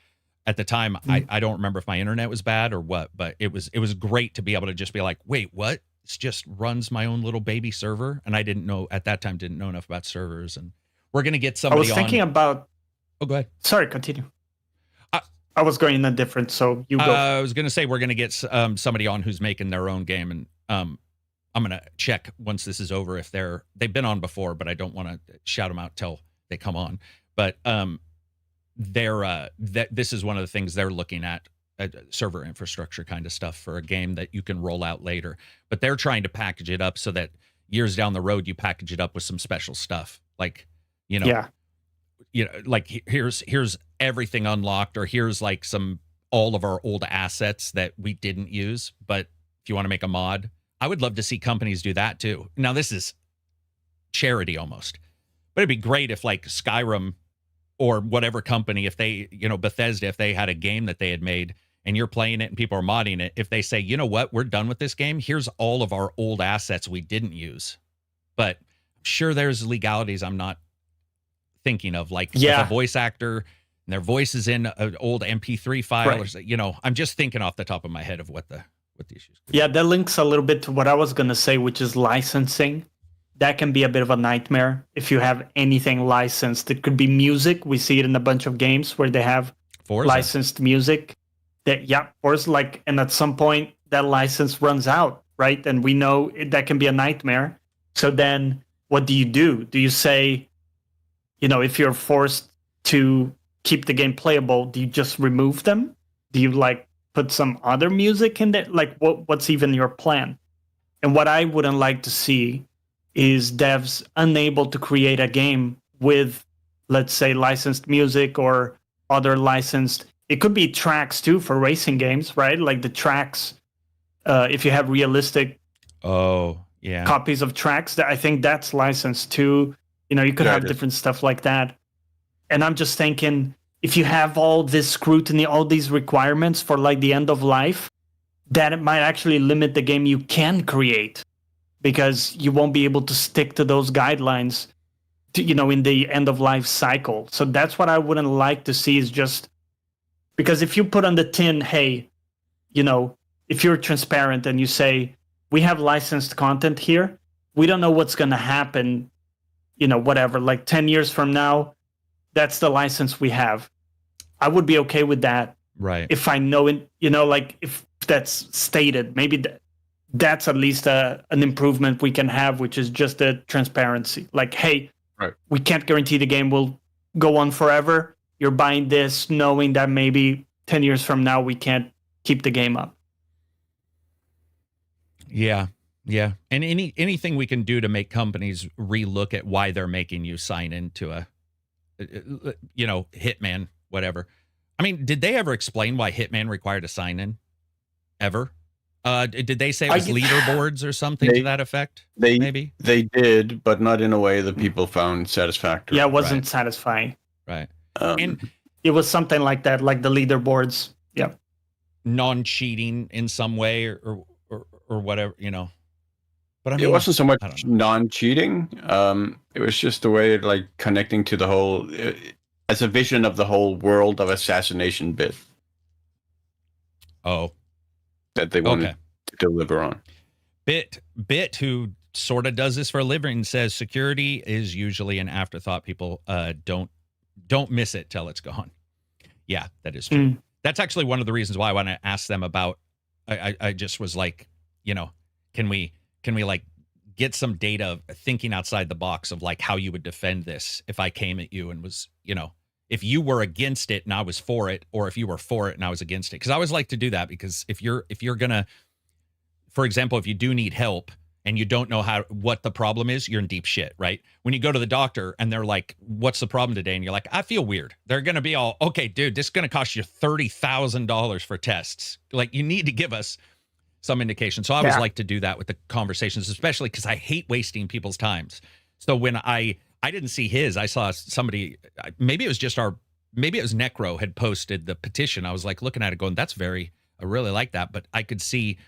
at the time, I don't remember if my internet was bad or what, but it was great to be able to just be like, wait, what? This just runs my own little baby server. And I didn't know enough about servers. And we're going to get somebody on. I was thinking about... Oh, go ahead. Sorry, continue. I was going in a different, so you go. I was going to say we're going to get somebody on who's making their own game. And I'm going to check once this is over if they've been on before, but I don't want to shout them out till they come on. But this is one of the things they're looking at, server infrastructure kind of stuff for a game that you can roll out later. But they're trying to package it up so that years down the road, you package it up with some special stuff. Like, like here's everything unlocked, or here's like all of our old assets that we didn't use. But if you want to make a mod, I would love to see companies do that too. Now, this is charity almost, but it'd be great if like Skyrim or whatever company, if they, Bethesda, if they had a game that they had made and you're playing it and people are modding it, if they say, you know what, we're done with this game. Here's all of our old assets we didn't use. But I'm sure there's legalities I'm not thinking of, like if a voice actor and their voice is in an old MP3 file, right. Or, I'm just thinking off the top of my head of what the issues could be. Yeah, that links a little bit to what I was going to say, which is licensing. That can be a bit of a nightmare if you have anything licensed. It could be music. We see it in a bunch of games where they have licensed music. Forza, and at some point that license runs out, right? And we know that can be a nightmare. So then what do? Do you say, if you're forced to keep the game playable, do you just remove them? Do you put some other music in there? What's even your plan? And what I wouldn't like to see is devs unable to create a game with, let's say, licensed music or other licensed. It could be tracks too for racing games, right? Like the tracks, if you have realistic copies of tracks, I think that's licensed too. You could have different stuff like that. And I'm just thinking, if you have all this scrutiny, all these requirements for the end of life, that it might actually limit the game you can create, because you won't be able to stick to those guidelines to, in the end of life cycle. So that's what I wouldn't like to see, is just because if you put on the tin, hey, if you're transparent and you say, we have licensed content here, we don't know what's going to happen, 10 years from now, that's the license we have. I would be okay with that. Right. If I know it, if that's stated, maybe that's at least an improvement we can have, which is just the transparency. Hey, we can't guarantee the game will go on forever. You're buying this knowing that maybe 10 years from now we can't keep the game up. Yeah. Yeah. And anything we can do to make companies relook at why they're making you sign into a Hitman, whatever. I mean, did they ever explain why Hitman required a sign in? Ever? Did they say it was leaderboards or something to that effect? Maybe they did, but not in a way that people found satisfactory. Yeah, it wasn't satisfying. Right. And it was something like that, like the leaderboards. Yeah. Non-cheating in some way or whatever, But I mean, it wasn't so much non-cheating. It was just a way of connecting to the whole, as a vision of the whole world of assassination bit. Oh. That they wanted to deliver on. Bit, who sort of does this for a living, says security is usually an afterthought. People don't miss it till it's gone. Yeah, that is true. That's actually one of the reasons why I want to ask them about. I just was like, can we get some data thinking outside the box of like how you would defend this if I came at you and was, if you were against it and I was for it, or if you were for it and I was against it. Because I always like to do that, because if you're gonna, for example, if you do need help and you don't know what the problem is, you're in deep shit, right? When you go to the doctor and they're like, what's the problem today? And you're like, I feel weird. They're going to be all, okay, dude, this is going to cost you $30,000 for tests. Like, you need to give us some indication. So I always like to do that with the conversations, especially because I hate wasting people's times. So when I didn't see his, I saw somebody, maybe it was Necro had posted the petition. I was like looking at it going, I really like that. But I could see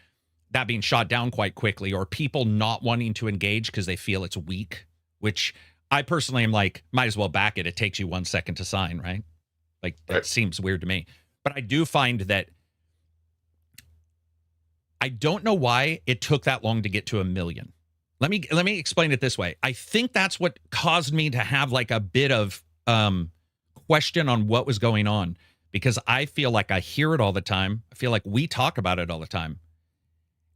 that being shot down quite quickly, or people not wanting to engage because they feel it's weak, which I personally am like, might as well back it. It takes you 1 second to sign, right? Like, that seems weird to me. But I do find that I don't know why it took that long to get to 1 million. Let me explain it this way. I think that's what caused me to have like a bit of question on what was going on, because I feel like I hear it all the time. I feel like we talk about it all the time.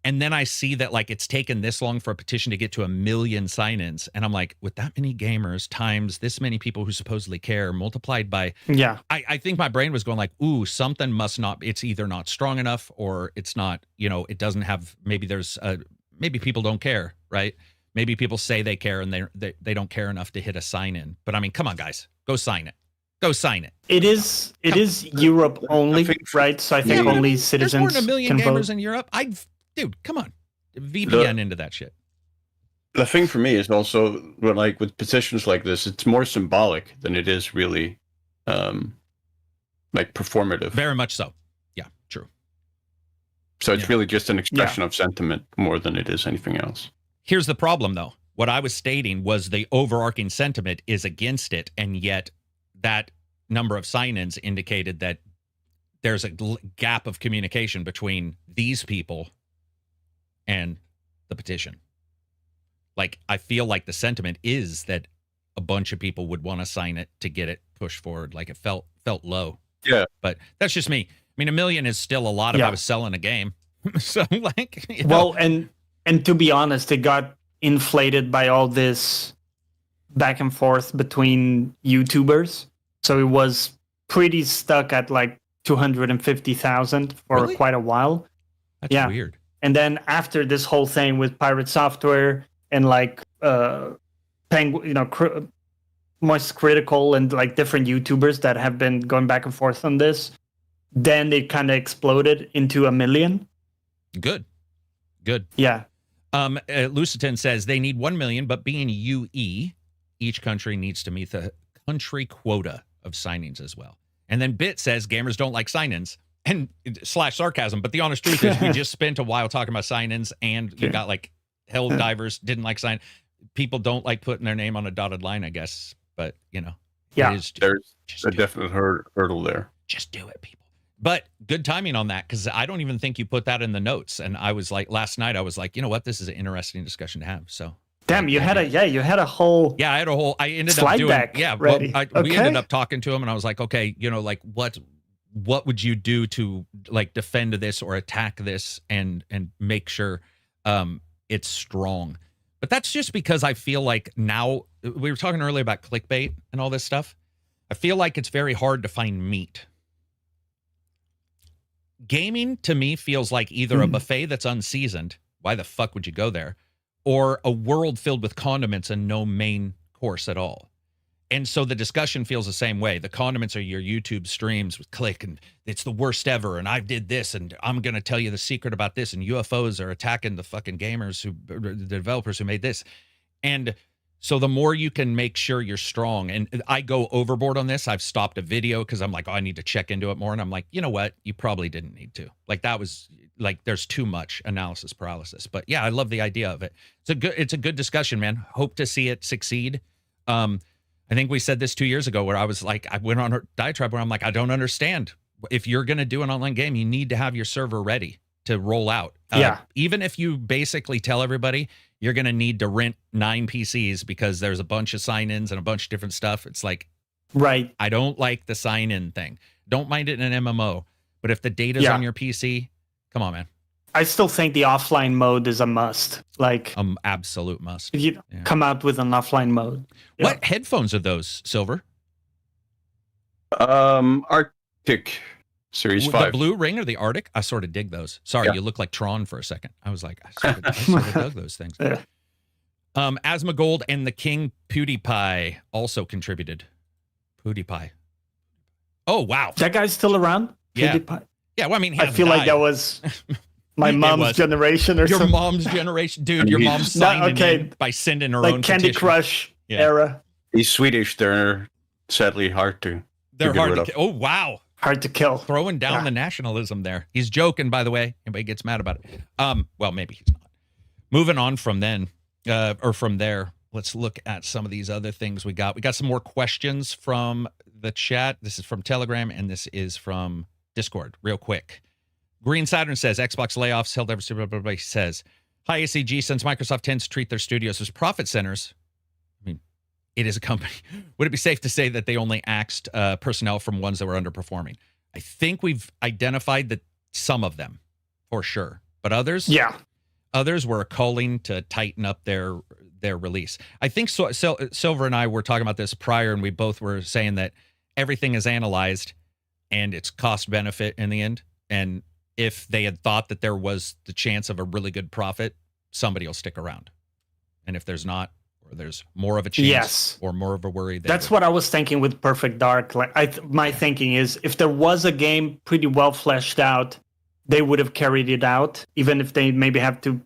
And then I see that like it's taken this long for a petition to get to 1 million sign-ins. And I'm like, with that many gamers times this many people who supposedly care multiplied by, I think my brain was going like, ooh, something must not, it's either not strong enough, or it's not, it doesn't have, maybe people don't care, right? Maybe people say they care and they don't care enough to hit a sign-in. But I mean, come on, guys, go sign it. Go sign it. It is Europe only, right? So I think only citizens. There's more than 1 million can gamers vote. in Europe. Dude, come on. VPN into that shit. The thing for me is also, like with petitions like this, it's more symbolic than it is really like performative. Very much so. Yeah, true. So it's really just an expression of sentiment more than it is anything else. Here's the problem, though. What I was stating was the overarching sentiment is against it, and yet that number of sign-ins indicated that there's a gap of communication between these people and the petition. Like, I feel like the sentiment is that a bunch of people would want to sign it to get it pushed forward. Like, it felt low. Yeah. But that's just me. I mean, 1 million is still a lot if I was selling a game. So, like, well, and to be honest, it got inflated by all this back and forth between YouTubers. So it was pretty stuck at like 250,000 for quite a while. That's weird. And then after this whole thing with Pirate Software and like Moist Critical and like different YouTubers that have been going back and forth on this, then it kind of exploded into 1 million. Good. Yeah. Lucitan says they need 1 million, but being UE, each country needs to meet the country quota of signings as well. And then Bit says gamers don't like sign-ins. And /sarcasm, but the honest truth is we just spent a while talking about sign-ins, and you got like Helldivers didn't like sign. People don't like putting their name on a dotted line, I guess. But there's a definite hurdle there. Just do it, people. But good timing on that, because I don't even think you put that in the notes. And I was like, last night I was like, you know what, this is an interesting discussion to have. So damn, you had a whole I ended slide up doing deck ready. We ended up talking to him, and I was like, okay, like what would you do to like defend this or attack this and make sure it's strong? But that's just because I feel like now, we were talking earlier about clickbait and all this stuff. I feel like it's very hard to find meat. Gaming to me feels like either a buffet that's unseasoned. Why the fuck would you go there? Or a world filled with condiments and no main course at all. And so the discussion feels the same way. The condiments are your YouTube streams with click, and it's the worst ever, and I did this, and I'm going to tell you the secret about this, and UFOs are attacking the fucking gamers, the developers who made this. And so the more you can make sure you're strong, and I go overboard on this. I've stopped a video because I'm like, oh, I need to check into it more. And I'm like, you know what? You probably didn't need to. Like, that was like, there's too much analysis paralysis. But yeah, I love the idea of it. It's a good discussion, man. Hope to see it succeed. I think we said this 2 years ago where I was like, I went on a diatribe where I'm like, I don't understand. If you're going to do an online game, you need to have your server ready to roll out. Even if you basically tell everybody you're going to need to rent 9 PCs because there's a bunch of sign-ins and a bunch of different stuff. It's like, right. I don't like the sign-in thing. Don't mind it in an MMO. But if the data's on your PC, come on, man. I still think the offline mode is a must. Like, Absolute must. you come out with an offline mode. Yeah. What headphones are those, Silver? Arctic Series 5. The Blue Ring or the Arctic? I sort of dig those. Sorry, you look like Tron for a second. I was like, I sort of dug those things. Yeah. Asmongold and the King PewDiePie also contributed. PewDiePie. Oh, wow. That guy's still around? Yeah. PewDiePie? Yeah, well, I mean, he I feel like that was my mom's generation or your something. mom's generation. Dude, your mom signed it in by sending her own Candy petition. Crush era. He's Swedish. They're sadly hard to They're get hard rid to of. kill. Oh, wow. Hard to kill. Throwing down the nationalism there. He's joking, by the way. Anybody gets mad about it. Well, maybe he's not. Moving on from then, or from there, let's look at some of these other things we got. We got some more questions from the chat. This is from Telegram, and this is from Discord. Real quick. Green Saturn says, Xbox layoffs, Helldivers, he says, hi, ACG, since Microsoft tends to treat their studios as profit centers, I mean, it is a company. Would it be safe to say that they only axed personnel from ones that were underperforming? I think we've identified that some of them, for sure. But others? Yeah. Others were calling to tighten up their release. I think Silver and I were talking about this prior, and we both were saying that everything is analyzed and it's cost benefit in the end. And if they had thought that there was the chance of a really good profit, somebody will stick around. And if there's not, or there's more of a chance or more of a worry. That's what I was thinking with Perfect Dark. Like my thinking is if there was a game pretty well fleshed out, they would have carried it out, even if they maybe have to,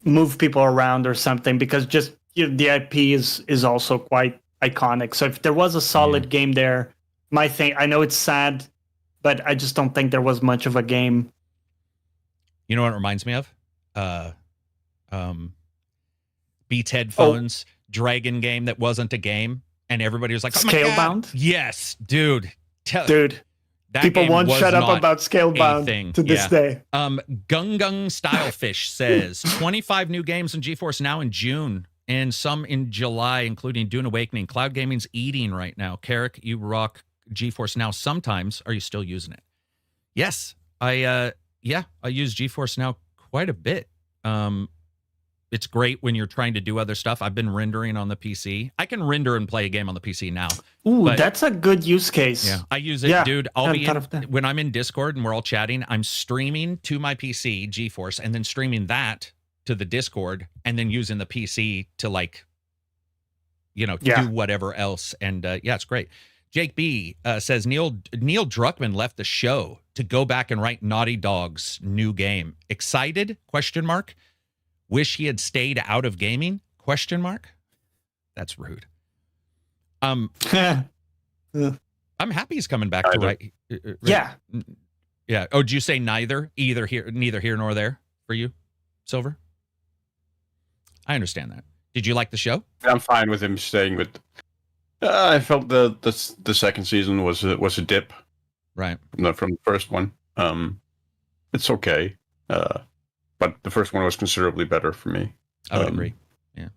move people around or something, because just the IP is also quite iconic. So if there was a solid game there, my thing, I know it's sad, but I just don't think there was much of a game. You know what it reminds me of? Beats Headphones, Dragon game that wasn't a game, and everybody was like, oh Scalebound? Yes, dude. Dude. That people won't shut up about Scalebound to this day. Gung Stylefish says 25 new games in GeForce Now in June and some in July, including Dune Awakening. Cloud gaming's eating right now. Carrick, you rock GeForce Now sometimes. Are you still using it? Yes, I use GeForce Now quite a bit. It's great when you're trying to do other stuff. I've been rendering on the PC. I can render and play a game on the PC now. Ooh, that's a good use case. Yeah, I use it, dude. When I'm in Discord and we're all chatting, I'm streaming to my PC, GeForce, and then streaming that to the Discord, and then using the PC to do whatever else. And it's great. Jake B says Neil Druckmann left the show to go back and write Naughty Dog's new game. Excited? ? Wish he had stayed out of gaming? ? That's rude. I'm happy he's coming back to write. Yeah. Yeah. Oh, did you say neither here nor there for you, Silver? I understand that. Did you like the show? I'm fine with him staying with. I felt the second season was a dip, right? From the first one. It's okay. But the first one was considerably better for me. I would agree. Yeah.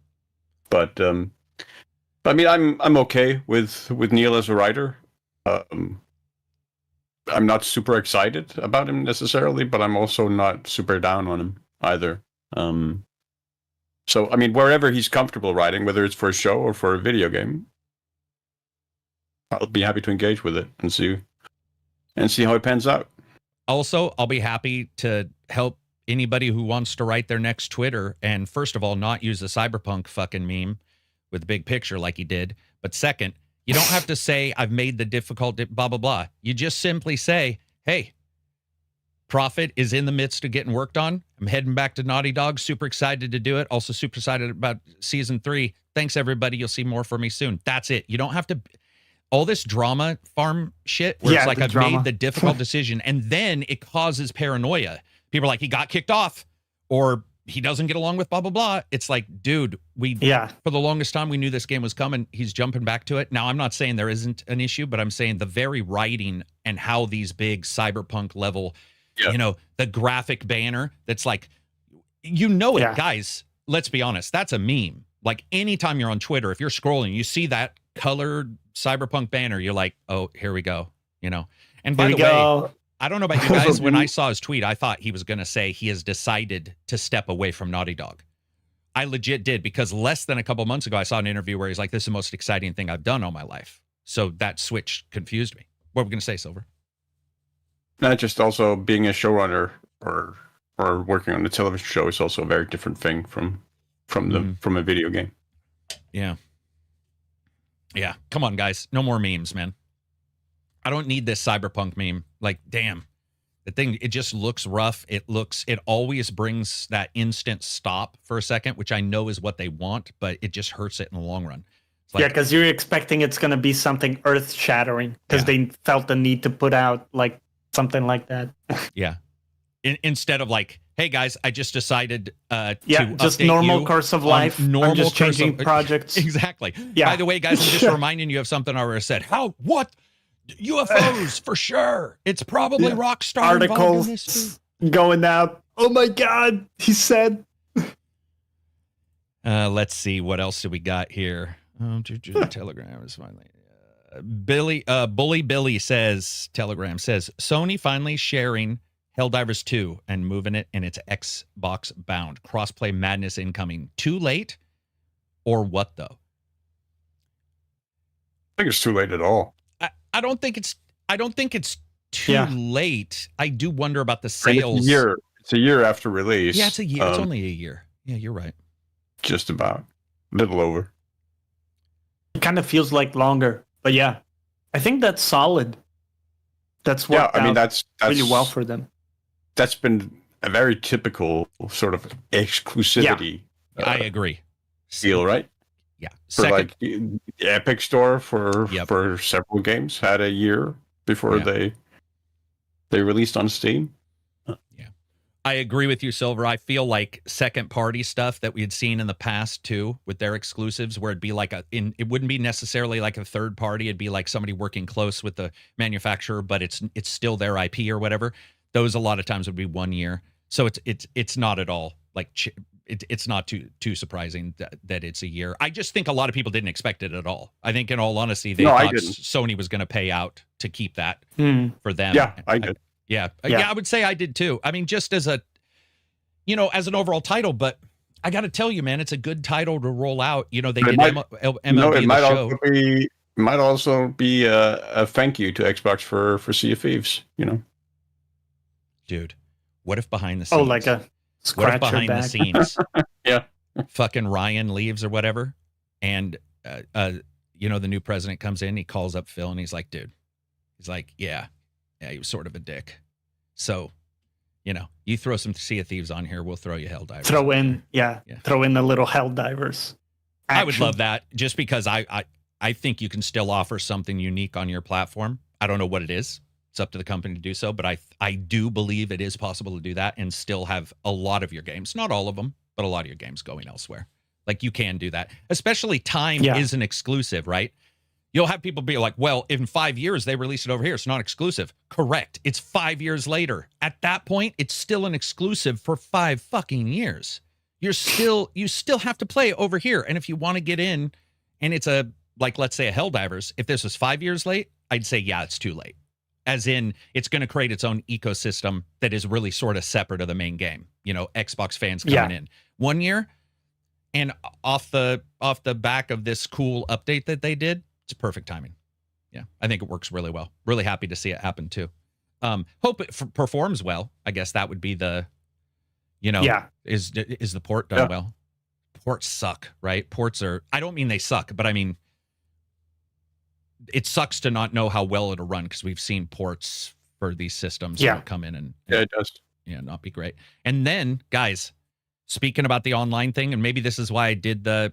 But I mean, I'm okay with Neil as a writer. I'm not super excited about him necessarily, but I'm also not super down on him either. So I mean, wherever he's comfortable writing, whether it's for a show or for a video game, I'll be happy to engage with it and see how it pans out. Also, I'll be happy to help anybody who wants to write their next Twitter, and first of all, not use the cyberpunk fucking meme with the big picture like he did. But second, you don't have to say, I've made the difficult blah, blah, blah. You just simply say, hey, Profit is in the midst of getting worked on. I'm heading back to Naughty Dog. Super excited to do it. Also super excited about season 3. Thanks, everybody. You'll see more from me soon. That's it. You don't have to... All this drama farm shit where it's like, I've made the difficult decision, and then it causes paranoia. People are like, he got kicked off, or he doesn't get along with blah, blah, blah. It's like, dude, for the longest time, we knew this game was coming. He's jumping back to it. Now, I'm not saying there isn't an issue, but I'm saying the very writing and how these big cyberpunk level, the graphic banner that's like, guys, let's be honest. That's a meme. Like anytime you're on Twitter, if you're scrolling, you see that colored cyberpunk banner, you're like, oh, here we go. And by the way, I don't know about you guys. When I saw his tweet, I thought he was going to say he has decided to step away from Naughty Dog. I legit did, because less than a couple months ago, I saw an interview where he's like, this is the most exciting thing I've done all my life. So that switch confused me. What were we going to say, Silver? Not just also being a showrunner or working on a television show is also a very different thing from a video game. Yeah. Yeah. Come on, guys. No more memes, man. I don't need this cyberpunk meme. Like, damn. The thing, it just looks rough. It always brings that instant stop for a second, which I know is what they want, but it just hurts it in the long run. Like, yeah, because you're expecting it's going to be something earth-shattering, because they felt the need to put out like something like that. Yeah. Instead of like, hey guys, I just decided to just normal course of life. I'm just changing projects. Exactly. Yeah. By the way, guys, I'm just reminding you of something I already said. What? UFOs for sure. It's probably Rockstar. Articles going out. Oh my God, he said. Let's see, what else do we got here? Telegram is finally. Bully Billy says, Telegram says, Sony finally sharing Helldivers 2 and moving it in its Xbox bound. Crossplay madness incoming. Too late, or what though? I think it's too late at all. I don't think it's too late. I do wonder about the sales. It's a year after release. Yeah, it's a year. It's only a year. Yeah, you're right. Just about. A little over. It kind of feels like longer, but yeah, I think that's solid. That's worked that's really well for them. That's been a very typical sort of exclusivity. Yeah. I agree. Deal, right? Yeah. For like the Epic Store for several games had a year before they released on Steam. Yeah. I agree with you, Silver. I feel like second party stuff that we had seen in the past too with their exclusives, where it'd be like it wouldn't be necessarily like a third party, it'd be like somebody working close with the manufacturer, but it's still their IP or whatever. Those a lot of times would be 1 year. So it's not at all like it's not too surprisrising that it's a year. I just think a lot of people didn't expect it at all. I think, in all honesty, they thought Sony was going to pay out to keep that for them. Yeah, I did. Yeah, I would say I did too. I mean, just as as an overall title, but I got to tell you, man, it's a good title to roll out. They did MLB the show. It might also be a thank you to Xbox for Sea of Thieves. Dude, what if behind the scenes? Oh, like a scratcher what if behind the scenes? Yeah. Fucking Ryan leaves or whatever, and the new president comes in. He calls up Phil, and he's like, "Dude," he's like, "Yeah, he was sort of a dick. So, you throw some Sea of Thieves on here, we'll throw you Helldivers. Throw in a little Helldivers. I would love that, just because I think you can still offer something unique on your platform. I don't know what it is. It's up to the company to do so, but I do believe it is possible to do that and still have a lot of your games, not all of them, but a lot of your games going elsewhere. Like, you can do that. Especially time isn't exclusive, right? You'll have people be like, well, in 5 years, they release it over here. It's not exclusive. Correct. It's 5 years later. At that point, it's still an exclusive for 5 fucking years. You still have to play over here. And if you want to get in and it's let's say a Helldivers, if this was 5 years late, I'd say, yeah, it's too late. As in, it's going to create its own ecosystem that is really sort of separate of the main game. Xbox fans coming in 1 year, and off the back of this cool update that they did, it's perfect timing. Yeah, I think it works really well. Really happy to see it happen too. Hope it performs well. I guess that would be the, is the port done well? Ports suck, right? Ports are, I don't mean they suck, but I mean, it sucks to not know how well it'll run, because we've seen ports for these systems come in and it does. Yeah, not be great. And then, guys, speaking about the online thing, and maybe this is why I did the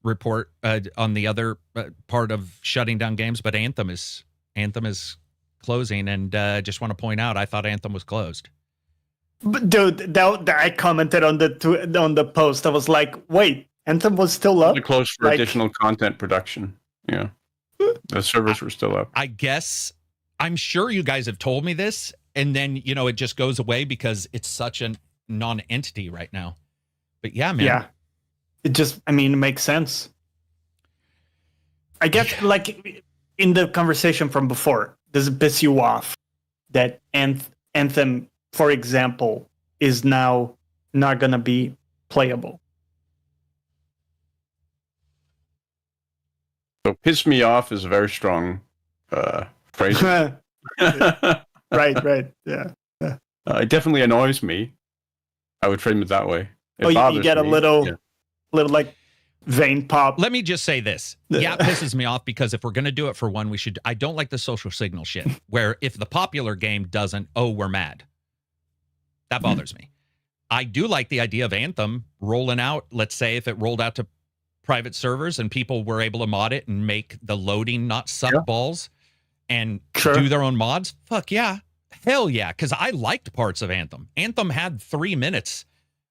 report on the other part of shutting down games, but Anthem is closing, and just want to point out, I thought Anthem was closed. But dude, I commented on the post. I was like, wait, Anthem was still up? Closed for additional content production. Yeah. The servers were still up. I guess, I'm sure you guys have told me this, and then, it just goes away because it's such a non-entity right now. But yeah, man. Yeah. It makes sense. I guess, like, in the conversation from before, does it piss you off that Anthem, for example, is now not going to be playable. So piss me off is a very strong phrase. Right. Yeah. It definitely annoys me. I would frame it that way. You get a little like vein pop. Let me just say this. Yeah, it pisses me off because if we're going to do it for one, we should. I don't like the social signal shit where if the popular game doesn't, we're mad. That bothers me. I do like the idea of Anthem rolling out. Let's say if it rolled out to private servers and people were able to mod it and make the loading not suck balls and do their own mods. Fuck yeah. Hell yeah. Because I liked parts of Anthem. Anthem had 3 minutes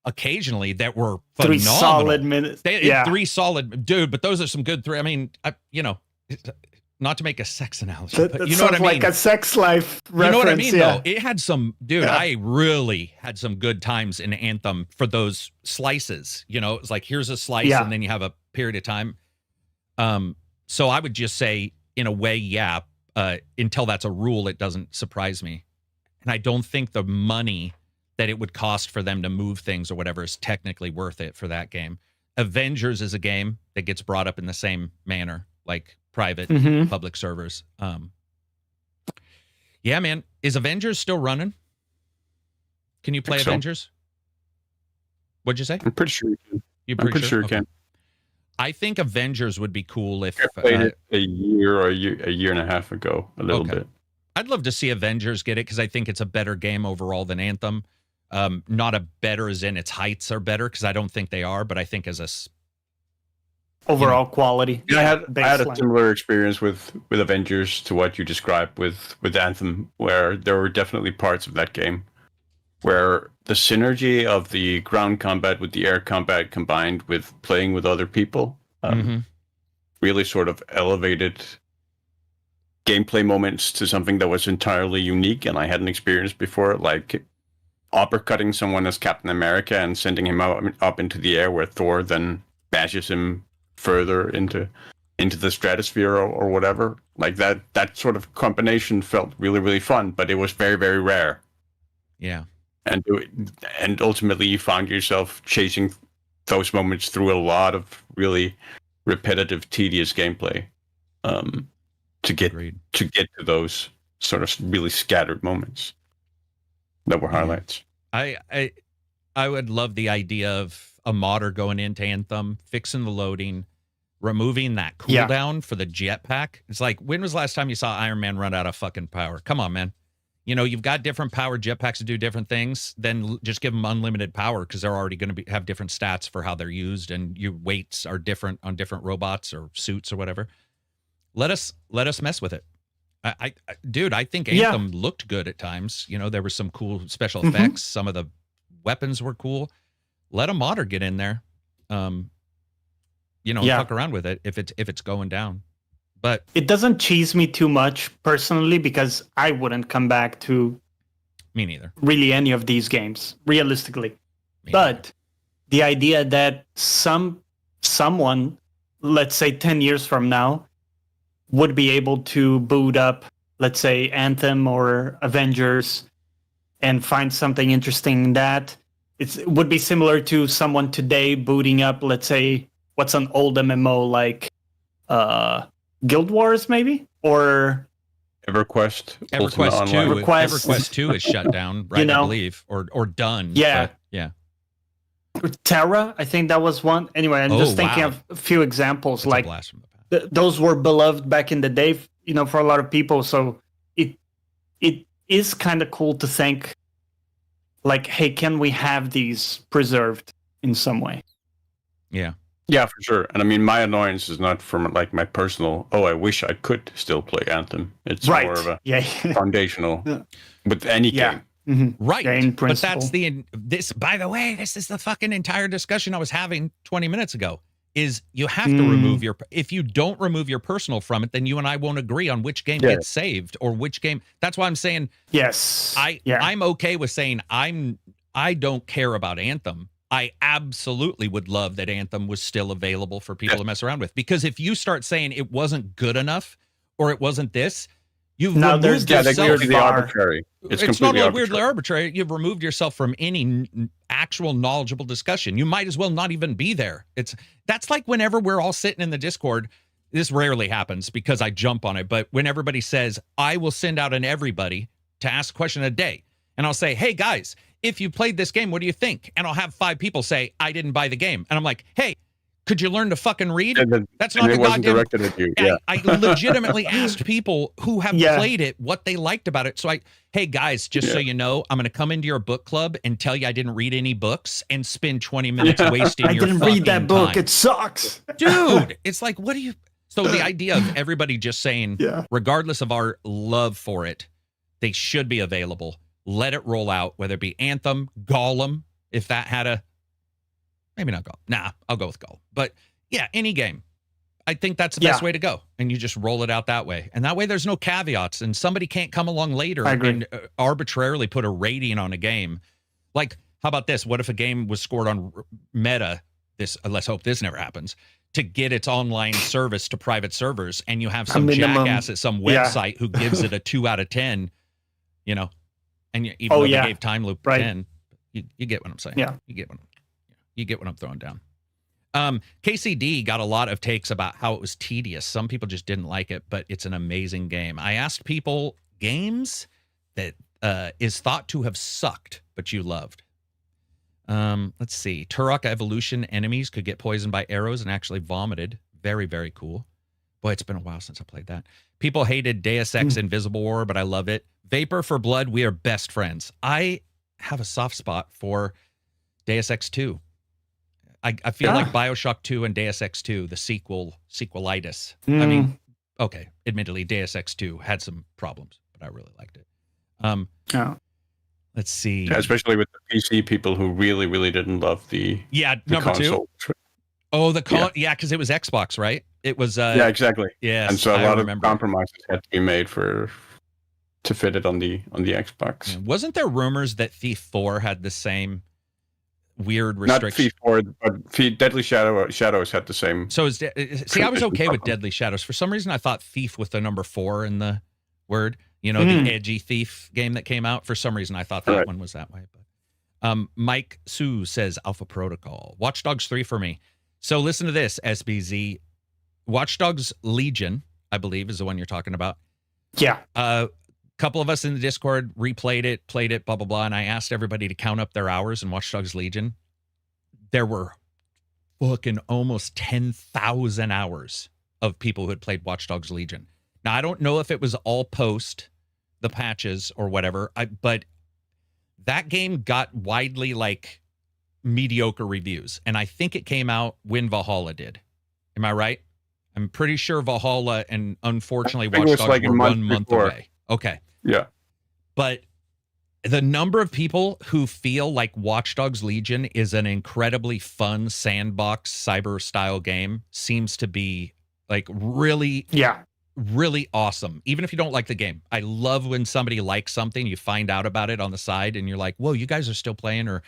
occasionally that were phenomenal. 3 solid minutes. 3 solid, dude. But those are some good 3. I mean, not to make a sex analogy, but you know what I mean? Like a sex life reference. You know what I mean, though? It had some, dude, I really had some good times in Anthem for those slices. You know, it's like, here's a slice and then you have a period of time. So I would just say, in a way, until that's a rule, it doesn't surprise me. And I don't think the money that it would cost for them to move things or whatever is technically worth it for that game. Avengers is a game that gets brought up in the same manner, like private public servers. Yeah, man. Is Avengers still running? Can you play Avengers? What'd you say? I'm pretty sure you can. You're pretty sure you can. I think Avengers would be cool if I played it a year and a half ago, a little bit. I'd love to see Avengers get it because I think it's a better game overall than Anthem. Not a better as in its heights are better because I don't think they are, but I think as a overall quality. Yeah, I had a similar experience with Avengers to what you described with Anthem, where there were definitely parts of that game where the synergy of the ground combat with the air combat combined with playing with other people really sort of elevated gameplay moments to something that was entirely unique and I hadn't experienced before, like uppercutting someone as Captain America and sending him up into the air where Thor then bashes him further into the stratosphere or whatever. Like that sort of combination felt really, really fun, but it was very, very rare. Yeah. And ultimately you found yourself chasing those moments through a lot of really repetitive, tedious gameplay to get to those sort of really scattered moments that were highlights. I would love the idea of a modder going into Anthem, fixing the loading, removing that cooldown for the jetpack. It's like, when was the last time you saw Iron Man run out of fucking power? Come on, man. You know, you've got different powered jetpacks to do different things, then just give them unlimited power because they're already going to have different stats for how they're used and your weights are different on different robots or suits or whatever. Let us mess with it. Dude, I think Anthem looked good at times. You know, there were some cool special effects. Some of the weapons were cool. Let a modder get in there. Fuck around with it if it's going down. But it doesn't cheese me too much personally because I wouldn't come back to me neither. Really any of these games, realistically. But the idea that someone, let's say 10 years from now, would be able to boot up, let's say, Anthem or Avengers and find something interesting in that. It would be similar to someone today booting up, let's say, what's an old MMO like Guild Wars, maybe? Or EverQuest 2. EverQuest 2 is shut down, right? I believe, or done. Yeah. But, yeah. Terra, I think that was one. Anyway, I'm just thinking of a few examples. That's like those were beloved back in the day, for a lot of people. So it is kind of cool to think, like, hey, can we have these preserved in some way? Yeah. Yeah, for sure. And I mean, my annoyance is not from like my personal, I wish I could still play Anthem. It's more of a foundational with any game. Mm-hmm. Right. But that's by the way, this is the fucking entire discussion I was having 20 minutes ago, is you have to remove if you don't remove your personal from it, then you and I won't agree on which game gets saved or which game. That's why I'm saying, I'm okay with saying I don't care about Anthem. I absolutely would love that Anthem was still available for people to mess around with. Because if you start saying it wasn't good enough or it wasn't this, You've Now removed there's Yeah, this they're yourself. completely bar. arbitrary. It's It's not completely only arbitrary. weirdly arbitrary. You've removed yourself from any actual knowledgeable discussion. You might as well not even be there. That's like whenever we're all sitting in the Discord. This rarely happens because I jump on it, but when everybody says, I will send out an everybody to ask a question a day, and I'll say, hey guys, if you played this game, what do you think? And I'll have 5 people say, I didn't buy the game. And I'm like, hey, could you learn to fucking read? That's not And a it wasn't goddamn... directed at you. Yeah. I legitimately asked people who have Yeah. played it what they liked about it. So hey guys, just so you know, I'm going to come into your book club and tell you I didn't read any books and spend 20 minutes wasting I your didn't fucking read that book. time. It sucks. Dude, it's like, what do you... So the idea of everybody just saying, Yeah. regardless of our love for it, they should be available. Let it roll out, whether it be Anthem, Gollum, if that had a... Maybe not Gollum. Nah, I'll go with Gollum. But yeah, any game. I think that's the best way to go. And you just roll it out that way. And that way there's no caveats. And somebody can't come along later and arbitrarily put a rating on a game. Like, how about this? What if a game was scored on Meta? Let's hope this never happens. To get its online service to private servers, and you have some jackass at some website who gives it a 2 out of 10, you know, and even though they gave time loop 10, you get what I'm saying. Yeah. You get what I'm throwing down. KCD got a lot of takes about how it was tedious. Some people just didn't like it, but it's an amazing game. I asked people games that is thought to have sucked, but you loved. Let's see. Turok Evolution enemies could get poisoned by arrows and actually vomited. Very, very cool. Boy, it's been a while since I played that. People hated Deus Ex Invisible War, but I love it. Vapor for Blood, we are best friends. I have a soft spot for Deus Ex 2. I feel like BioShock 2 and Deus Ex 2, the sequelitis. I mean, okay, admittedly, Deus Ex 2 had some problems, but I really liked it. Let's see. Yeah, especially with the PC people who really, really didn't love the number console. 2. Oh, because it was Xbox, right? It was. Yeah, exactly. Yes, and so a lot of compromises had to be made to fit it on the Xbox. Yeah. Wasn't there rumors that Thief 4 had the same weird restriction? Not Thief 4, but Deadly Shadows had the same. So I was okay with Deadly Shadows. For some reason, I thought Thief with the number 4 in the word. You know, the edgy Thief game that came out. For some reason, I thought that one was that way. But Mike Sue says Alpha Protocol. Watch Dogs 3 for me. So listen to this, SBZ. Watch Dogs Legion, I believe, is the one you're talking about. Yeah. A couple of us in the Discord replayed it, played it, blah, blah, blah. And I asked everybody to count up their hours in Watch Dogs Legion. There were fucking almost 10,000 hours of people who had played Watch Dogs Legion. Now, I don't know if it was all post the patches or whatever, but that game got widely mediocre reviews. And I think it came out when Valhalla did. Am I right? I'm pretty sure Valhalla and unfortunately Watch Dogs were 1 month away. Okay. Yeah. But the number of people who feel like Watch Dogs Legion is an incredibly fun sandbox cyber style game seems to be really really awesome, even if you don't like the game. I love when somebody likes something, you find out about it on the side, and you're like, whoa, you guys are still playing, or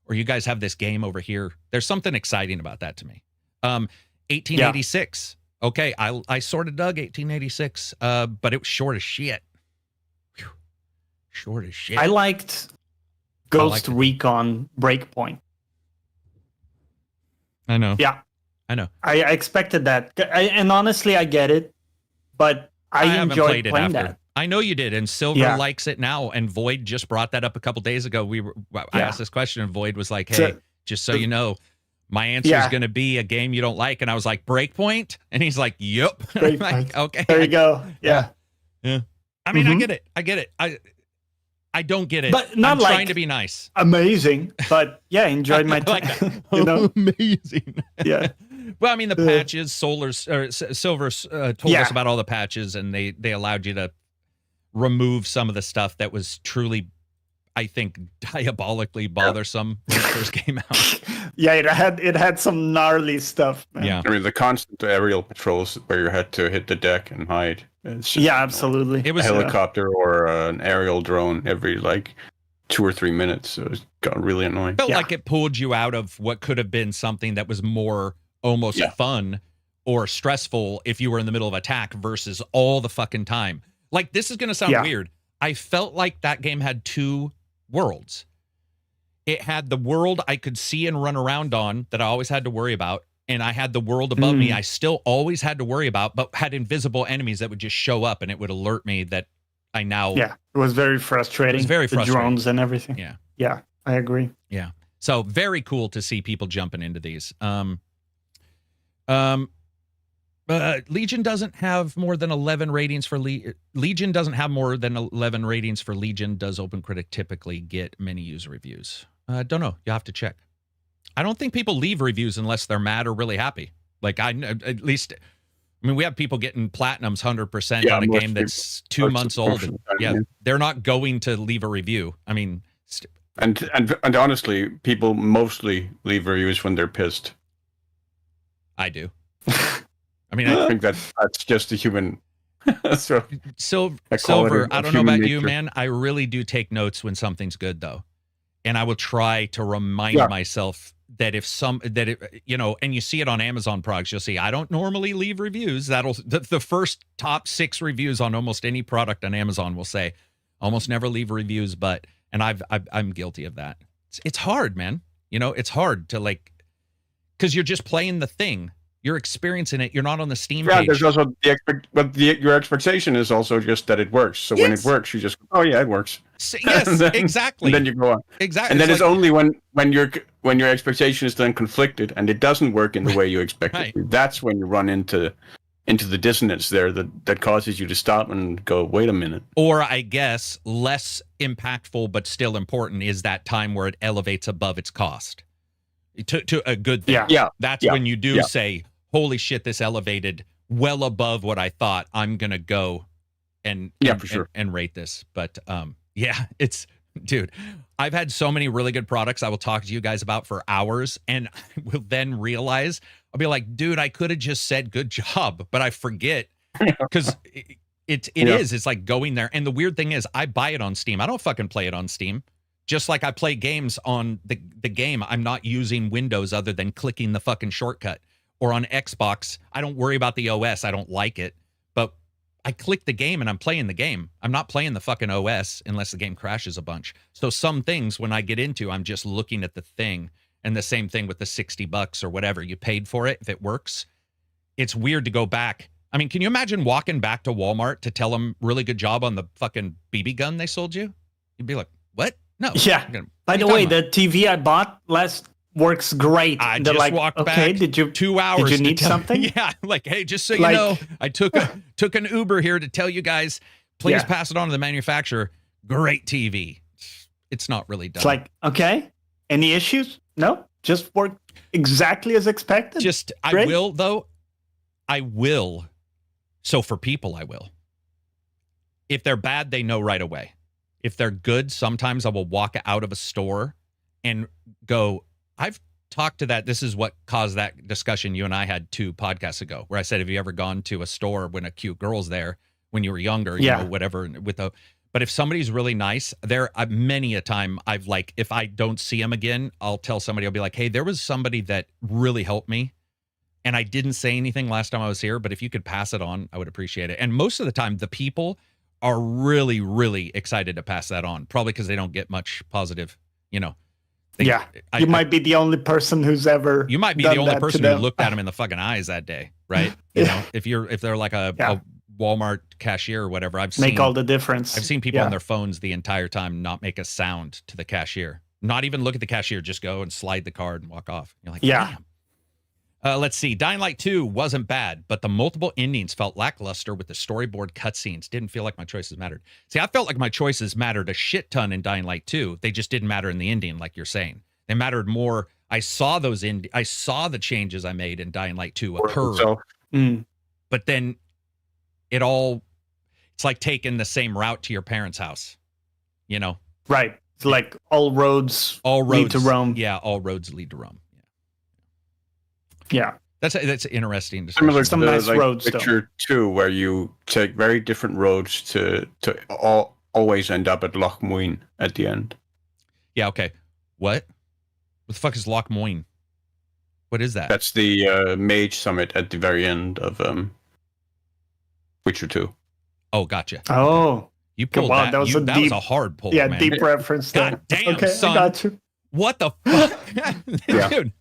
you guys have this game over here. There's something exciting about that to me. 1886. Yeah. Okay, I sort of dug 1886, but it was short as shit. Whew. Short as shit. I liked Ghost Recon Breakpoint. I know. Yeah. I know. I expected that. And honestly, I get it. But I enjoyed playing that. I know you did, and Silver likes it now. And Void just brought that up a couple days ago. I asked this question, and Void was like, "Hey, just so you know, my answer is going to be a game you don't like." And I was like, "Breakpoint," and he's like, "Yep." Like, okay, there you go. Yeah. I mean, I get it. I don't get it. But not I'm trying to be nice. Amazing, but enjoyed my time. Amazing. Yeah. Well, I mean, the patches, Silver told us about all the patches, and they allowed you to remove some of the stuff that was truly, I think, diabolically bothersome when it first came out. Yeah, it had some gnarly stuff, man. Yeah. I mean, the constant aerial patrols where you had to hit the deck and hide. Absolutely. It was a helicopter or an aerial drone every 2 or 3 minutes. So it got really annoying. Felt like it pulled you out of what could have been something that was more almost fun or stressful if you were in the middle of attack versus all the fucking time. Like, this is going to sound Yeah. weird. I felt like that game had two worlds. It had the world I could see and run around on that I always had to worry about. And I had the world above me I still always had to worry about, but had invisible enemies that would just show up and it would alert me that I now... Yeah, it was very frustrating. It was very the frustrating. drones and everything. Yeah. Yeah, I agree. Yeah. So very cool to see people jumping into these. Legion doesn't have more than 11 ratings for Legion doesn't have more than 11 ratings for Legion. Does OpenCritic typically get many user reviews? Don't know. You have to check. I don't think people leave reviews unless they're mad or really happy. Like at least, I mean, we have people getting platinums 100% on a game that's 2 months old. And, they're not going to leave a review. I mean, and honestly, people mostly leave reviews when they're pissed. I do. I mean, I think that's just a human. So Silver, I don't know about you, man. I really do take notes when something's good, though, and I will try to remind myself that and you see it on Amazon products, you'll see I don't normally leave reviews. The first top 6 reviews on almost any product on Amazon will say almost never leave reviews, and I'm guilty of that. It's hard, man. It's hard to because you're just playing the thing. You're experiencing it. You're not on the Steam page. There's also your expectation is also just that it works. So when it works, you just oh yeah, it works. Yes, exactly. And then you go on. Exactly. And then it's only when your expectation is then conflicted and it doesn't work in the way you expect it to. That's when you run into the dissonance there that causes you to stop and go, wait a minute. Or I guess less impactful but still important is that time where it elevates above its cost to a good thing. That's when you do say, holy shit, this elevated well above what I thought. I'm going to go and rate this. But it's, dude, I've had so many really good products I will talk to you guys about for hours, and I will then realize, I'll be like, dude, I could have just said good job, but I forget because it's like going there. And the weird thing is I buy it on Steam. I don't fucking play it on Steam. Just like I play games on the game, I'm not using Windows other than clicking the fucking shortcut. Or on Xbox, I don't worry about the OS. I don't like it. But I click the game and I'm playing the game. I'm not playing the fucking OS unless the game crashes a bunch. So some things when I get into, I'm just looking at the thing. And the same thing with the $60 or whatever you paid for it. If it works, it's weird to go back. I mean, can you imagine walking back to Walmart to tell them really good job on the fucking BB gun they sold you? You'd be like, what? No. Yeah. By the way, the TV I bought works great. I just walked back. Did you 2 hours? Did you need something? Yeah. Like, hey, just so you know, I took an Uber here to tell you guys, please pass it on to the manufacturer. Great TV. It's not really done. It's like, okay. Any issues? No. Just worked exactly as expected. I will though. I will. So for people, I will. If they're bad, they know right away. If they're good, sometimes I will walk out of a store and go, I've talked to that. This is what caused that discussion you and I had 2 podcasts ago, where I said, have you ever gone to a store when a cute girl's there when you were younger, you know, whatever, but if somebody's really nice, many a time I've if I don't see them again, I'll tell somebody, I'll be like, hey, there was somebody that really helped me. And I didn't say anything last time I was here, but if you could pass it on, I would appreciate it. And most of the time, the people are really, really excited to pass that on, probably because they don't get much positive, you might be the only person who's ever you might be the only person who looked at them in the fucking eyes that day, right? You know, if they're like a Walmart cashier or whatever, make all the difference. I've seen people on their phones the entire time not make a sound to the cashier, not even look at the cashier, just go and slide the card and walk off. You're like, damn. Let's see. Dying Light 2 wasn't bad, but the multiple endings felt lackluster with the storyboard cutscenes. Didn't feel like my choices mattered. See, I felt like my choices mattered a shit ton in Dying Light 2. They just didn't matter in the ending, like you're saying. They mattered more. I saw the changes I made in Dying Light 2 occur. But then it's like taking the same route to your parents' house, you know? Right. It's like all roads lead to Rome. Yeah, all roads lead to Rome. Yeah. That's interesting. Similar some to nice roads, Witcher 2, where you take very different roads to always end up at Loch Moine at the end. Yeah, okay. What the fuck is Loch Moine? What is that? That's the Mage Summit at the very end of Witcher 2. Oh, gotcha. Oh, You pulled wow, that. that was a that deep, was a hard pull, yeah, man. deep reference there. God damn, okay, son. I got you. What the fuck? Yeah. Dude,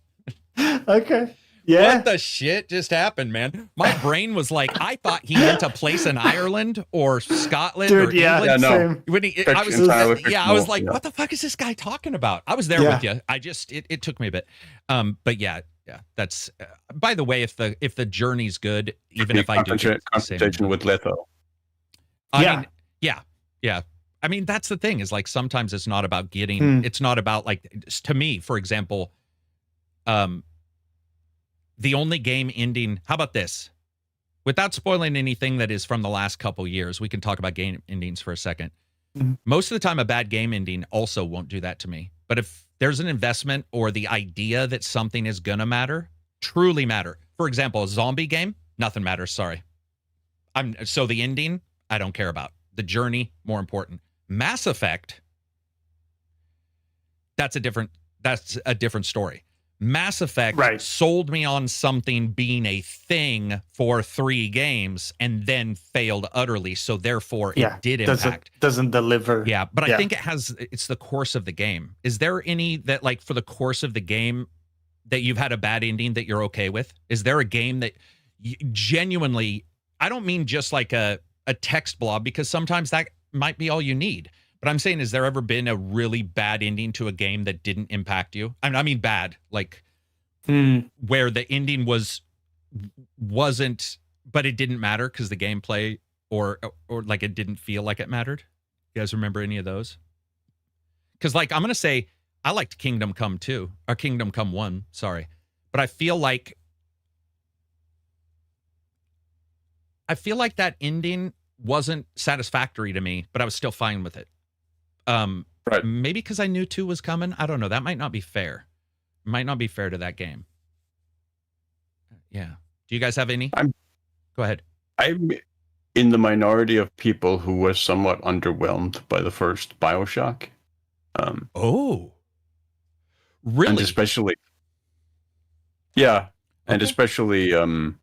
Okay, yeah. what the shit just happened, man? My brain was like, I thought he meant a place in Ireland or Scotland Dude, or yeah, England. Yeah, no. same. When I was, Entirely I was fictional, like, yeah. what the fuck is this guy talking about? I was there with you. I just, it took me a bit. But yeah, that's, by the way, if the journey's good, even if I do get the same confrontation with Leto. I Yeah. mean, yeah. I mean, that's the thing is like, sometimes it's not about getting, it's not about like, to me, for example, the only game ending, how about this? Without spoiling anything that is from the last couple years, we can talk about game endings for a second. Most of the time, a bad game ending also won't do that to me. But if there's an investment or the idea that something is going to matter, truly matter. For example, a zombie game, nothing matters. Sorry. So the ending, I don't care about. The journey, more important. Mass Effect, that's a different story. Mass Effect sold me on something being a thing for 3 games and then failed utterly. So therefore, it did impact. Doesn't deliver. Yeah, but I think it's the course of the game. Is there any that like for the course of the game that you've had a bad ending that you're okay with? Is there a game that genuinely, I don't mean just like a text blob, because sometimes that might be all you need. But I'm saying, has there ever been a really bad ending to a game that didn't impact you? I mean bad, like where the ending wasn't, but it didn't matter because the gameplay or like it didn't feel like it mattered. You guys remember any of those? Because like I'm gonna say I liked Kingdom Come 2 or Kingdom Come 1, sorry, but I feel like that ending wasn't satisfactory to me, but I was still fine with it. Maybe because I knew 2 was coming. I don't know. That might not be fair. It might not be fair to that game. Yeah. Do you guys have any? Go ahead. I'm in the minority of people who were somewhat underwhelmed by the first BioShock. Oh. Really? And especially, and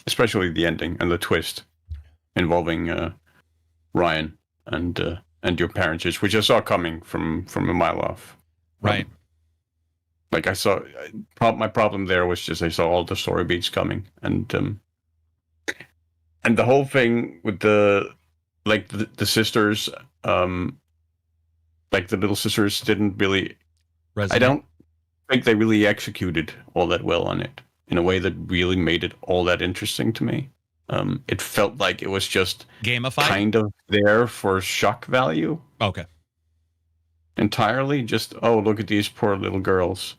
especially the ending and the twist involving Ryan and your parentage, which I saw coming from a mile off. Right. Like I saw, my problem there was just I saw all the story beats coming, and the whole thing with the sisters, like the little sisters didn't really. Resonate. I don't think they really executed all that well on it in a way that really made it all that interesting to me. It felt like it was just gamified, kind of there for shock value. Okay. Entirely, just look at these poor little girls,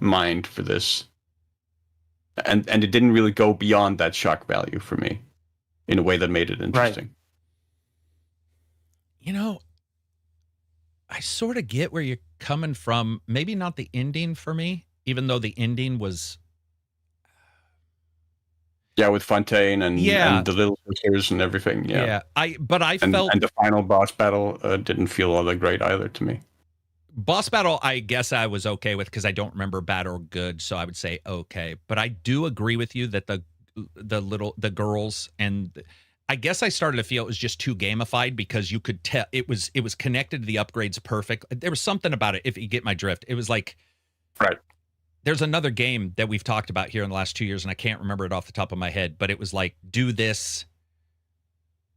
mined for this, and it didn't really go beyond that shock value for me, in a way that made it interesting. Right. You know, I sort of get where you're coming from. Maybe not the ending for me, even though the ending was. Yeah, with Fontaine and the little sisters and everything. Yeah. I felt and the final boss battle didn't feel all that great either to me. Boss battle, I guess I was okay with because I don't remember bad or good, so I would say okay. But I do agree with you that the girls, and I guess I started to feel it was just too gamified because you could tell it was connected to the upgrades perfect. There was something about it, if you get my drift. It was like there's another game that we've talked about here in the last 2 years, and I can't remember it off the top of my head, but it was like, do this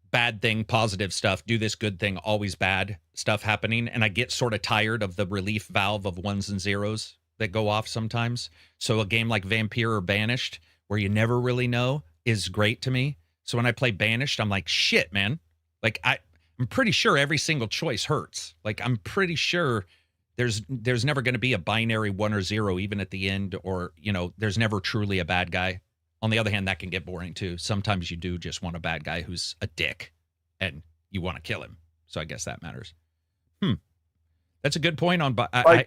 bad thing, positive stuff, do this good thing, always bad stuff happening. And I get sort of tired of the relief valve of 1s and 0s that go off sometimes. So a game like Vampire or Banished, where you never really know, is great to me. So when I play Banished, I'm like, shit, man. Like I'm pretty sure every single choice hurts. Like I'm pretty sure there's never going to be a binary 1 or 0, even at the end, or, there's never truly a bad guy. On the other hand, that can get boring too. Sometimes you do just want a bad guy who's a dick and you want to kill him. So I guess that matters. That's a good point on, I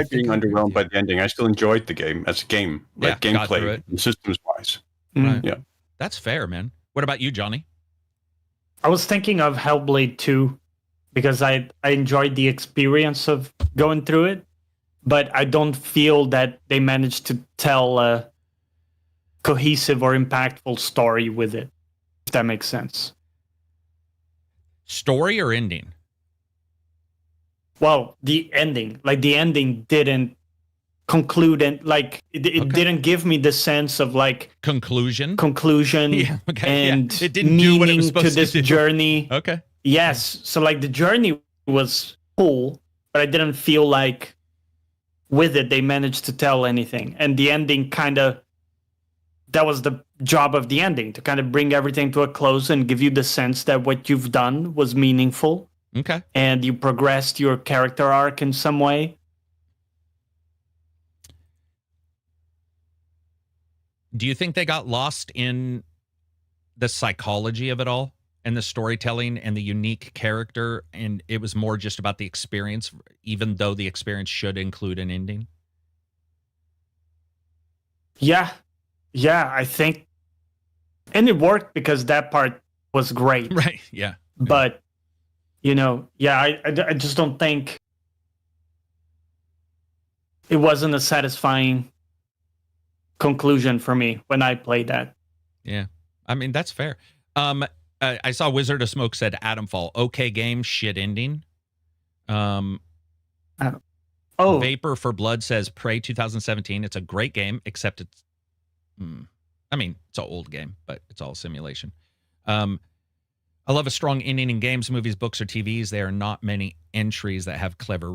being underwhelmed by the ending. I still enjoyed the game as a game, like gameplay and systems wise. Right. Yeah. That's fair, man. What about you, Johnny? I was thinking of Hellblade 2 because I enjoyed the experience of going through it, but I don't feel that they managed to tell a cohesive or impactful story with it, if that makes sense. Story or ending? Well, the ending. Like, the ending didn't conclude, and like it didn't give me the sense of like conclusion and it didn't do what it was supposed to this do. journey. Okay. Yes. So like the journey was cool, but I didn't feel like with it they managed to tell anything. And the ending that was the job of the ending, to kind of bring everything to a close and give you the sense that what you've done was meaningful. Okay. And you progressed your character arc in some way. Do you think they got lost in the psychology of it all and the storytelling and the unique character, and it was more just about the experience, even though the experience should include an ending? Yeah, I think, and it worked because that part was great. Right. Yeah. But I just don't think it wasn't a satisfying conclusion for me when I played that. Yeah, I mean, that's fair. I saw Wizard of Smoke said Atomfall, okay game, shit ending. Vapor for Blood says Prey 2017. It's a great game, except it's, I mean, it's an old game, but it's all simulation. I love a strong ending in games, movies, books, or TVs. There are not many stories that have clever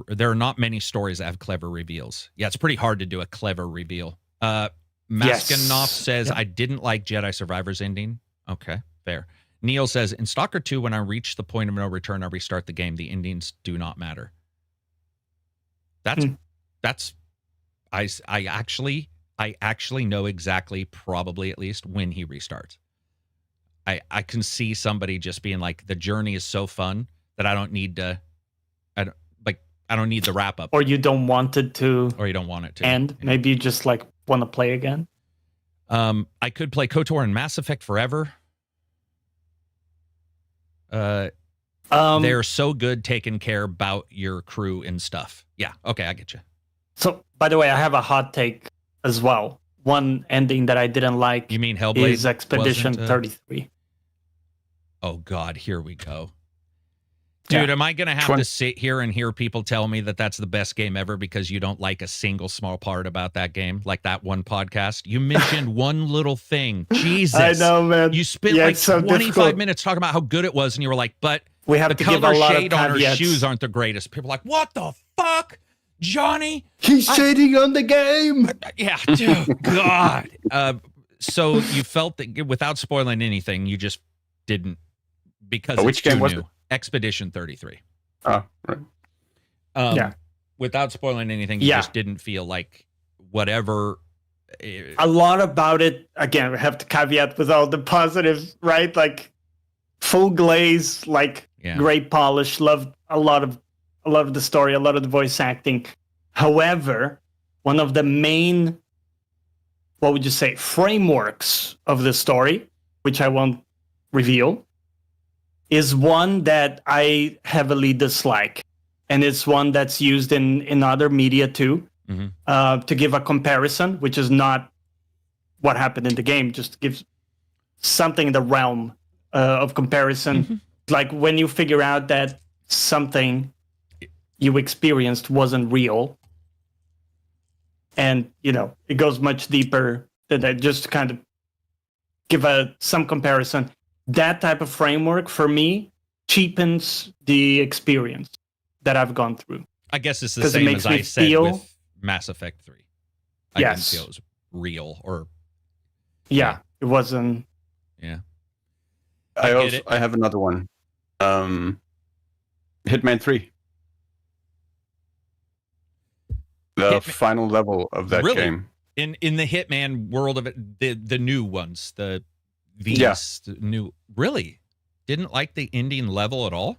reveals. Yeah, it's pretty hard to do a clever reveal. Maskinoff says, I didn't like Jedi Survivor's ending. Okay, fair. Neil says, in Stalker 2, when I reach the point of no return, I restart the game. The endings do not matter. I actually know exactly, probably at least, when he restarts. I can see somebody just being like, the journey is so fun that I don't need to, I don't need the wrap up. Or you don't want it to. Or you don't want it to. And maybe you just like want to play again. I could play KOTOR and Mass Effect forever. They're so good taking care about your crew and stuff. Yeah, okay, I get you. So, by the way, I have a hot take as well. One ending that I didn't like. You mean Hellblade? Is Expedition 33. Oh God, here we go. Dude, am I going to have to sit here and hear people tell me that that's the best game ever because you don't like a single small part about that game? Like that one podcast? You mentioned one little thing. Jesus. I know, man. You spent like 25 minutes talking about how good it was, and you were like, but we have the cover shade on her shoes aren't the greatest. People are like, what the fuck? Johnny? He's shading on the game. Yeah, dude. God. So you felt that without spoiling anything, you just didn't, because which game was new. it? Expedition 33. Oh, right. Without spoiling anything, you just didn't feel like whatever. A lot about it, again, we have to caveat with all the positives, right? Like full glaze, like great polish, loved a lot of the story, a lot of the voice acting. However, one of the main, what would you say, frameworks of the story, which I won't reveal, is one that I heavily dislike. And it's one that's used in other media too, to give a comparison, which is not what happened in the game, just gives something in the realm of comparison. Like when you figure out that something you experienced wasn't real. And, it goes much deeper than that, just to kind of give some comparison. That type of framework, for me, cheapens the experience that I've gone through. I guess it's the same as I said with Mass Effect 3. I didn't feel it was real or... Yeah, it wasn't... Yeah. I have another one. Hitman 3. The final level of that game. In the Hitman world of it, the new ones, the new, really didn't like the ending level at all.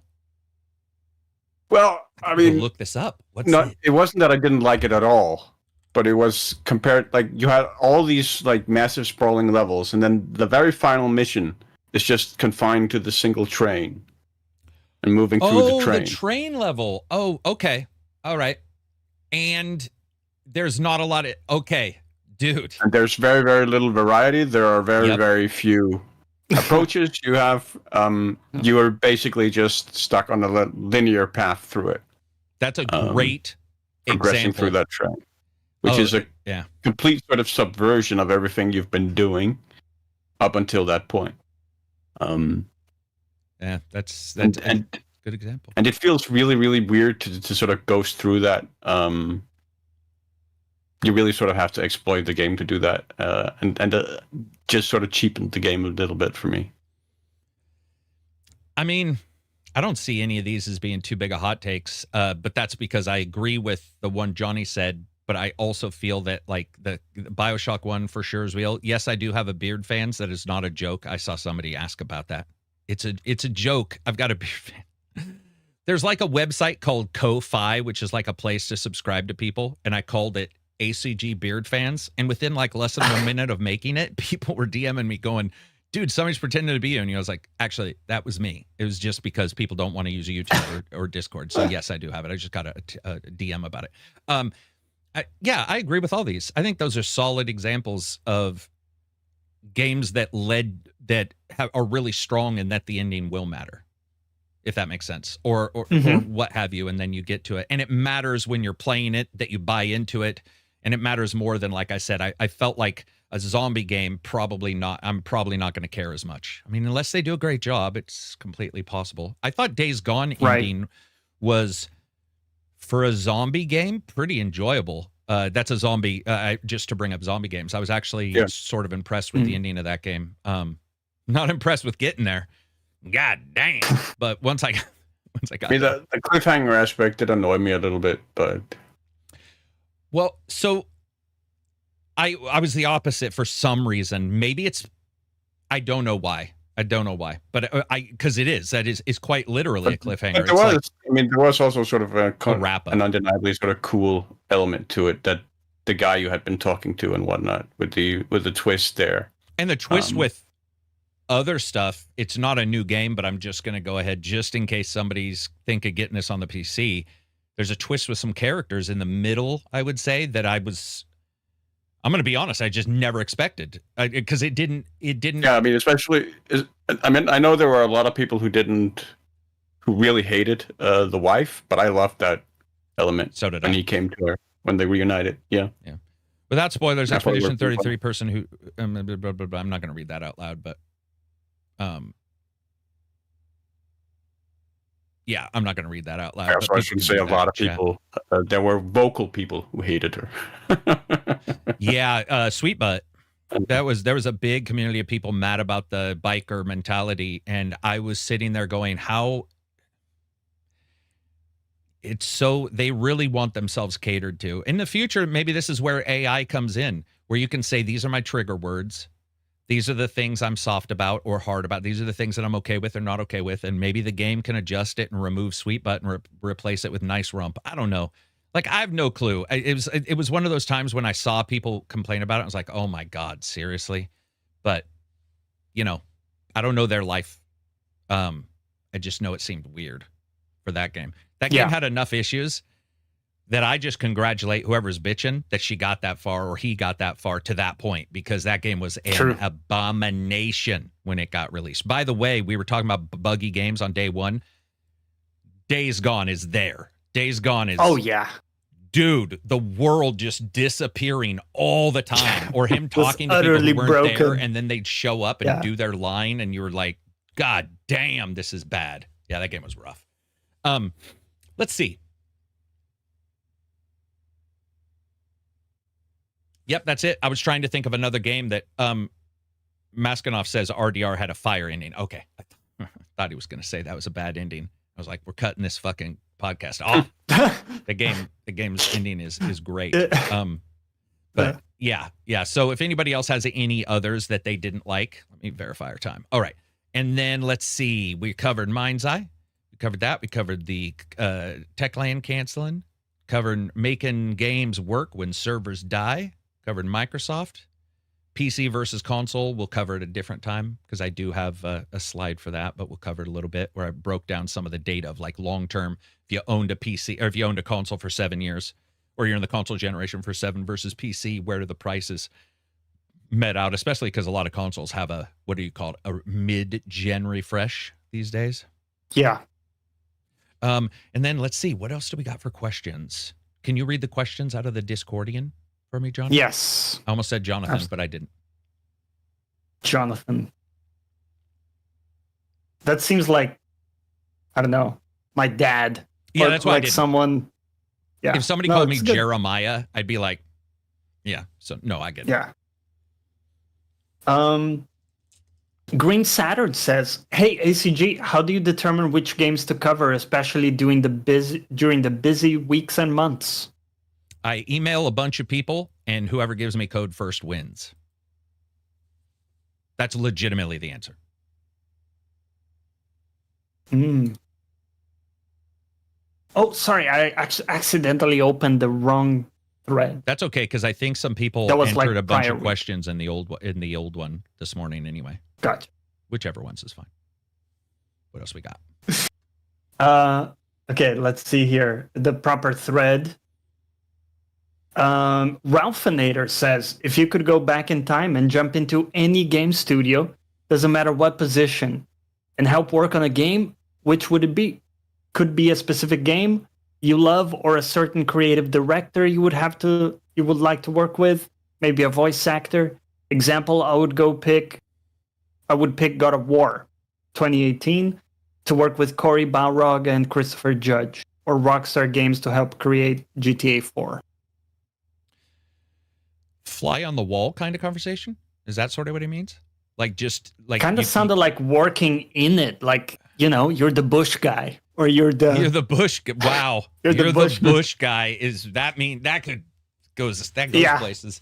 Well, I mean, look this up. It wasn't that I didn't like it at all, but it was compared. Like you had all these like massive sprawling levels, and then the very final mission is just confined to the single train and moving through the train. The train level. Oh, okay, all right. And there's not a lot of dude. And there's very, very little variety. There are very, very few approaches you have, you are basically just stuck on a linear path through it. That's a great progressing example through that track, which is a complete sort of subversion of everything you've been doing up until that point. Yeah, that's a good example. And it feels really, really weird to sort of go through that. You really sort of have to exploit the game to do that, and just sort of cheapened the game a little bit for me. I mean, I don't see any of these as being too big of hot takes, but that's because I agree with the one Johnny said, but I also feel that like the BioShock one for sure is real. Yes, I do have a beard fans. That is not a joke. I saw somebody ask about that. It's a joke. I've got a beard fan. There's like a website called Ko-Fi, which is like a place to subscribe to people, and I called it ACG Beard Fans, and within like less than 1 minute of making it, people were DMing me going, dude, somebody's pretending to be you. And I was like, actually, that was me. It was just because people don't want to use a YouTube or Discord. So yes, I do have it. I just got a DM about it. I agree with all these. I think those are solid examples of games that are really strong and that the ending will matter, if that makes sense, or what have you. And then you get to it, and it matters when you're playing it that you buy into it. And it matters more than, like I said, I felt like a zombie game, probably not. I'm probably not going to care as much. I mean, unless they do a great job, it's completely possible. I thought Days Gone ending was, for a zombie game, pretty enjoyable. That's a zombie, just to bring up zombie games. I was actually sort of impressed with the ending of that game. Not impressed with getting there. God damn. But once I got the cliffhanger aspect did annoy me a little bit, but... Well, so I was the opposite for some reason. Maybe I don't know why. But because it's quite literally a cliffhanger. There was also sort of a wrap-up, an undeniably sort of cool element to it, that the guy you had been talking to and whatnot, with the twist there. And the twist with other stuff, it's not a new game, but I'm just going to go ahead, just in case somebody's think of getting this on the PC. There's a twist with some characters in the middle, I would say, that I'm going to be honest, I just never expected, because it didn't. Yeah, I mean, I know there were a lot of people who really hated the wife, but I loved that element. So did when he came to her, when they reunited. Yeah. Without spoilers, Expedition 33 person who, I'm not going to read that out loud, but yeah, I'm not going to read that out loud. So I should say a lot of people. There were vocal people who hated her. Yeah, Sweet Butt. There was a big community of people mad about the biker mentality, and I was sitting there going, "How?" It's so they really want themselves catered to. In the future, maybe this is where AI comes in, where you can say, "These are my trigger words. These are the things I'm soft about or hard about. These are the things that I'm okay with or not okay with." And maybe the game can adjust it and remove Sweet Butt and replace it with Nice Rump. I don't know. Like, I have no clue. It was one of those times when I saw people complain about it. I was like, oh my God, seriously? But, I don't know their life. I just know it seemed weird for that game. That game had enough issues that I just congratulate whoever's bitching that she got that far, or he got that far to that point, because that game was an abomination when it got released. By the way, we were talking about buggy games on day one. Days Gone is there. Days Gone is... Oh, yeah. Dude, the world just disappearing all the time, or him talking to people who weren't broken there, and then they'd show up and do their line, and you were like, God damn, this is bad. Yeah, that game was rough. Let's see. Yep, that's it. I was trying to think of another game that Maskinov says RDR had a fire ending. Okay. I thought he was going to say that was a bad ending. I was like, we're cutting this fucking podcast off. The game's ending is great. But yeah. So if anybody else has any others that they didn't like, let me verify our time. All right. And then let's see. We covered Mind's Eye. We covered that. We covered the Techland canceling. Covered making games work when servers die. Covered Microsoft. PC versus console, we'll cover it at a different time, because I do have a slide for that, but we'll cover it a little bit, where I broke down some of the data of like long-term, if you owned a PC, or if you owned a console for 7 years, or you're in the console generation for 7 versus PC, where are the prices? met out, especially because a lot of consoles have a, what do you call it, a mid-gen refresh these days. Yeah. And then let's see, what else do we got for questions? Can you read the questions out of the Discordian for me, John? Yes. I almost said Jonathan, but I didn't. Jonathan. That seems like, I don't know, my dad. Yeah, or that's why I like didn't. someone. Yeah. If somebody called me Jeremiah, I'd be like, yeah. So no, I get it. Yeah. Green Saturn says, "Hey ACG, how do you determine which games to cover, especially during the busy weeks and months?" I email a bunch of people, and whoever gives me code first wins. That's legitimately the answer. Oh, sorry, I accidentally opened the wrong thread. That's okay, because I think some people entered a bunch of questions in the old one this morning anyway. Gotcha. Whichever ones is fine. What else we got? Okay, let's see here. The proper thread. Ralphinator says, if you could go back in time and jump into any game studio, doesn't matter what position, and help work on a game, which would it be? Could be a specific game you love or a certain creative director you would like to work with, maybe a voice actor. Example, I would pick God of War 2018 to work with Cory Balrog and Christopher Judge, or Rockstar Games to help create GTA 4. Fly on the wall kind of conversation? Is that sort of what he means? Like just like kind of sounded like working in it, like, you know, you're the bush guy, or you're the bush. Wow, you're the bush guy. Is that mean that goes places?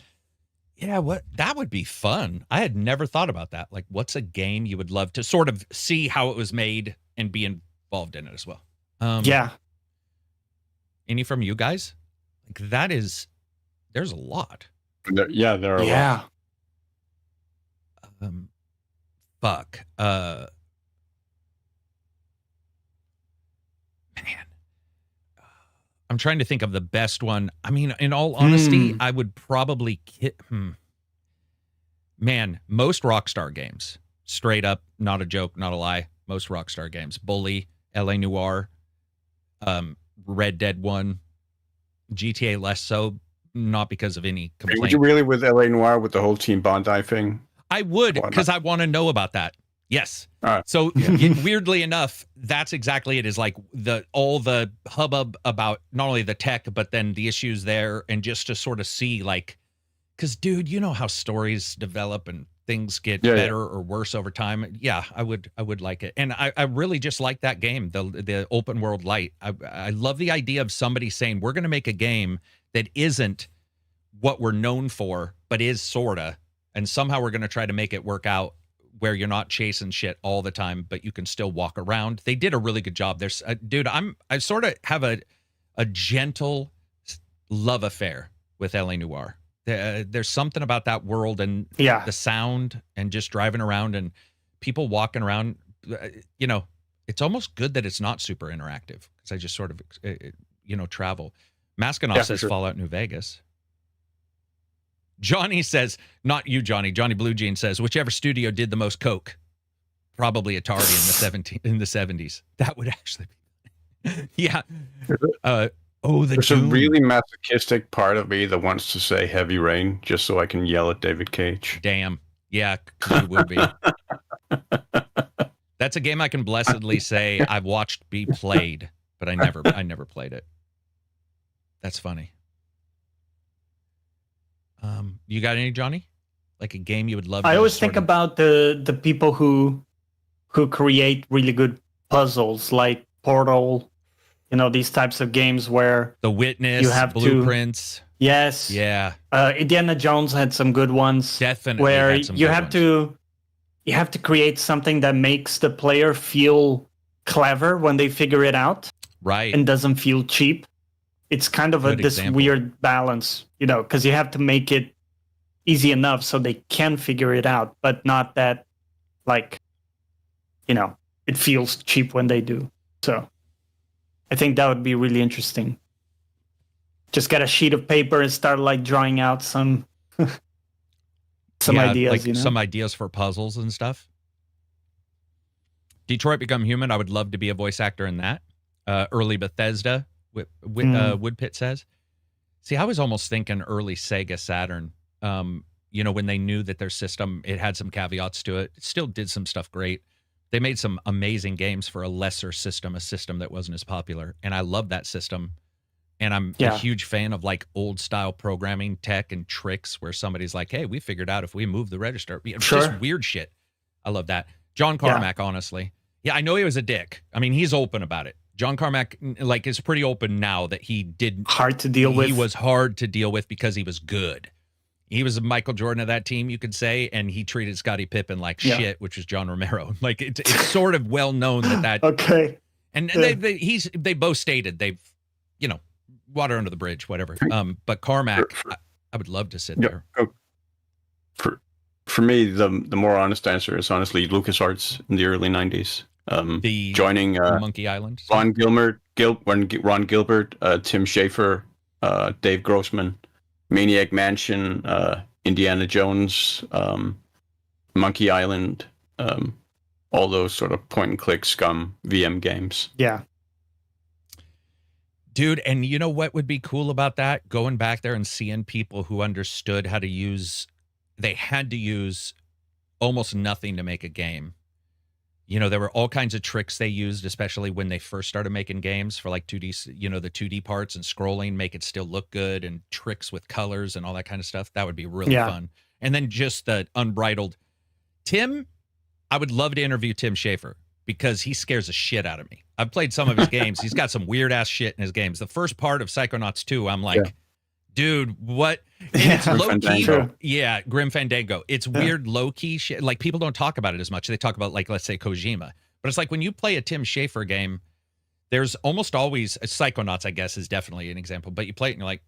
Yeah, that would be fun. I had never thought about that. Like, what's a game you would love to sort of see how it was made and be involved in it as well? Yeah. Any from you guys? Like there's a lot. There are a lot. Fuck. Man. I'm trying to think of the best one. I mean, in all honesty, I would probably Man, most Rockstar games. Straight up, not a joke, not a lie. Most Rockstar games. Bully, LA Noire, Red Dead 1, GTA less so, not because of any complaint. Would you really with LA Noire with the whole Team Bondi thing? I would, because I want to know about that. Yes. So weirdly enough, that's exactly it. Is like all the hubbub about not only the tech, but then the issues there, and just to sort of see like, because dude, you know how stories develop and things get better or worse over time. Yeah, I would like it, and I really just like that game, the open world light. I love the idea of somebody saying we're going to make a game that isn't what we're known for, but is sorta, and somehow we're going to try to make it work out where you're not chasing shit all the time, but you can still walk around. They did a really good job. There's dude, I sort of have a gentle love affair with LA Noire. There's something about that world and the sound and just driving around and people walking around. You know, it's almost good that it's not super interactive because I just sort of, travel. Maskinoff says Fallout New Vegas. Johnny says, not you, Johnny. Johnny Blue Jean says, whichever studio did the most coke, probably Atari in the 70s. That would actually be, yeah. There's a really masochistic part of me that wants to say Heavy Rain just so I can yell at David Cage. Damn. Yeah, you would be. That's a game I can blessedly say I've watched be played, but I never played it. That's funny. You got any, Johnny? Like a game you would love? I always think about the people who create really good puzzles, like Portal. You know, these types of games where The Witness, you have Blueprints. Yes. Yeah. Indiana Jones had some good ones. Definitely. Where you have to create something that makes the player feel clever when they figure it out. Right. And doesn't feel cheap. It's kind of this weird balance, you know, because you have to make it easy enough so they can figure it out, but not that, like, you know, it feels cheap when they do. So I think that would be really interesting. Just get a sheet of paper and start like drawing out some some ideas, like you know? some ideas for puzzles and stuff. Detroit Become Human. I would love to be a voice actor in that. Early Bethesda. Woodpit says. See, I was almost thinking early Sega Saturn. When they knew that their system, it had some caveats to it. It still did some stuff great. They made some amazing games for a lesser system, a system that wasn't as popular. And I love that system. And I'm a huge fan of like old style programming tech and tricks where somebody's like, hey, we figured out if we move the register. Just weird shit. I love that. John Carmack, honestly. Yeah, I know he was a dick. I mean, he's open about it. John Carmack, like, is pretty open now that he didn't. Hard to deal with. He was hard to deal with because he was good. He was a Michael Jordan of that team, you could say, and he treated Scottie Pippen like shit, which was John Romero. Like, it's sort of well known that. Okay. And they both stated they've, water under the bridge, whatever. But Carmack, I would love to sit there. For me, the more honest answer is honestly LucasArts in the early 90s. Joining Monkey Island. Ron Gilbert, Tim Schafer, Dave Grossman, Maniac Mansion, Indiana Jones, Monkey Island, all those sort of point and click scum VM games. Yeah. Dude, and you know what would be cool about that? Going back there and seeing people who understood how to use, they had to use almost nothing to make a game. There were all kinds of tricks they used, especially when they first started making games for like 2D, the 2D parts and scrolling, make it still look good, and tricks with colors and all that kind of stuff. That would be really fun. And then just the unbridled. Tim, I would love to interview Tim Schafer because he scares the shit out of me. I've played some of his games. He's got some weird ass shit in his games. The first part of Psychonauts 2, I'm like, dude, what? And it's low key. Yeah, Grim Fandango. It's weird, low key shit. Like, people don't talk about it as much. They talk about, like, let's say Kojima. But it's like when you play a Tim Schafer game, there's almost always Psychonauts, I guess, is definitely an example. But you play it and you're like,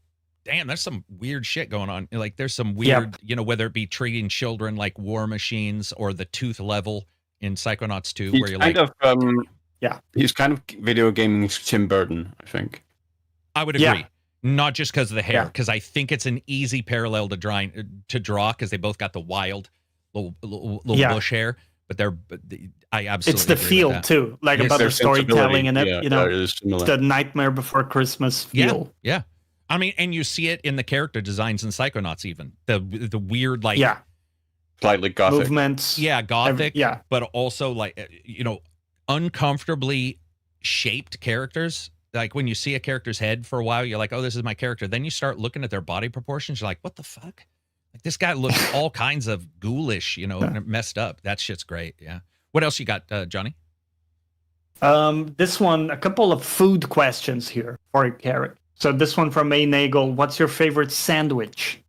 damn, there's some weird shit going on. Like, there's some weird, whether it be treating children like war machines or the tooth level in Psychonauts 2, where you're like, he's kind of video gaming Tim Burton, I think. I would agree. Not just because of the hair, because I think it's an easy parallel to draw because they both got the wild little bush hair. But I absolutely. It's the feel too, like about the storytelling and it. It's the Nightmare Before Christmas feel. Yeah. I mean, and you see it in the character designs in Psychonauts, even the weird slightly gothic movements. Yeah, gothic. But also uncomfortably shaped characters. Like when you see a character's head for a while, you're like, oh, this is my character. Then you start looking at their body proportions. You're like, what the fuck? Like, this guy looks all kinds of ghoulish, and messed up. That shit's great. Yeah. What else you got, Johnny? This one, a couple of food questions here for Carrot. So this one from May Nagel. What's your favorite sandwich?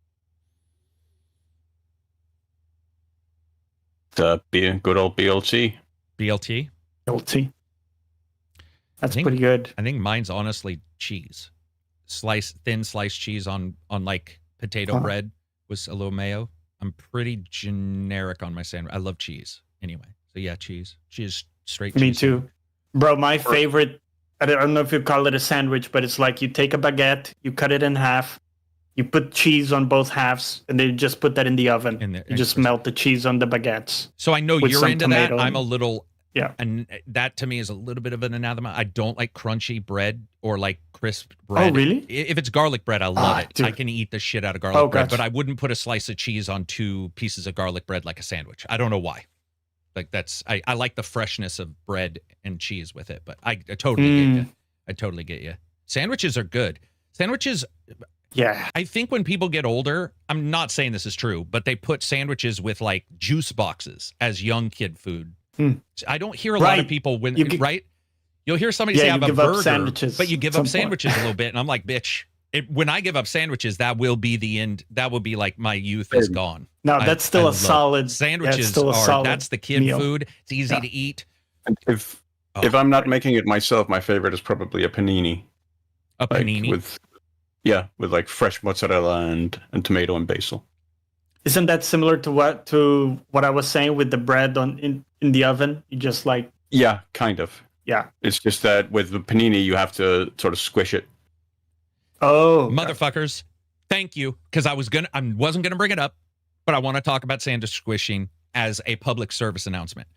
The good old BLT. BLT? BLT. That's pretty good. I think mine's honestly cheese. Thin sliced cheese on like potato bread with a little mayo. I'm pretty generic on my sandwich. I love cheese anyway. So yeah, cheese. Cheese, straight cheese. Me too. Bro, my favorite, I don't know if you call it a sandwich, but it's like you take a baguette, you cut it in half, you put cheese on both halves, and then you just put that in the oven. You just melt the cheese on the baguettes. So I know you're into that. I'm a little... Yeah. And that to me is a little bit of an anathema. I don't like crunchy bread or like crisp bread. Oh, really? If it's garlic bread, I love it. Dude. I can eat the shit out of garlic bread, but I wouldn't put a slice of cheese on 2 pieces of garlic bread like a sandwich. I don't know why. Like I like the freshness of bread and cheese with it, but I totally get you. I totally get you. Sandwiches are good. Sandwiches. Yeah. I think when people get older, I'm not saying this is true, but they put sandwiches with like juice boxes as young kid food. I don't hear a lot of people right? You'll hear somebody say I have a burger, but you give up sandwiches a little bit, and I'm like, bitch. When I give up sandwiches, that will be the end. That will be like my youth is gone. No, that's still a solid. Sandwiches that's the kid meal. Food. It's easy to eat. If I'm not making it myself, my favorite is probably a panini. A panini with like fresh mozzarella and tomato and basil. Isn't that similar to what I was saying with the bread in the oven? You just like... Yeah, kind of. Yeah. It's just that with the panini, you have to sort of squish it. Oh. Motherfuckers, thank you. Because I wasn't gonna bring it up, but I want to talk about sandwich squishing as a public service announcement.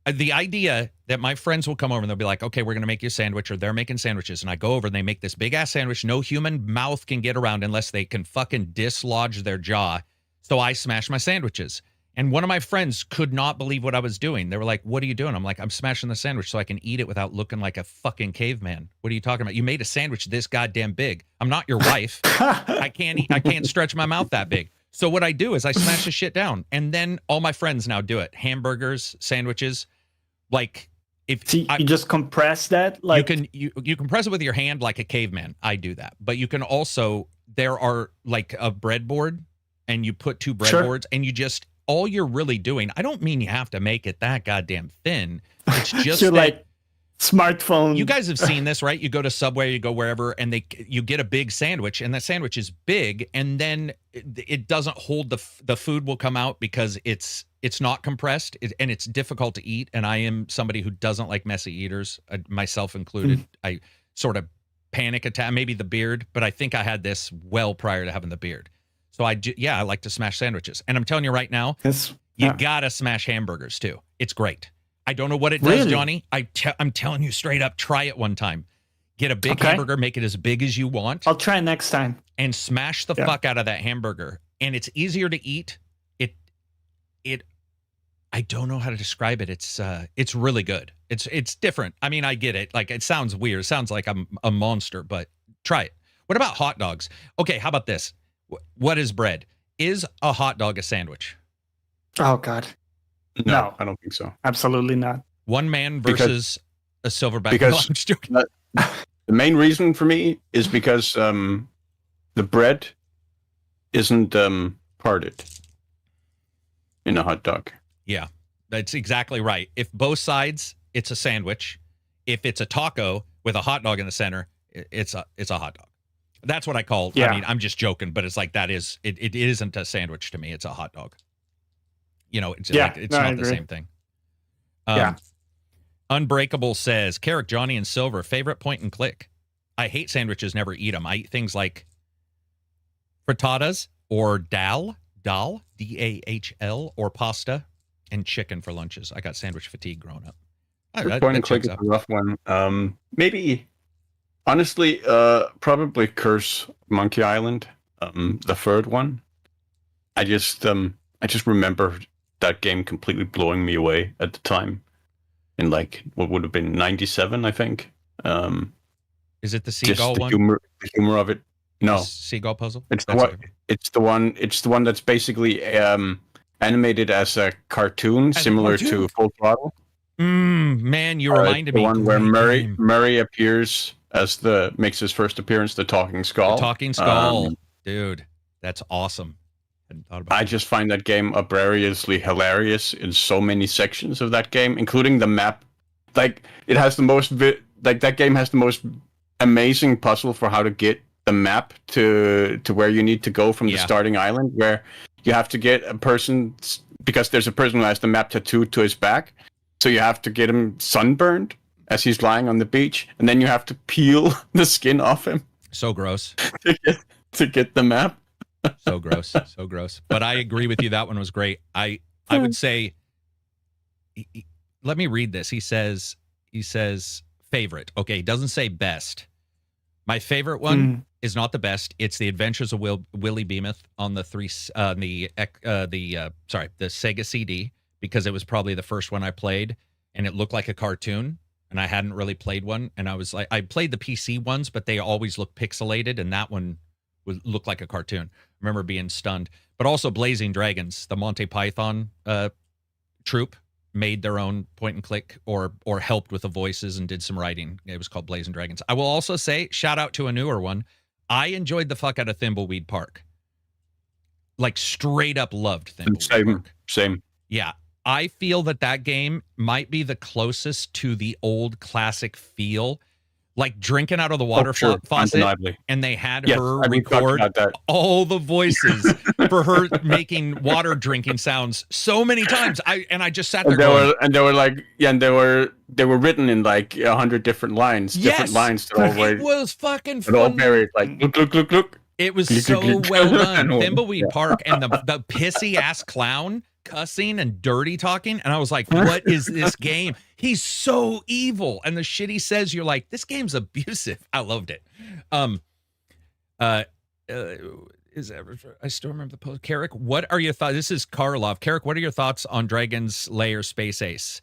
The idea that my friends will come over and they'll be like, okay, we're going to make you a sandwich, or they're making sandwiches. And I go over and they make this big ass sandwich no human mouth can get around unless they can fucking dislodge their jaw. So I smash my sandwiches. And one of my friends could not believe what I was doing. They were like, what are you doing? I'm like, I'm smashing the sandwich so I can eat it without looking like a fucking caveman. What are you talking about? You made a sandwich this goddamn big. I'm not your wife. I can't stretch my mouth that big. So what I do is I smash the shit down. And then all my friends now do it. Hamburgers, sandwiches. Like, if you just compress that, like you compress it with your hand like a caveman. I do that, but you can also, there are like a breadboard, and you put two breadboards, and you just, all you're really doing. I don't mean you have to make it that goddamn thin. It's just so like smartphone. You guys have seen this, right? You go to Subway, you go wherever, and you get a big sandwich, and that sandwich is big, and then it doesn't hold the food will come out because it's not compressed, and it's difficult to eat. And I am somebody who doesn't like messy eaters, myself included. I sort of panic attack, maybe the beard, but I think I had this well prior to having the beard. So I like to smash sandwiches, and I'm telling you right now, you gotta smash hamburgers too. It's great. I don't know what it does, Johnny. I'm telling you straight up, try it one time. Get a big hamburger, make it as big as you want. I'll try next time. And smash the fuck out of that hamburger. And it's easier to eat. I don't know how to describe it. It's really good. It's different. I mean, I get it. Like, it sounds weird. It sounds like I'm a monster, but try it. What about hot dogs? Okay, how about this? What is bread? Is a hot dog a sandwich? Oh, God. No, I don't think so. Absolutely not. One man versus a silverback. Because no, I'm just joking. The main reason for me is because the bread isn't parted in a hot dog. Yeah, that's exactly right. If both sides, it's a sandwich. If it's a taco with a hot dog in the center, it's a hot dog. That's what I call. Yeah. I mean, I'm just joking, but it's like it isn't a sandwich to me. It's a hot dog. You know, it's not the same thing. Unbreakable says, Carrick, Johnny, and Silver, favorite point and click. I hate sandwiches, never eat them. I eat things like frittatas or dal, D-A-H-L, or pasta and chicken for lunches. I got sandwich fatigue growing up. Point and click is a rough one. Maybe, honestly, probably Curse Monkey Island, the third one. I just remember that game completely blowing me away at the time. In like what would have been 97, I think. Is it the seagull one? The humor of it. No, seagull puzzle. It's the one that's basically animated as a cartoon, similar to Full Throttle. Man, you reminded me. The one where Murray appears makes his first appearance. The Talking Skull. The Talking Skull, dude, that's awesome. I just find that game uproariously hilarious in so many sections of that game, including the map. Like, it has the most that game has the most amazing puzzle for how to get the map to where you need to go from the starting island, where you have to get a person, because there's a person who has the map tattooed to his back, so you have to get him sunburned as he's lying on the beach, and then you have to peel the skin off him. So gross. to get the map. So gross. But I agree with you. That one was great. I would say, let me read this. He says favorite. Okay, he doesn't say best. My favorite one is not the best. It's the Adventures of Willie Beamuth on the Sega CD, because it was probably the first one I played, and it looked like a cartoon, and I hadn't really played one, and I was like, I played the PC ones, but they always look pixelated, and that one would look like a cartoon. I remember being stunned. But also Blazing Dragons, the Monty Python troupe, made their own point and click or helped with the voices and did some writing. It was called Blazing Dragons. I will also say, shout out to a newer one. I enjoyed the fuck out of Thimbleweed Park. Like, straight up loved Thimbleweed Park. Same. Yeah. I feel that game might be the closest to the old classic feel. Like drinking out of the water faucet, undeniably. And they had her record all the voices for her making water drinking sounds so many times. I just sat there. They were written in like 100 different lines. Yes, different lines. It was fucking fun. All buried. Like look. It was so well done. Yeah. Thimbleweed Park and the pissy ass clown cussing and dirty talking. And I was like, what is this game? He's so evil. And the shit he says, you're like, this game's abusive. I loved it. I still remember the post. Carrick, what are your thoughts? This is Karlov. Carrick, what are your thoughts on Dragon's Lair Space Ace?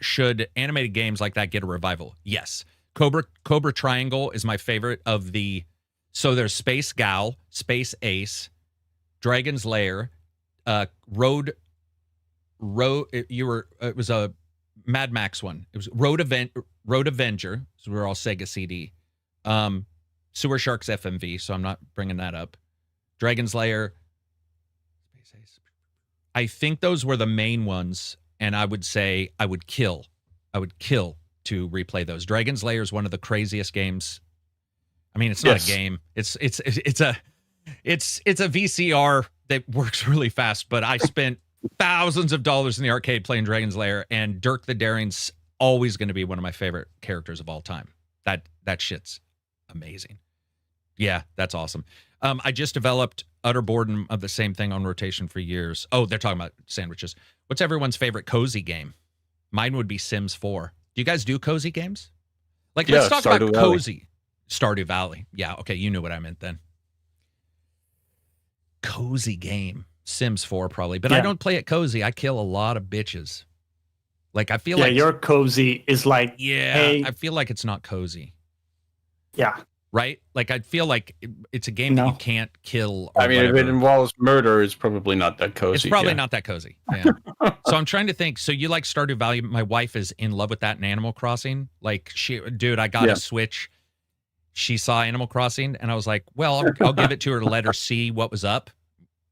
Should animated games like that get a revival? Yes. Cobra Triangle is my favorite of the. So there's Space Gal, Space Ace, Dragon's Lair, it was a Mad Max one. It was Road Avenger. So we're all Sega CD. Sewer Sharks FMV, so I'm not bringing that up. Dragon's Lair. Space Ace. I think those were the main ones, and I would say I would kill to replay those. Dragon's Lair is one of the craziest games. I mean, it's not a game. It's a VCR that works really fast, but I spent thousands of dollars in the arcade playing Dragon's Lair, and Dirk the Daring's always going to be one of my favorite characters of all time. That shit's amazing. Yeah, that's awesome. I just developed utter boredom of the same thing on rotation for years. Oh, they're talking about sandwiches. What's everyone's favorite cozy game? Mine would be Sims 4. Do you guys do cozy games? Like, let's talk about cozy. Stardew Valley. Yeah, okay, you knew what I meant then. Cozy game. Sims 4 probably. But I don't play it cozy. I kill a lot of bitches. Like, I feel like... your cozy is like... Yeah, hey, I feel like it's not cozy. Yeah. Right? Like, I feel like it's a game that you can't kill. I mean, whatever. if it involves murder, it's probably not that cozy. It's probably not that cozy. Yeah. So I'm trying to think. So you like Stardew Valley? My wife is in love with that in Animal Crossing. Like, dude, I got a Switch. She saw Animal Crossing, and I was like, well, I'll give it to her to let her see what was up.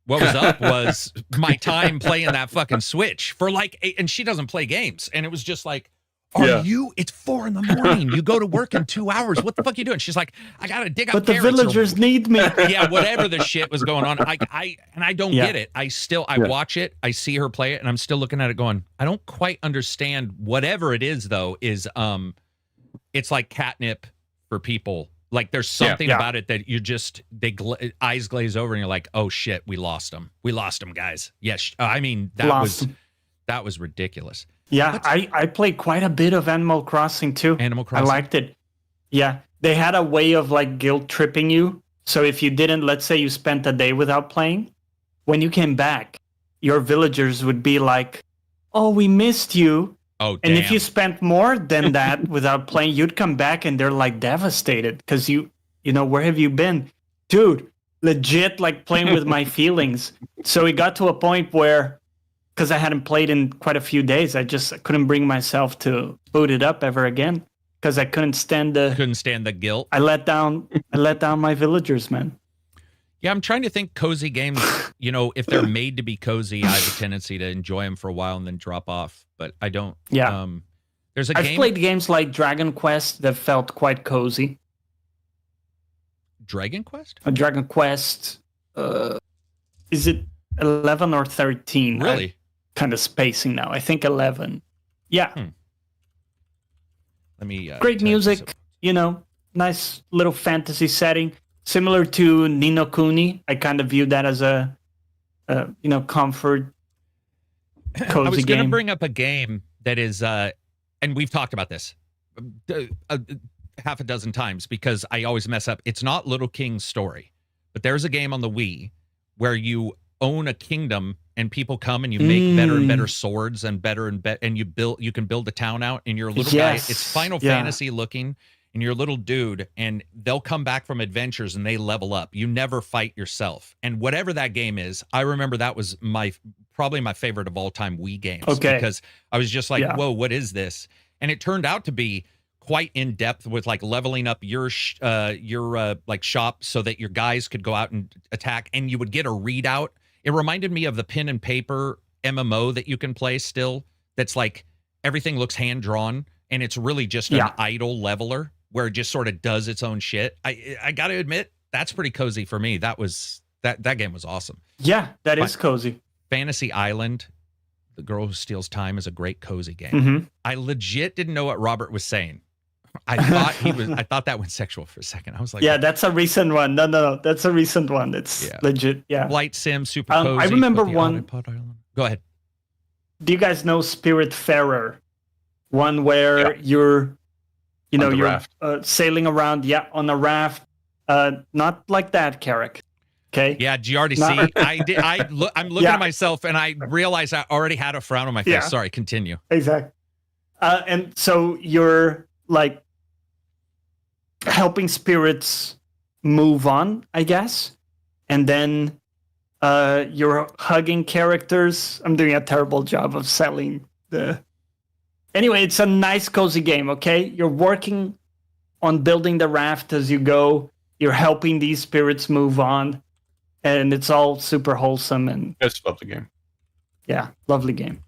What was up was my time playing that fucking Switch for like, and she doesn't play games. And it was just like, it's 4 a.m. You go to work in 2 hours. What the fuck are you doing? She's like, I got to dig up But the carrots villagers need me. Yeah, whatever the shit was going on. I don't get it. I watch it. I see her play it, and I'm still looking at it going, I don't quite understand. Whatever it is, though, is it's like catnip for people. Like, there's something about it that you just, eyes glaze over and you're like, oh shit, we lost them. We lost them, guys. Yes. I mean, that was ridiculous. Yeah, I played quite a bit of Animal Crossing too. Animal Crossing. I liked it. Yeah. They had a way of like guilt tripping you. So if you didn't, let's say you spent a day without playing, when you came back, your villagers would be like, oh, we missed you. Oh, damn. And if you spent more than that without playing, you'd come back and they're like devastated because you know, where have you been? Dude, legit like playing with my feelings. So it got to a point where, because I hadn't played in quite a few days, I couldn't bring myself to boot it up ever again because I couldn't stand the guilt. I let down my villagers, man. Yeah, I'm trying to think cozy games, you know, if they're made to be cozy, I have a tendency to enjoy them for a while and then drop off, but I don't. Yeah. I've played games like Dragon Quest that felt quite cozy. Dragon Quest? Dragon Quest, is it 11 or 13? Really? I'm kind of spacing now. I think 11. Yeah. Let me. Great music, you know, nice little fantasy setting. Similar to Ni no Kuni, I kind of view that as a comfort cozy game. I was going to bring up a game that is, and we've talked about this half a dozen times because I always mess up. It's not Little King's Story, but there's a game on the Wii where you own a kingdom and people come and you make better and better swords and and you can build a town out and you're a little guy. It's Final Fantasy looking. And you're a little dude, and they'll come back from adventures and they level up. You never fight yourself. And whatever that game is, I remember that was probably my favorite of all time Wii games. Okay. Because I was just like, whoa, what is this? And it turned out to be quite in depth with like leveling up your like shop so that your guys could go out and attack, and you would get a readout. It reminded me of the pen and paper MMO that you can play still. That's like everything looks hand drawn, and it's really just an idle leveler where it just sort of does its own shit. I got to admit, that's pretty cozy for me. That game was awesome. Yeah, that is cozy. Fantasy Island, The Girl Who Steals Time, is a great cozy game. Mm-hmm. I legit didn't know what Robert was saying I thought that went sexual for a second. I was like, Yeah, that's a recent one. No, that's a recent one. It's legit. Yeah. Flight sim, super cozy. I remember put the one. Autopod Island. Go ahead. Do you guys know Spiritfarer? One where you're sailing around, on a raft. Not like that, Carrick. Okay. Yeah, did you already see? I'm looking at myself and I realized I already had a frown on my face. Yeah. Sorry, continue. Exactly. And so you're like helping spirits move on, I guess. And then you're hugging characters. I'm doing a terrible job of selling the... Anyway, it's a nice, cozy game, okay? You're working on building the raft as you go. You're helping these spirits move on. And it's all super wholesome. And It's a lovely game. Yeah, lovely game.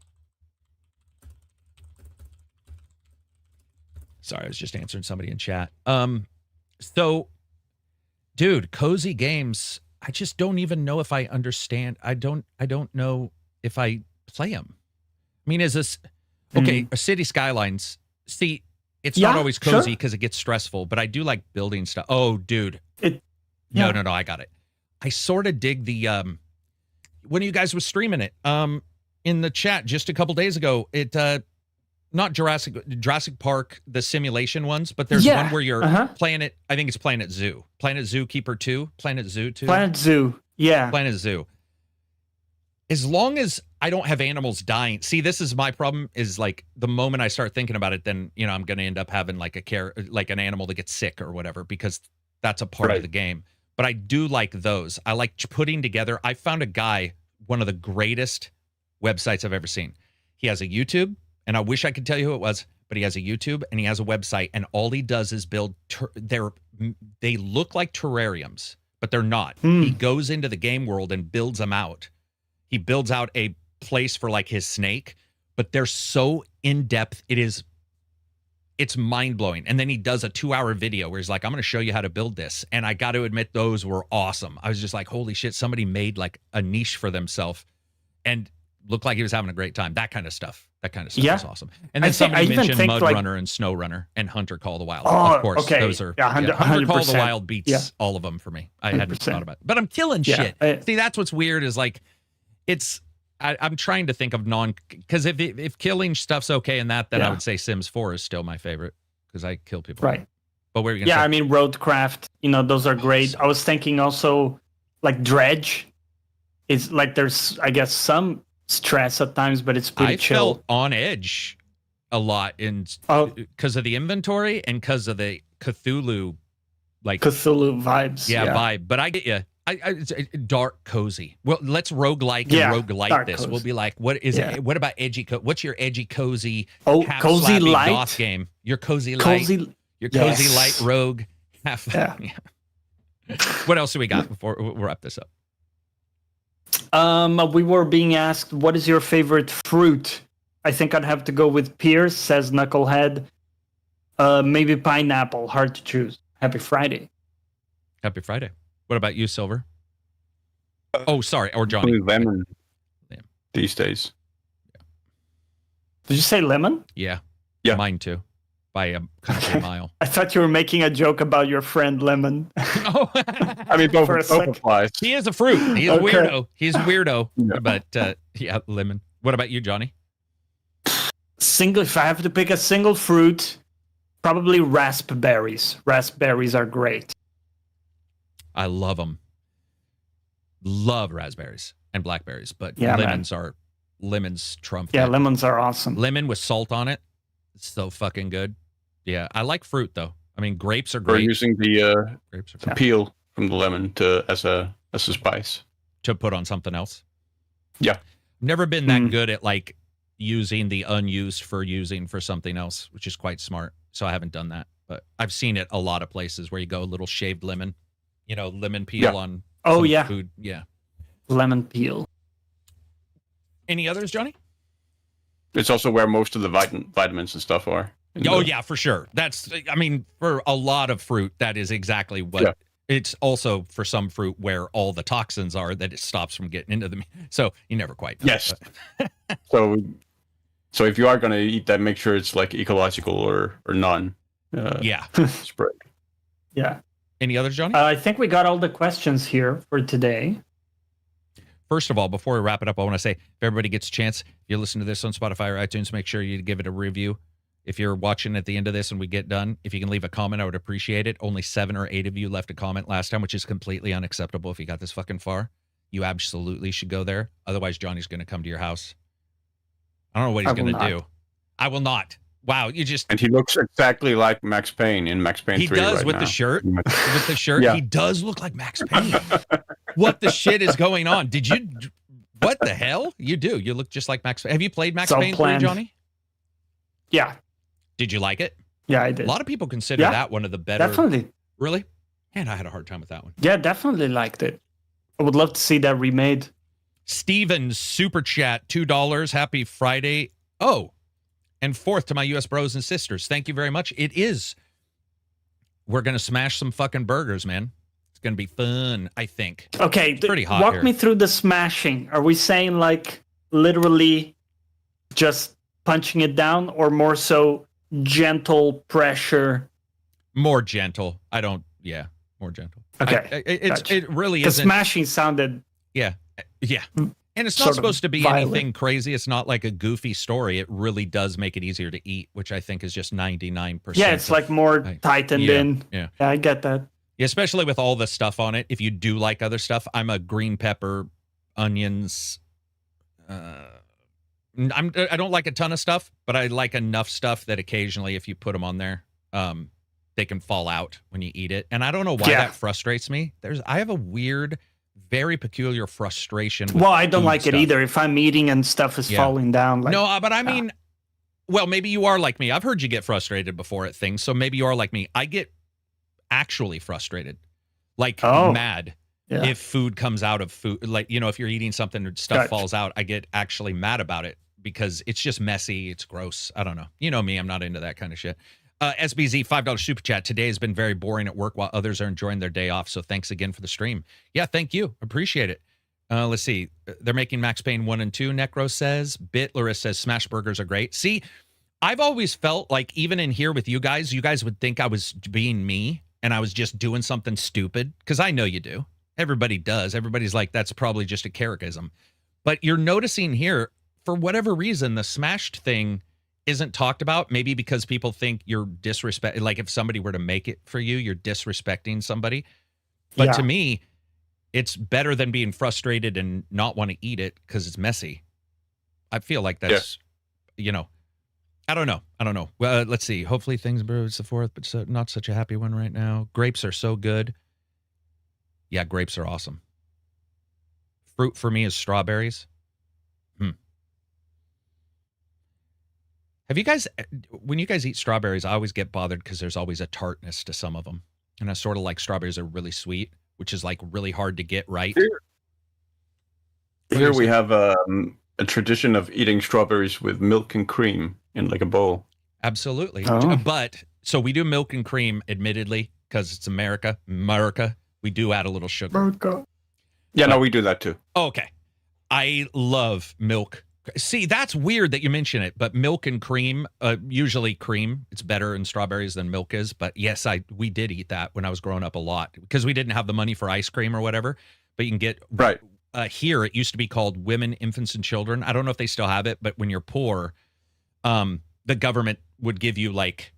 Sorry, I was just answering somebody in chat. So, dude, cozy games, I just don't even know if I understand. I don't know if I play them. I mean, is this... Okay, City Skylines. See, it's not always cozy because it gets stressful, but I do like building stuff. Oh, dude. No, I got it. I sort of dig the when you guys were streaming it in the chat just a couple days ago. It not Jurassic Park, the simulation ones, but there's one where you're playing it. I think it's Planet Zoo, Planet Zookeeper 2, Planet Zoo 2, Planet Zoo. Yeah, Planet Zoo. As long as I don't have animals dying. See, this is my problem, is like the moment I start thinking about it, then, I'm going to end up having like an animal that gets sick or whatever, because that's a part of the game. But I do like those. I like putting together. I found a guy, one of the greatest websites I've ever seen. He has a YouTube, and I wish I could tell you who it was, but he has a YouTube and he has a website, and all he does is build, they look like terrariums, but they're not. He goes into the game world and builds them out. He builds out a place for like his snake, but they're so in depth. It's mind blowing. And then he does a 2-hour video where he's like, I'm going to show you how to build this. And I got to admit, those were awesome. I was just like, holy shit, somebody made like a niche for themselves and looked like he was having a great time. That kind of stuff. Was awesome. And then somebody mentioned Mud Runner and Snow Runner and Hunter Call the Wild. Of course, those are 100%. Hunter Call the Wild beats all of them for me. I hadn't thought about it. But I'm killing shit. See, that's what's weird is like, I'm trying to think of because if killing stuff's okay in that, then I would say Sims 4 is still my favorite because I kill people. Right. But where are you going to say? I mean, Roadcraft, those are great. I was thinking also like Dredge is like, there's, I guess, some stress at times, but it's pretty chill. I felt on edge a lot because of the inventory and because of the Cthulhu vibes. Yeah, vibe. But I get you. It's dark cozy. Well, let's roguelike and roguelite this. Cozy. We'll be like, what is it? What about edgy? What's your edgy cozy? Cozy light goth game. Your cozy light. Your cozy light rogue. What else do we got before we wrap this up? We were being asked, what is your favorite fruit? I think I'd have to go with pears, says Knucklehead. Maybe pineapple. Hard to choose. Happy Friday. Happy Friday. What about you, Silver? Oh, sorry, or Johnny. Lemon these days. Did you say lemon? Yeah. Mine too, by a country mile. I thought you were making a joke about your friend Lemon. Oh, I mean, both applies. He is a fruit. He's a weirdo. He's a weirdo. But lemon. What about you, Johnny? If I have to pick a single fruit, probably raspberries. Raspberries are great. I love them. Love raspberries and blackberries, but lemons trump. Yeah, lemons are awesome. Lemon with salt on it, it's so fucking good. Yeah, I like fruit though. I mean, grapes are great. We're using the peel from the lemon as a spice to put on something else. Yeah, never been that good at like using the unused for using for something else, which is quite smart. So I haven't done that, but I've seen it a lot of places where you go a little shaved lemon. Lemon peel on food. Yeah. Lemon peel. Any others, Johnny? It's also where most of the vitamins and stuff are. Yeah, for sure. For a lot of fruit, that is exactly what. Yeah. It's also for some fruit where all the toxins are that it stops from getting into them. So you never quite know. Yes. So if you are going to eat that, make sure it's like ecological or none. Yeah. spread. Yeah. Any others, Johnny? I think we got all the questions here for today. First of all, before we wrap it up, I want to say, if everybody gets a chance, if you listen to this on Spotify or iTunes, make sure you give it a review. If you're watching at the end of this and we get done, if you can leave a comment, I would appreciate it. Only 7 or 8 of you left a comment last time, which is completely unacceptable if you got this fucking far. You absolutely should go there. Otherwise, Johnny's going to come to your house. I don't know what he's going to do. I will not. Wow, you just... And he looks exactly like Max Payne in Max Payne 3 He does right with now. the shirt. With the shirt, Yeah. He does look like Max Payne. What the shit is going on? Did you... What the hell? You do. You look just like Max Payne. Have you played Max Payne 3, Johnny? Yeah. Did you like it? Yeah, I did. A lot of people consider that one of the better... Definitely. Really? Man, I had a hard time with that one. Yeah, definitely liked it. I would love to see that remade. Steven's super chat, $2. Happy Friday. Oh, and 4th to my U.S. bros and sisters. Thank you very much. It is. We're going to smash some fucking burgers, man. It's going to be fun, I think. Okay, pretty hot walk here. me through the smashing. Are we saying like literally just punching it down or more so gentle pressure? More gentle. More gentle. Okay. It really Because isn't. smashing sounded... Yeah. And it's not Sort of supposed to be violent. anything crazy. It's not like a goofy story. It really does make it easier to eat, which I think is just 99%. Yeah, it's like more tightened in. Yeah. Yeah, I get that. Yeah, especially with all the stuff on it. If you do like other stuff, I'm a green pepper, onions. I don't like a ton of stuff, but I like enough stuff that occasionally, if you put them on there, they can fall out when you eat it. And I don't know why that frustrates me. I have a weird, very peculiar frustration. With Well, I don't food like stuff. it either. If I'm eating and stuff is falling down. Like, No, but I mean, well, maybe you are like me. I've heard you get frustrated before at things, so maybe you are like me. I get actually frustrated, like mad if food comes out of food. Like, if you're eating something and stuff falls out, I get actually mad about it because it's just messy. It's gross. I don't know. You know me. I'm not into that kind of shit. SBZ, $5 super chat. Today has been very boring at work while others are enjoying their day off. So thanks again for the stream. Yeah, thank you. Appreciate it. Let's see. They're making Max Payne 1 and 2, Necro says. Bitlerist says smash burgers are great. See, I've always felt like even in here with you guys would think I was being me and I was just doing something stupid, because I know you do. Everybody does. Everybody's like, that's probably just a characterism. But you're noticing here, for whatever reason, the smashed thing isn't talked about, maybe because people think you're like if somebody were to make it for you, you're disrespecting somebody. But to me, it's better than being frustrated and not want to eat it because it's messy. I feel like that's, I don't know. Well, let's see. Hopefully things improve. It's the 4th, but not such a happy one right now. Grapes are so good. Yeah, grapes are awesome. Fruit for me is strawberries. Have you guys, when you guys eat strawberries, I always get bothered because there's always a tartness to some of them. And I sort of like strawberries are really sweet, which is like really hard to get right. Here we have a tradition of eating strawberries with milk and cream in like a bowl. Absolutely. Oh. But so we do milk and cream, admittedly, because it's America. We do add a little sugar. Yeah, no, we do that too. Okay. I love milk. See, that's weird that you mention it, but milk and cream, usually cream, it's better in strawberries than milk is. But yes, we did eat that when I was growing up a lot because we didn't have the money for ice cream or whatever. But you can get here. It used to be called Women, Infants, and Children. I don't know if they still have it, but when you're poor, the government would give you like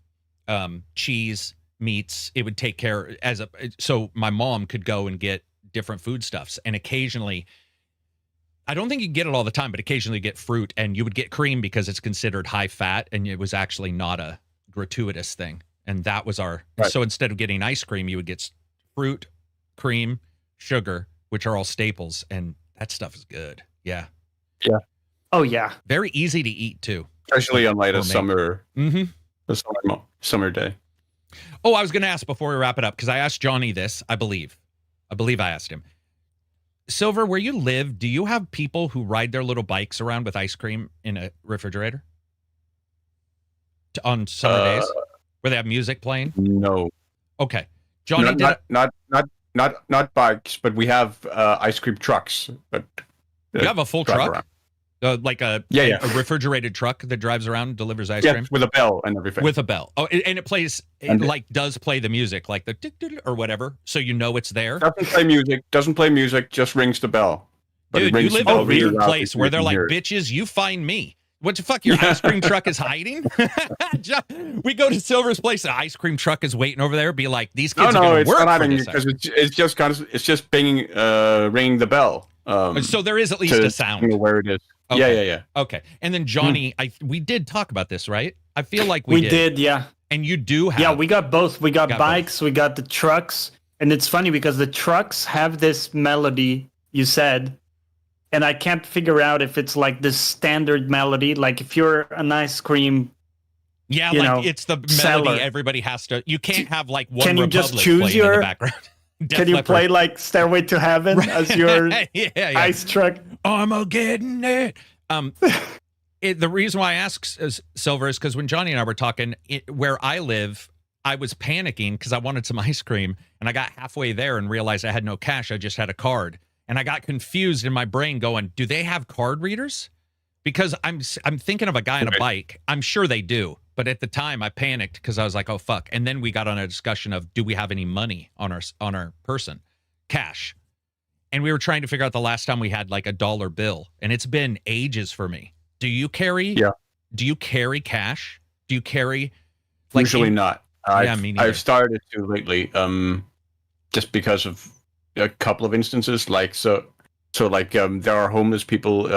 cheese, meats. It would take care so my mom could go and get different foodstuffs, and occasionally. I don't think you get it all the time, but occasionally you get fruit, and you would get cream because it's considered high fat, and it was actually not a gratuitous thing. And that was so instead of getting ice cream, you would get fruit, cream, sugar, which are all staples, and that stuff is good. Yeah. Yeah. Oh, yeah. Very easy to eat, too. Especially on like a summer day. Oh, I was going to ask before we wrap it up, because I asked Johnny this, I believe I asked him. Silver, where you live, do you have people who ride their little bikes around with ice cream in a refrigerator on summer days, where they have music playing? No. Okay, Johnny, not bikes, but we have ice cream trucks. But you have a full truck? Around. Like a refrigerated truck that drives around, delivers ice cream with a bell and everything. With a bell. Oh, and it plays, does play the music, like the tick or whatever, so you know it's there. Doesn't play music, just rings the bell. Dude, you live in a weird place where they're like, bitches, you find me. What the fuck? Your ice cream truck is hiding? We go to Silver's place. The ice cream truck is waiting over there. Be like, these kids are going to work for this. Because it's just ringing the bell. So there is at least a sound. Where it is. Okay. Yeah. Okay. And then Johnny, we did talk about this, right? I feel like we did. Yeah. And you do have. Yeah, we got both. We got bikes. Both. We got the trucks. And it's funny because the trucks have this melody. You said. And I can't figure out if it's like this standard melody, like if you're an ice cream, it's the melody seller. Everybody has to. You can't have like one. Can you just choose your in the background? Can you play like "Stairway to Heaven" as your ice truck? I'm getting it. The reason why I ask Silver is because when Johnny and I were talking, where I live, I was panicking because I wanted some ice cream, and I got halfway there and realized I had no cash. I just had a card. And I got confused in my brain going, do they have card readers? Because I'm thinking of a guy on a bike. I'm sure they do. But at the time, I panicked because I was like, oh, fuck. And then we got on a discussion of, do we have any money on our person? Cash. And we were trying to figure out the last time we had like a dollar bill. And it's been ages for me. Do you carry? Yeah. Do you carry cash? Do you carry? Usually not. Me neither. I've started to lately just because of a couple of instances, there are homeless people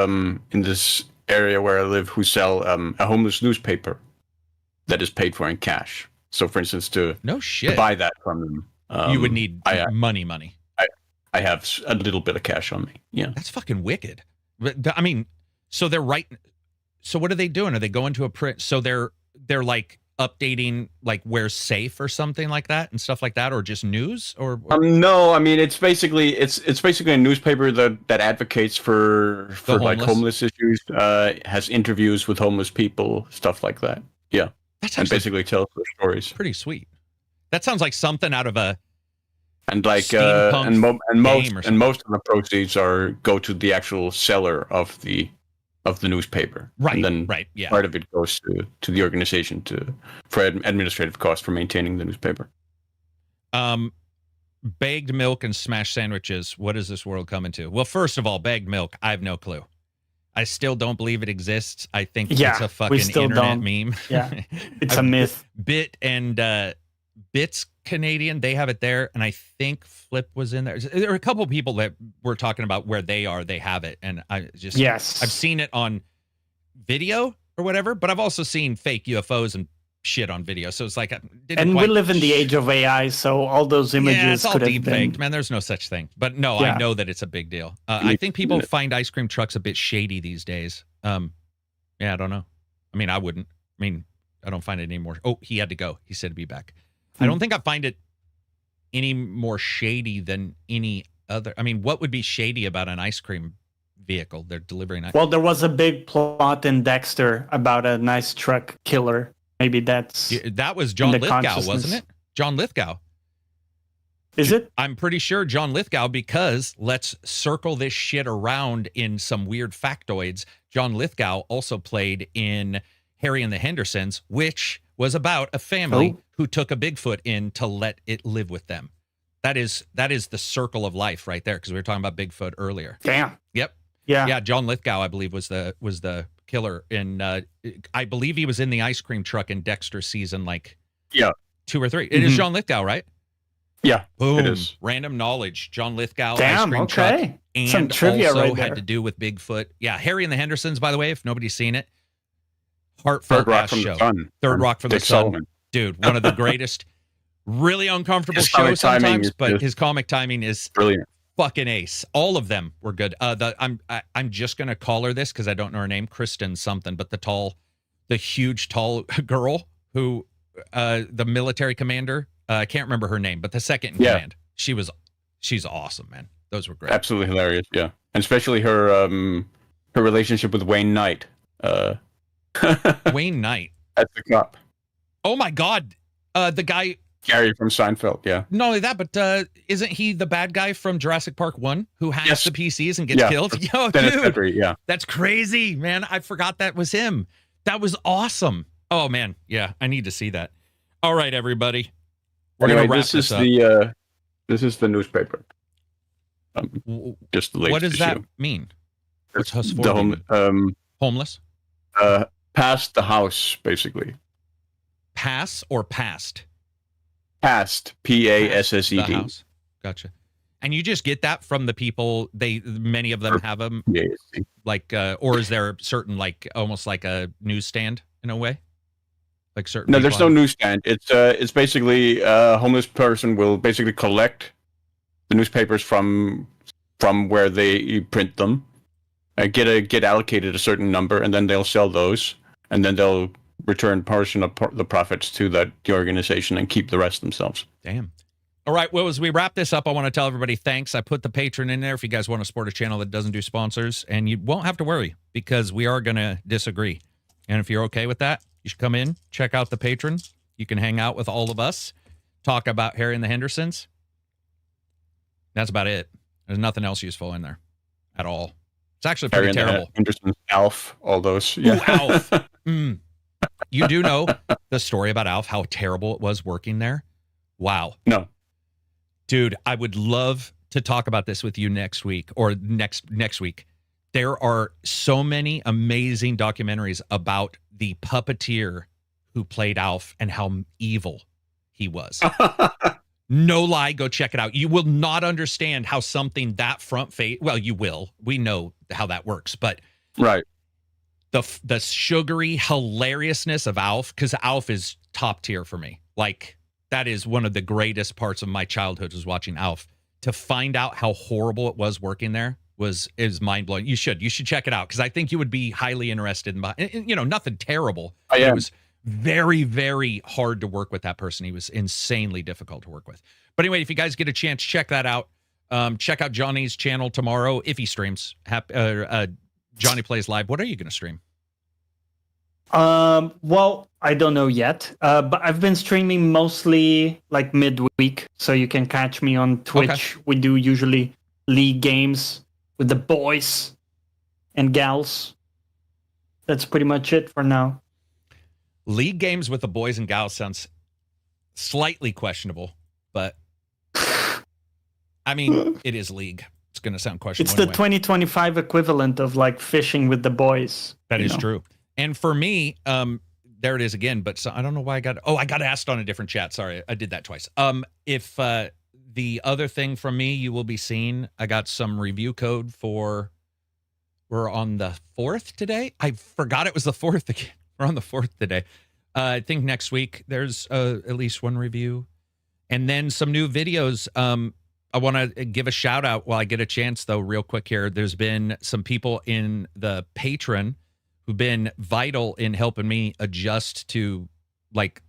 in this area where I live who sell a homeless newspaper that is paid for in cash. So, for instance, to buy that from them, you would need money. I have a little bit of cash on me. Yeah, that's fucking wicked. But I mean, so they're right. So what are they doing? Are they going to a print? So they're like updating like where's safe or something like that and stuff like that, or just news or no, I mean it's basically a newspaper that advocates for like homeless issues, has interviews with homeless people, stuff like that. Yeah, and basically tells their stories. Pretty sweet. That sounds like something out of a most of the proceeds go to the actual seller of the newspaper, right? And then yeah, part of it goes to the organization for administrative costs for maintaining the newspaper. Bagged milk and smash sandwiches. What is this world coming to? Well, first of all, bagged milk. I have no clue. I still don't believe it exists. I think it's a fucking internet meme. Yeah, it's a myth. Bits Canadian, they have it there, and I think Flip was in there. There are a couple of people that were talking about where they have it, and I've seen it on video or whatever, but I've also seen fake UFOs and shit on video, so it's like we live in the age of AI, so all those images it's all deep faked, man. There's no such thing, but no, I know that it's a big deal. I think people find ice cream trucks a bit shady these days. I don't know. I mean, I wouldn't. I mean, I don't find it anymore. Oh, he had to go. He said to be back. I don't think I find it any more shady than any other. I mean, what would be shady about an ice cream vehicle? They're delivering. Well, there was a big plot in Dexter about a nice truck killer. Maybe that was John Lithgow, wasn't it? John Lithgow. Is it? I'm pretty sure John Lithgow, because let's circle this shit around in some weird factoids. John Lithgow also played in Harry and the Hendersons, which was about a family who took a Bigfoot in to let it live with them. That is the circle of life right there, because we were talking about Bigfoot earlier. Damn. Yep. Yeah. John Lithgow, I believe, was the killer, and I believe he was in the ice cream truck in Dexter season 2 or 3. It is John Lithgow, right? Yeah. Boom. It is. Random knowledge. John Lithgow, Damn, ice cream truck, and some trivia also right there. had to do with Bigfoot. Yeah, Harry and the Hendersons, by the way, if nobody's seen it. Heartfelt ass show. Third Rock from the Sun. Dude, one of the greatest, really uncomfortable shows sometimes, but his comic timing is brilliant. Fucking ace. All of them were good. I'm just gonna call her this because I don't know her name, Kristen something, but the huge tall girl who the military commander, I can't remember her name, but the second in command. She's awesome, man. Those were great. Absolutely hilarious, yeah. And especially her relationship with Wayne Knight. Wayne Knight. That's the cop. Oh my God. The guy Gary from Seinfeld, yeah. Not only that, but isn't he the bad guy from Jurassic Park 1 who hacks the PCs and gets killed? Yo, Dennis dude, Nedry, yeah. that's crazy, man. I forgot that was him. That was awesome. Oh, man. Yeah, I need to see that. All right, everybody. We're going to wrap this up. This is the newspaper. Just the latest What does issue. that mean? What's Hus homeless? Past the house, basically. Pass or past? Past, Passed. The house. Gotcha. And you just get that from the people. Many of them have them. Like, or is there certain, like, almost like a newsstand in a way? Like certain. No, there's no newsstand. It's basically a homeless person will basically collect the newspapers from where they print them, get allocated a certain number, and then they'll sell those, and then they'll return portion of the profits to the organization and keep the rest themselves. Damn. All right. Well, as we wrap this up, I want to tell everybody thanks. I put the Patreon in there if you guys want to support a channel that doesn't do sponsors, and you won't have to worry because we are going to disagree. And if you're okay with that, you should come in, check out the Patreon. You can hang out with all of us, talk about Harry and the Hendersons. That's about it. There's nothing else useful in there at all. It's actually pretty terrible. Henderson's, Alf, all those. Yeah. Ooh, Alf. You do know the story about Alf, how terrible it was working there? Wow. No. Dude, I would love to talk about this with you next week or next week. There are so many amazing documentaries about the puppeteer who played Alf and how evil he was. No lie, go check it out. You will not understand how something that front face, well, you will. We know how that works, but right. The sugary hilariousness of Alf, because Alf is top tier for me. Like, that is one of the greatest parts of my childhood was watching Alf. To find out how horrible it was working there is mind-blowing. You should check it out, because I think you would be highly interested in, nothing terrible. It was very, very hard to work with that person. He was insanely difficult to work with. But anyway, if you guys get a chance, check that out. Check out Johnny's channel tomorrow if he streams. Johnny Plays Live. What are you going to stream? Well, I don't know yet. But I've been streaming mostly like midweek, so you can catch me on Twitch. Okay. We do usually league games with the boys and gals. That's pretty much it for now. League games with the boys and gals sounds slightly questionable, but I mean, it is league. It's going to sound questionable. It's the 2025 equivalent of like fishing with the boys. That is true. And for me, there it is again, but so, I don't know why I got asked on a different chat. Sorry, I did that twice. If the other thing from me, you will be seeing, I got some review code for, we're on the 4th today. I forgot it was the 4th again. We're on the 4th today. I think next week there's at least one review. And then some new videos. I want to give a shout out while I get a chance, though, real quick here. There's been some people in the Patreon who've been vital in helping me adjust to like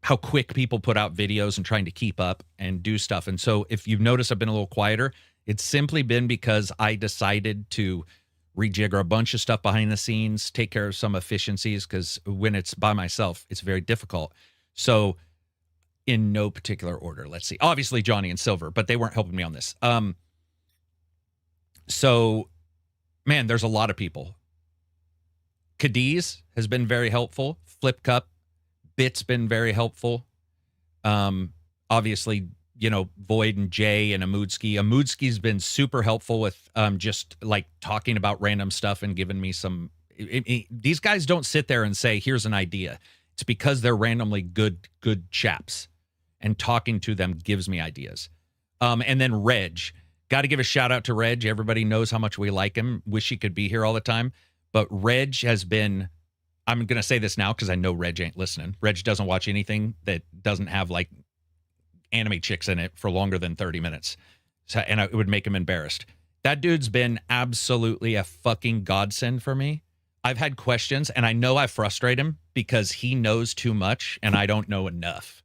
how quick people put out videos and trying to keep up and do stuff. And so if you've noticed I've been a little quieter, it's simply been because I decided to rejigger a bunch of stuff behind the scenes, take care of some efficiencies, because when it's by myself, it's very difficult. So in no particular order, let's see. Obviously, Johnny and Silver, but they weren't helping me on this. So, man, there's a lot of people. Cadiz has been very helpful. Flip Cup, Bit's been very helpful. Obviously, Void and Jay and Amudski. Amudski's been super helpful with just like talking about random stuff and giving me some. These guys don't sit there and say, "Here's an idea." It's because they're randomly good chaps, and talking to them gives me ideas. And then Reg, got to give a shout out to Reg. Everybody knows how much we like him. Wish he could be here all the time, but Reg has been. I'm gonna say this now because I know Reg ain't listening. Reg doesn't watch anything that doesn't have like anime chicks in it for longer than 30 minutes. So, and it would make him embarrassed. That dude's been absolutely a fucking godsend for me. I've had questions and I know I frustrate him because he knows too much and I don't know enough.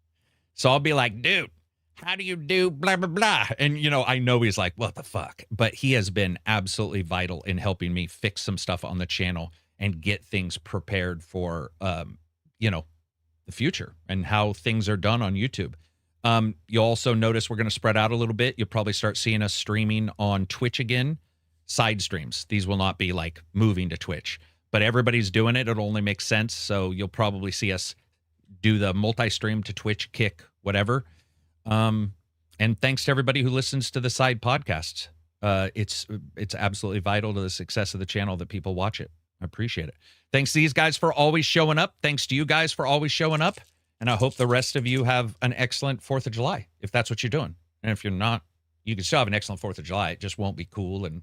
So I'll be like, dude, how do you do blah, blah, blah? And, I know he's like, what the fuck? But he has been absolutely vital in helping me fix some stuff on the channel and get things prepared for, the future and how things are done on YouTube. You'll also notice we're going to spread out a little bit. You'll probably start seeing us streaming on Twitch again, side streams. These will not be like moving to Twitch, but everybody's doing it. It'll only make sense. So you'll probably see us do the multi-stream to Twitch, Kick, whatever. And thanks to everybody who listens to the side podcasts. It's absolutely vital to the success of the channel that people watch it. I appreciate it. Thanks to these guys for always showing up. Thanks to you guys for always showing up. And I hope the rest of you have an excellent 4th of July, if that's what you're doing. And if you're not, you can still have an excellent 4th of July. It just won't be cool, and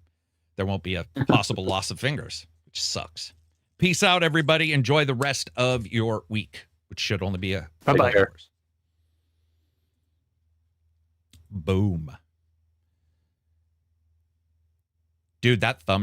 there won't be a possible loss of fingers, which sucks. Peace out, everybody. Enjoy the rest of your week, which should only be a Bye-bye. couple hours. Boom. Dude, that thumb